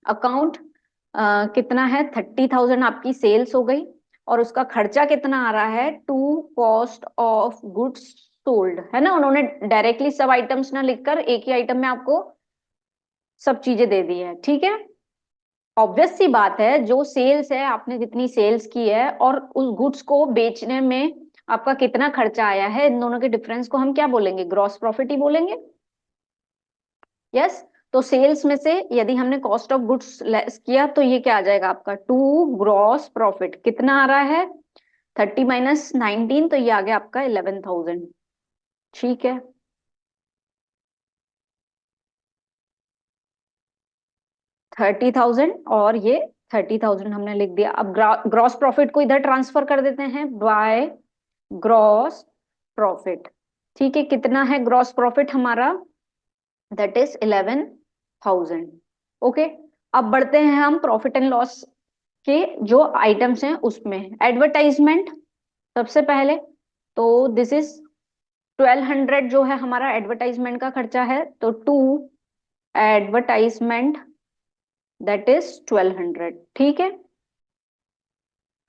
अकाउंट, कितना है, 30,000 आपकी सेल्स हो गई, और उसका खर्चा कितना आ रहा है, to cost of goods sold, है ना, उन्होंने डायरेक्टली सब आइटम्स ना लिखकर एक ही आइटम में आपको सब चीजें दे दी है, ठीक है। ऑब्वियस सी बात है, जो सेल्स है, आपने जितनी सेल्स की है और उस गुड्स को बेचने में आपका कितना खर्चा आया है, इन दोनों के डिफरेंस को हम क्या बोलेंगे, ग्रॉस प्रॉफिट ही बोलेंगे। यस, तो सेल्स में से यदि हमने कॉस्ट ऑफ गुड्स लेस किया तो ये क्या आ जाएगा आपका, टू ग्रॉस प्रॉफिट कितना आ रहा है, 30 - 19, तो ये आ गया आपका 11,000, ठीक है। $30,000 और ये 30,000 हमने लिख दिया। अब ग्रॉस प्रॉफिट को इधर ट्रांसफर कर देते हैं बाय ग्रॉस प्रॉफिट, ठीक है। कितना है ग्रॉस प्रॉफिट हमारा, दैट इज 11,000, ओके। अब बढ़ते हैं हम प्रॉफिट एंड लॉस के जो आइटम्स हैं उसमें। एडवर्टाइजमेंट सबसे पहले, तो दिस इज 1200 जो है हमारा एडवर्टाइजमेंट का खर्चा है, तो टू एडवर्टाइजमेंट दैट इज 1200, ठीक है।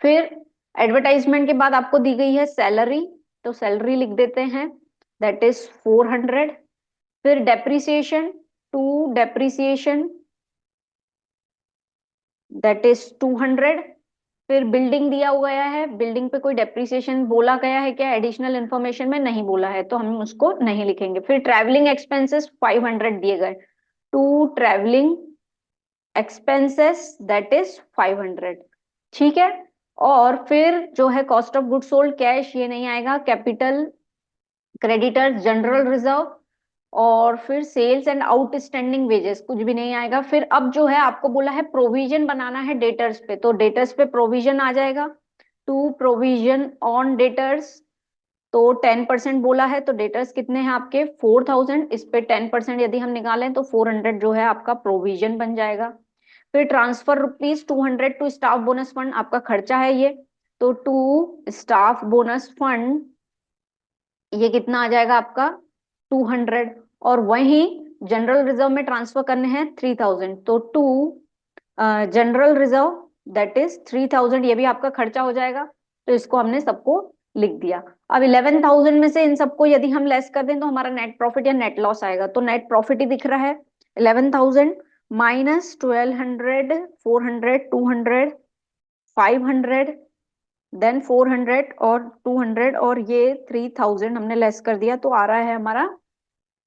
फिर एडवर्टाइजमेंट के बाद आपको दी गई है सैलरी, तो सैलरी लिख देते हैं, दैट इज 400। फिर depreciation, to depreciation that is 200। फिर बिल्डिंग दिया हुआ है, बिल्डिंग पे कोई डेप्रिसिएशन बोला गया है क्या, एडिशनल इन्फॉर्मेशन में नहीं बोला है, तो हम उसको नहीं लिखेंगे। फिर ट्रैवलिंग एक्सपेंसेस 500 दिए गए, to travelling expenses that is 500, ठीक है। और फिर जो है cost of good sold, cash ये नहीं आएगा, कैपिटल, क्रेडिटर्स, जनरल रिजर्व, और फिर सेल्स एंड आउटस्टैंडिंग वेजेस कुछ भी नहीं आएगा। फिर अब जो है आपको बोला है प्रोविजन बनाना है डेटर्स पे, तो डेटर्स पे प्रोविजन आ जाएगा, टू प्रोविजन ऑन डेटर्स, तो 10% बोला है, तो डेटर्स कितने हैं आपके 4,000, इस पे 10% यदि हम निकालें तो 400 जो है आपका प्रोविजन बन जाएगा। फिर transfer rupees 200 to staff bonus fund, आपका खर्चा है ये, तो टू स्टाफ बोनस फंड ये कितना आ जाएगा आपका 200। और वहीं जनरल रिजर्व में ट्रांसफर करने हैं 3,000, तो to general reserve that is 3,000, ये भी आपका खर्चा हो जाएगा, तो इसको हमने सबको लिख दिया। अब 11,000 में से इन सबको यदि हम लेस कर दें तो हमारा नेट प्रॉफिट या नेट लॉस आएगा, तो नेट प्रॉफिट ही दिख रहा है 11,000 माइनस 1200, 400, 200, 500, देन 400 और 200 और ये 3,000 हमने लेस कर दिया, तो आ रहा है हमारा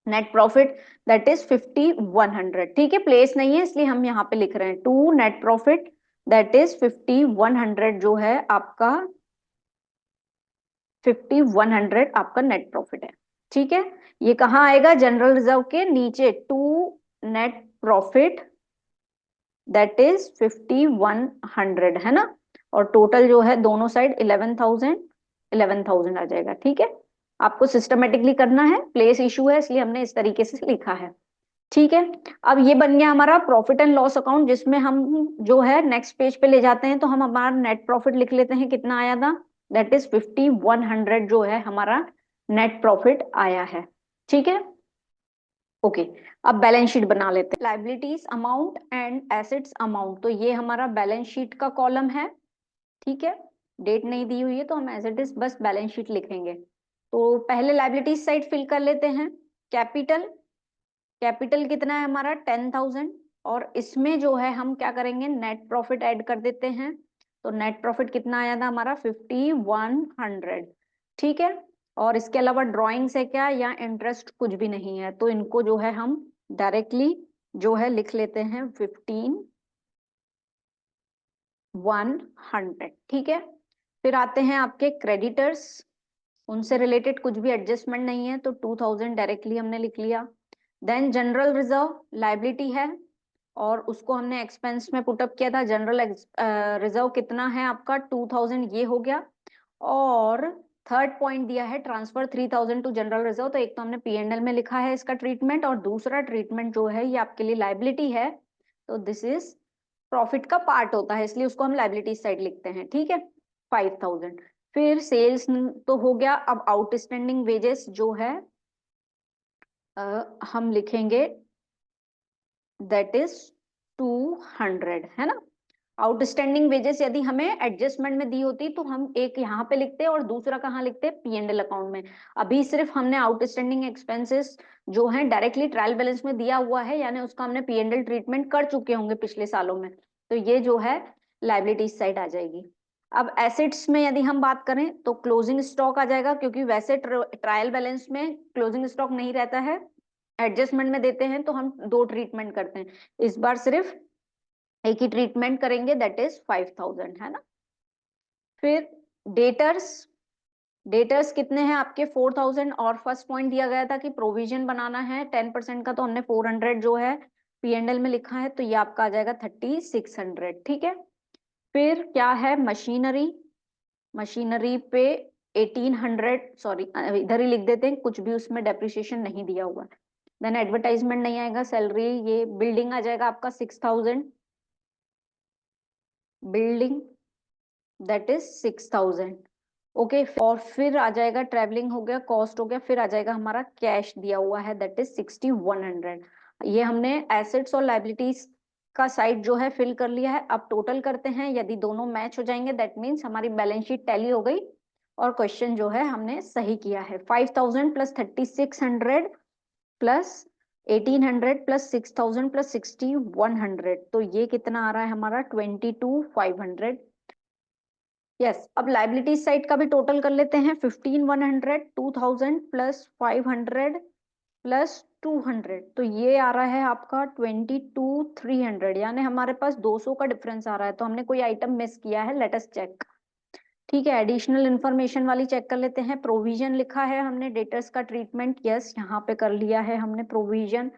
नेट प्रॉफिट दैट इज 5,100, ठीक है। प्लेस नहीं है इसलिए हम यहाँ पे लिख रहे हैं to net profit that is 5,100 जो है आपका 5,100 आपका नेट प्रॉफिट है, ठीक है। ये कहाँ आएगा, जनरल रिजर्व के नीचे, to net profit that is 5,100, है ना। और टोटल जो है दोनों साइड 11,000 आ जाएगा, ठीक है। आपको सिस्टमेटिकली करना है, प्लेस इशू है इसलिए हमने इस तरीके से लिखा है, ठीक है। अब ये बन गया हमारा प्रॉफिट एंड लॉस अकाउंट, जिसमें हम जो है नेक्स्ट पेज पे ले जाते हैं, तो हम हमारा नेट प्रॉफिट लिख लेते हैं, कितना आया था, दैट इज 5,100 जो है हमारा नेट प्रॉफिट आया है, ठीक है, ओके। अब बैलेंस शीट बना लेते हैं, liabilities amount and assets amount, तो ये हमारा बैलेंस शीट का कॉलम है, ठीक है। डेट नहीं दी हुई है तो हम एज इट इज बस बैलेंस शीट लिखेंगे। तो पहले लाइबिलिटीज साइड फिल कर लेते हैं, कैपिटल, कैपिटल कितना है हमारा 10,000, और इसमें जो है हम क्या करेंगे, नेट प्रॉफिट ऐड कर देते हैं, तो नेट प्रॉफिट कितना आया था हमारा 5,100, ठीक है। और इसके अलावा ड्रॉइंग्स है क्या या इंटरेस्ट कुछ भी नहीं है, तो इनको जो है हम डायरेक्टली जो है लिख लेते हैं 15,100, ठीक है। फिर आते हैं आपके क्रेडिटर्स, उनसे रिलेटेड कुछ भी एडजस्टमेंट नहीं है, तो 2,000 डायरेक्टली हमने लिख लिया। देन जनरल रिजर्व लाइबिलिटी है और उसको हमने एक्सपेंस में पुटअप किया था, जनरल रिजर्व कितना है आपका 2,000, ये हो गया। और थर्ड पॉइंट दिया है ट्रांसफर 3,000 टू जनरल रिजर्व, तो एक तो हमने P&L में लिखा है इसका ट्रीटमेंट, और दूसरा ट्रीटमेंट जो है ये आपके लिए लाइबिलिटी है, तो दिस इज प्रॉफिट का पार्ट होता है इसलिए उसको हम लाइबिलिटी साइड लिखते हैं, ठीक है, 5,000। फिर सेल्स तो हो गया, अब आउटस्टैंडिंग वेजेस जो है हम लिखेंगे दैट इज 200, है ना। आउटस्टैंडिंग वेजेस यदि हमें एडजस्टमेंट में दी होती तो हम एक यहाँ पे लिखते और दूसरा कहाँ लिखते, P&L अकाउंट में। अभी सिर्फ हमने आउटस्टैंडिंग एक्सपेंसेस जो है डायरेक्टली ट्रायल बैलेंस में दिया हुआ है, यानी उसका हमने P&L ट्रीटमेंट कर चुके होंगे पिछले सालों में, तो ये जो है लाइबिलिटीज साइड आ जाएगी। अब एसेट्स में यदि हम बात करें तो क्लोजिंग स्टॉक आ जाएगा, क्योंकि वैसे ट्रायल बैलेंस में क्लोजिंग स्टॉक नहीं रहता है, एडजस्टमेंट में देते हैं तो हम दो ट्रीटमेंट करते हैं, इस बार सिर्फ एक ही ट्रीटमेंट करेंगे, दैट इज 5000, है ना। फिर डेटर्स, डेटर्स कितने हैं आपके 4000, और फर्स्ट पॉइंट दिया गया था कि प्रोविजन बनाना है 10% का, तो हमने 400 जो है P&L में लिखा है, तो ये आपका आ जाएगा 3600, ठीक है। फिर क्या है, मशीनरी, मशीनरी पे 1800, सॉरी इधर ही लिख देते हैं, कुछ भी उसमें डेप्रिसिएशन नहीं दिया हुआ है। देन एडवर्टाइजमेंट नहीं आएगा, सैलरी, ये बिल्डिंग आ जाएगा आपका 6000, बिल्डिंग दैट इज 6000, ओके। और फिर आ जाएगा ट्रेवलिंग हो गया, कॉस्ट हो गया, फिर आ जाएगा हमारा कैश दिया हुआ है, दैट इज 6100। ये हमने एसेट्स और लाइबिलिटीज का साइड जो है फिल कर लिया है। अब टोटल करते हैं, यदि दोनों मैच हो जाएंगे दैट मीन्स हमारी बैलेंस शीट टैली हो गई और क्वेश्चन जो है हमने सही किया है। 5000 प्लस 3600 प्लस 1800 प्लस 6000 प्लस 6100, तो ये कितना आ रहा है हमारा 22500। यस, अब लाइबिलिटीज साइड का भी टोटल कर लेते हैं, 15100, 2000 प्लस 500 प्लस 200, तो ये आ रहा है आपका 22300, यानी हमारे पास 200 का डिफरेंस आ रहा है, तो हमने कोई आइटम मिस किया है, लेट अस चेक। ठीक है, एडिशनल इन्फॉर्मेशन वाली चेक कर लेते हैं। प्रोविजन लिखा है हमने, डेटर्स का ट्रीटमेंट, यस यहाँ पे कर लिया है हमने provision.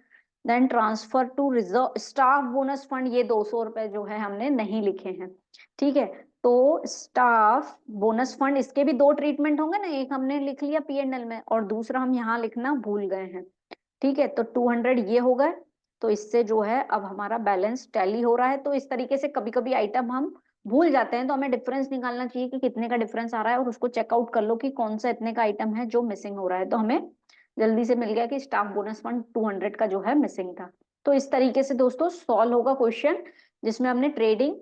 Then transfer to reserve staff bonus fund, ये 200 रुपए जो है हमने नहीं लिखे हैं, ठीक है। तो स्टाफ बोनस फंड, इसके भी दो ट्रीटमेंट होंगे ना, एक हमने लिख लिया P&L में और दूसरा हम यहाँ लिखना भूल गए हैं, ठीक है। तो 200 ये हो गए, तो इससे जो है अब हमारा बैलेंस टैली हो रहा है। तो इस तरीके से कभी कभी आइटम हम भूल जाते हैं, तो हमें डिफरेंस निकालना चाहिए कि कितने का डिफरेंस आ रहा है, और उसको चेकआउट कर लो कि कौन सा इतने का आइटम है जो मिसिंग हो रहा है। तो हमें जल्दी से मिल गया कि स्टाफ बोनस फंड 200 का जो है मिसिंग था। तो इस तरीके से दोस्तों सॉल्व होगा क्वेश्चन, जिसमें हमने trading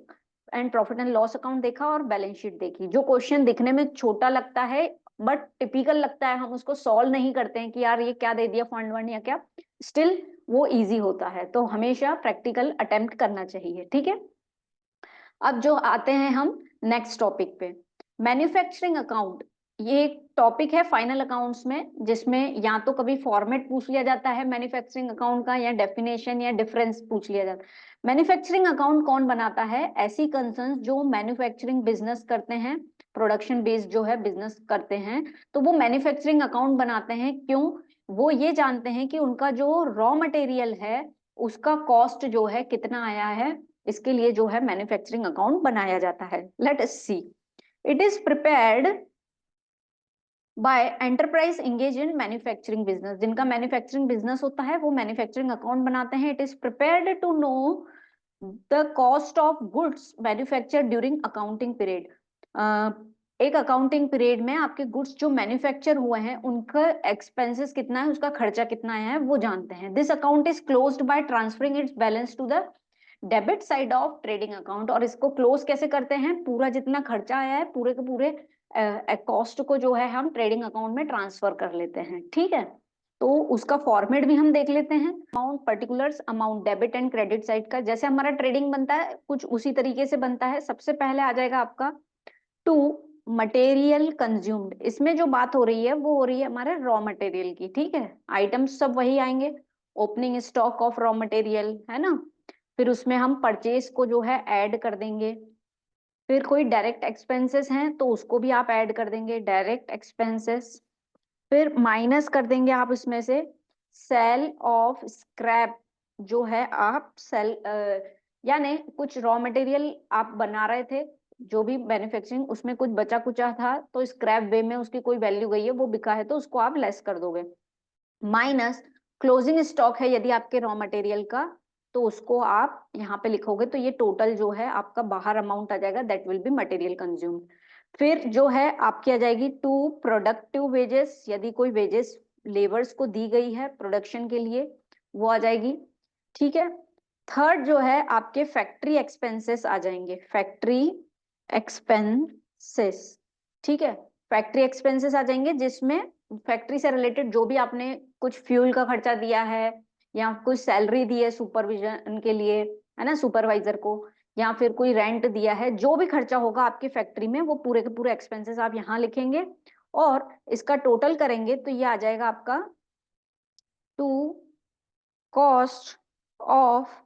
and profit and loss account देखा और बैलेंस शीट देखी। जो क्वेश्चन दिखने में छोटा लगता है बट टिपिकल लगता है, हम उसको सॉल्व नहीं करते हैं कि यार ये क्या दे दिया फंड वन या क्या, स्टिल वो इजी होता है। तो हमेशा प्रैक्टिकल अटेम्प्ट करना चाहिए, ठीक है। अब जो आते हैं हम नेक्स्ट टॉपिक पे, मैन्युफैक्चरिंग अकाउंट। ये एक टॉपिक है फाइनल अकाउंट्स में, जिसमें या तो कभी फॉर्मेट पूछ लिया जाता है मैन्युफैक्चरिंग अकाउंट का, या डेफिनेशन या डिफरेंस पूछ लिया जाता है। मैन्युफैक्चरिंग अकाउंट कौन बनाता है, ऐसी कंसर्न्स जो मैन्युफैक्चरिंग बिजनेस करते हैं, प्रोडक्शन बेस्ड जो है बिजनेस करते हैं, तो वो मैन्युफैक्चरिंग अकाउंट बनाते हैं। क्यों, वो ये जानते हैं कि उनका जो रॉ मटेरियल है उसका कॉस्ट जो है कितना आया है, इसके लिए जो है मैन्युफैक्चरिंग अकाउंट बनाया जाता है। Let us see, it is prepared by enterprise engage in manufacturing business. जिनका मैन्युफैक्चरिंग बिजनेस होता है वो मैन्युफैक्चरिंग अकाउंट बनाते हैं। It is prepared to know the cost of goods manufacture during accounting period. एक अकाउंटिंग पीरियड में आपके गुड्स जो मैन्युफैक्चर हुए हैं उनका एक्सपेंसेस कितना है, उसका खर्चा कितना आया है, वो जानते हैं। This account is closed by transferring its balance to the debit side of trading account. और इसको क्लोज कैसे करते हैं, पूरा जितना खर्चा आया है पूरे के पूरे कॉस्ट को जो है हम ट्रेडिंग अकाउंट में ट्रांसफर कर लेते हैं, ठीक है। तो उसका फॉर्मेट भी हम देख लेते हैं, amount particulars amount debit and credit side का, जैसे हमारा ट्रेडिंग बनता है कुछ उसी तरीके से बनता है। सबसे पहले आ जाएगा आपका टू मटेरियल कंज्यूम्ड। इसमें जो बात हो रही है वो हो रही है हमारे रॉ मटेरियल की, ठीक है। आइटम्स सब वही आएंगे, opening stock of raw material, है ना। फिर उसमें हम परचेज को जो है ऐड कर देंगे। फिर कोई डायरेक्ट एक्सपेंसेस हैं तो उसको भी आप ऐड कर देंगे, डायरेक्ट एक्सपेंसेस। फिर माइनस कर देंगे आप इसमें से सेल ऑफ स्क्रैप, जो है आप सेल यानी कुछ रॉ मटेरियल आप बना रहे थे, जो भी मैन्युफैक्चरिंग उसमें कुछ बचा कुचा था तो स्क्रैप वे में उसकी कोई वैल्यू गई है, वो बिका है तो उसको आप लेस कर दोगे। माइनस क्लोजिंग स्टॉक है यदि आपके रॉ मटेरियल का, तो उसको आप यहाँ पे लिखोगे, तो ये टोटल जो है आपका बाहर अमाउंट आ जाएगा, that will B material consume. फिर जो है आपकी आ जाएगी टू प्रोडक्टिव वेजेस, यदि कोई वेजेस लेबर्स को दी गई है प्रोडक्शन के लिए वो आ जाएगी, ठीक है। थर्ड जो है आपके फैक्ट्री एक्सपेंसेस आ जाएंगे, फैक्ट्री एक्सपेंसेस, ठीक है। फैक्ट्री एक्सपेंसेस आ जाएंगे जिसमें फैक्ट्री से रिलेटेड जो भी आपने कुछ फ्यूल का खर्चा दिया है या कुछ सैलरी दी है सुपरविजन के लिए, है ना, सुपरवाइजर को, या फिर कोई रेंट दिया है, जो भी खर्चा होगा आपकी फैक्ट्री में वो पूरे के पूरे एक्सपेंसेस आप यहाँ लिखेंगे और इसका टोटल करेंगे तो ये आ जाएगा आपका to cost of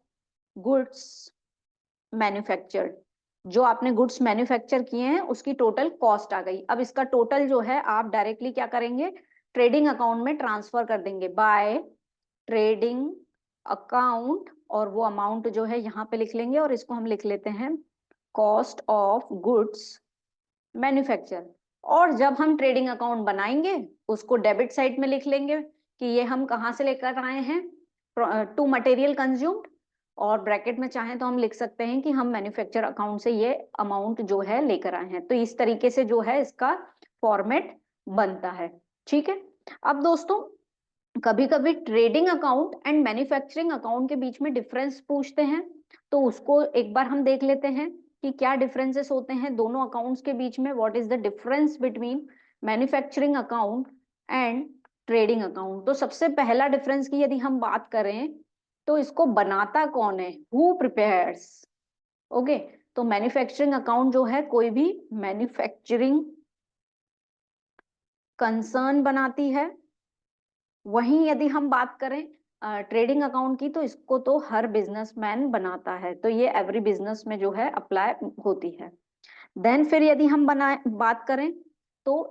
goods manufactured. जो आपने गुड्स मैन्युफैक्चर किए हैं उसकी टोटल कॉस्ट आ गई। अब इसका टोटल जो है आप डायरेक्टली क्या करेंगे, ट्रेडिंग अकाउंट में ट्रांसफर कर देंगे बाय ट्रेडिंग अकाउंट, और वो अमाउंट जो है यहाँ पे लिख लेंगे और इसको हम लिख लेते हैं कॉस्ट ऑफ गुड्स मैन्युफैक्चर। और जब हम ट्रेडिंग अकाउंट बनाएंगे उसको डेबिट साइड में लिख लेंगे कि ये हम कहाँ से लेकर आए हैं, टू मटेरियल कंज्यूम्ड, और ब्रैकेट में चाहें तो हम लिख सकते हैं कि हम मैन्युफैक्चर अकाउंट से ये अमाउंट जो है लेकर आए हैं। तो इस तरीके से जो है इसका फॉर्मेट बनता है, ठीक है। अब दोस्तों कभी कभी trading account and manufacturing account के बीच में डिफरेंस पूछते हैं, तो उसको एक बार हम देख लेते हैं कि क्या डिफरेंसेस होते हैं दोनों अकाउंट्स के बीच में। What is the difference between manufacturing account and trading account. तो सबसे पहला डिफरेंस की यदि हम बात करें तो इसको बनाता कौन है, हु प्रिपेयर्स, ओके। तो मैन्युफैक्चरिंग अकाउंट जो है कोई भी मैन्युफैक्चरिंग कंसर्न बनाती है, वहीं यदि हम बात करें ट्रेडिंग अकाउंट की तो इसको तो हर बिजनेसमैन बनाता है, तो ये एवरी बिजनेस में जो है अप्लाई होती है। देन फिर यदि हम बात करें तो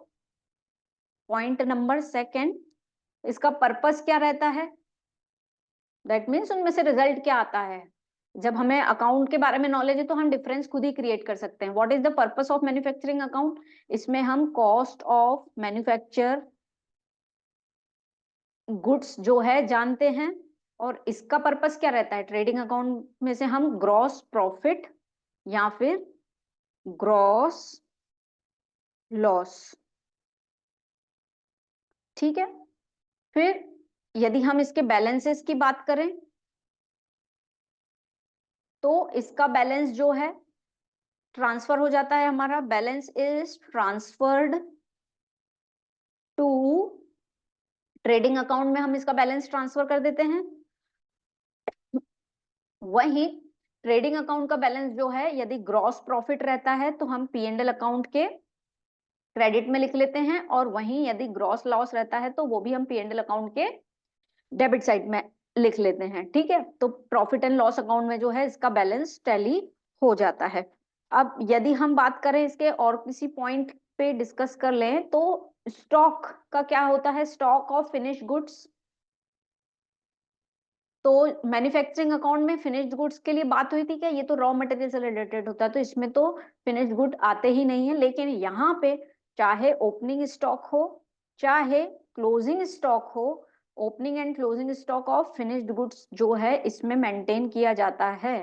पॉइंट नंबर सेकंड, इसका पर्पस क्या रहता है, दैट मीन्स उनमें से रिजल्ट क्या आता है। जब हमें अकाउंट के बारे में नॉलेज है तो हम डिफरेंस खुद ही क्रिएट कर सकते हैं। What is the purpose of manufacturing account, इसमें हम कॉस्ट ऑफ मैन्युफैक्चर गुड्स जो है जानते हैं, और इसका पर्पस क्या रहता है, ट्रेडिंग अकाउंट में से हम ग्रॉस प्रॉफिट या फिर ग्रॉस लॉस, ठीक है। फिर यदि हम इसके बैलेंसेस की बात करें तो इसका बैलेंस जो है ट्रांसफर हो जाता है, हमारा balance is transferred to trading account में, हम इसका बैलेंस ट्रांसफर कर देते हैं। वही ट्रेडिंग अकाउंट का बैलेंस जो है यदि ग्रॉस प्रॉफिट रहता है तो हम P&L अकाउंट के क्रेडिट में लिख लेते हैं, और वहीं यदि ग्रॉस लॉस रहता है तो वो भी हम P&L अकाउंट के डेबिट साइड में लिख लेते हैं, ठीक है। तो प्रॉफिट एंड लॉस अकाउंट में जो है इसका बैलेंस टैली हो जाता है। अब यदि हम बात करें इसके और किसी पॉइंट पे डिस्कस कर लें तो स्टॉक का क्या होता है, स्टॉक ऑफ फिनिश गुड्स। तो मैन्युफैक्चरिंग अकाउंट में फिनिश्ड गुड्स के लिए बात हुई थी क्या, ये तो रॉ मटेरियल से रिलेटेड होता है तो इसमें तो फिनिश्ड गुड आते ही नहीं है। लेकिन यहाँ पे चाहे ओपनिंग स्टॉक हो चाहे क्लोजिंग स्टॉक हो, opening and closing stock of finished goods जो है इसमें मेंटेन किया जाता है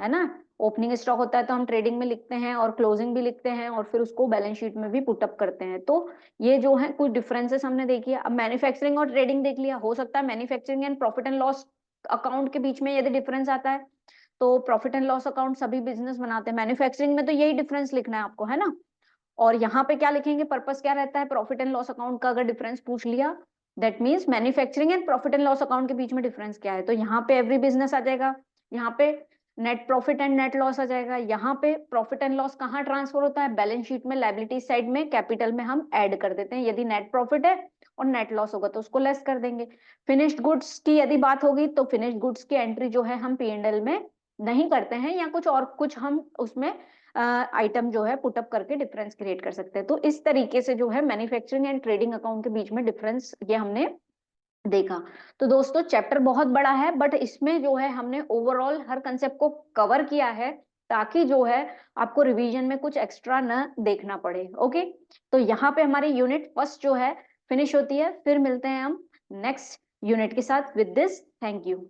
ना। ओपनिंग स्टॉक होता है तो हम ट्रेडिंग में लिखते हैं और क्लोजिंग भी लिखते हैं और फिर उसको बैलेंस शीट में भी पुटअप करते हैं। तो ये जो है कुछ डिफरेंसेस हमने देखी है। अब मैन्युफैक्चरिंग और ट्रेडिंग देख लिया, हो सकता है manufacturing and profit and loss account के बीच में यदि डिफरेंस आता है तो प्रॉफिट एंड लॉस अकाउंट सभी बिजनेस बनाते हैं, मैन्युफैक्चरिंग में तो यही डिफरेंस लिखना है आपको, है ना। और यहाँ पे क्या लिखेंगे, पर्पस क्या रहता है प्रॉफिट एंड लॉस अकाउंट का, अगर डिफरेंस पूछ लिया that means manufacturing and profit and loss account के बीच में डिफरेंस क्या है। तो यहाँ पे एवरी बिजनेस आ जाएगा, यहाँ पे net profit and net loss आ जाएगा। यहाँ पे प्रॉफिट एंड लॉस कहाँ ट्रांसफर होता है, बैलेंस शीट में लायबिलिटी साइड में कैपिटल में हम ऐड कर देते हैं। यदि नेट प्रॉफिट है और नेट लॉस होगा तो उसको लेस कर देंगे। फिनिश्ड गुड्स की यदि बात होगी तो फिनिश्ड गुड्स की एंट्री जो है हम P&L में नहीं करते हैं, या कुछ हम उसमें आइटम जो है पुटअप करके डिफरेंस क्रिएट कर सकते हैं। तो इस तरीके से जो है मैन्युफैक्चरिंग एंड ट्रेडिंग अकाउंट के बीच में डिफरेंस ये हमने देखा। तो दोस्तों चैप्टर बहुत बड़ा है बट इसमें जो है हमने ओवरऑल हर कंसेप्ट को कवर किया है ताकि जो है आपको रिवीजन में कुछ एक्स्ट्रा न देखना पड़े। ओके, तो यहाँ पे हमारी यूनिट फर्स्ट जो है फिनिश होती है। फिर मिलते हैं हम नेक्स्ट यूनिट के साथ। With this thank you.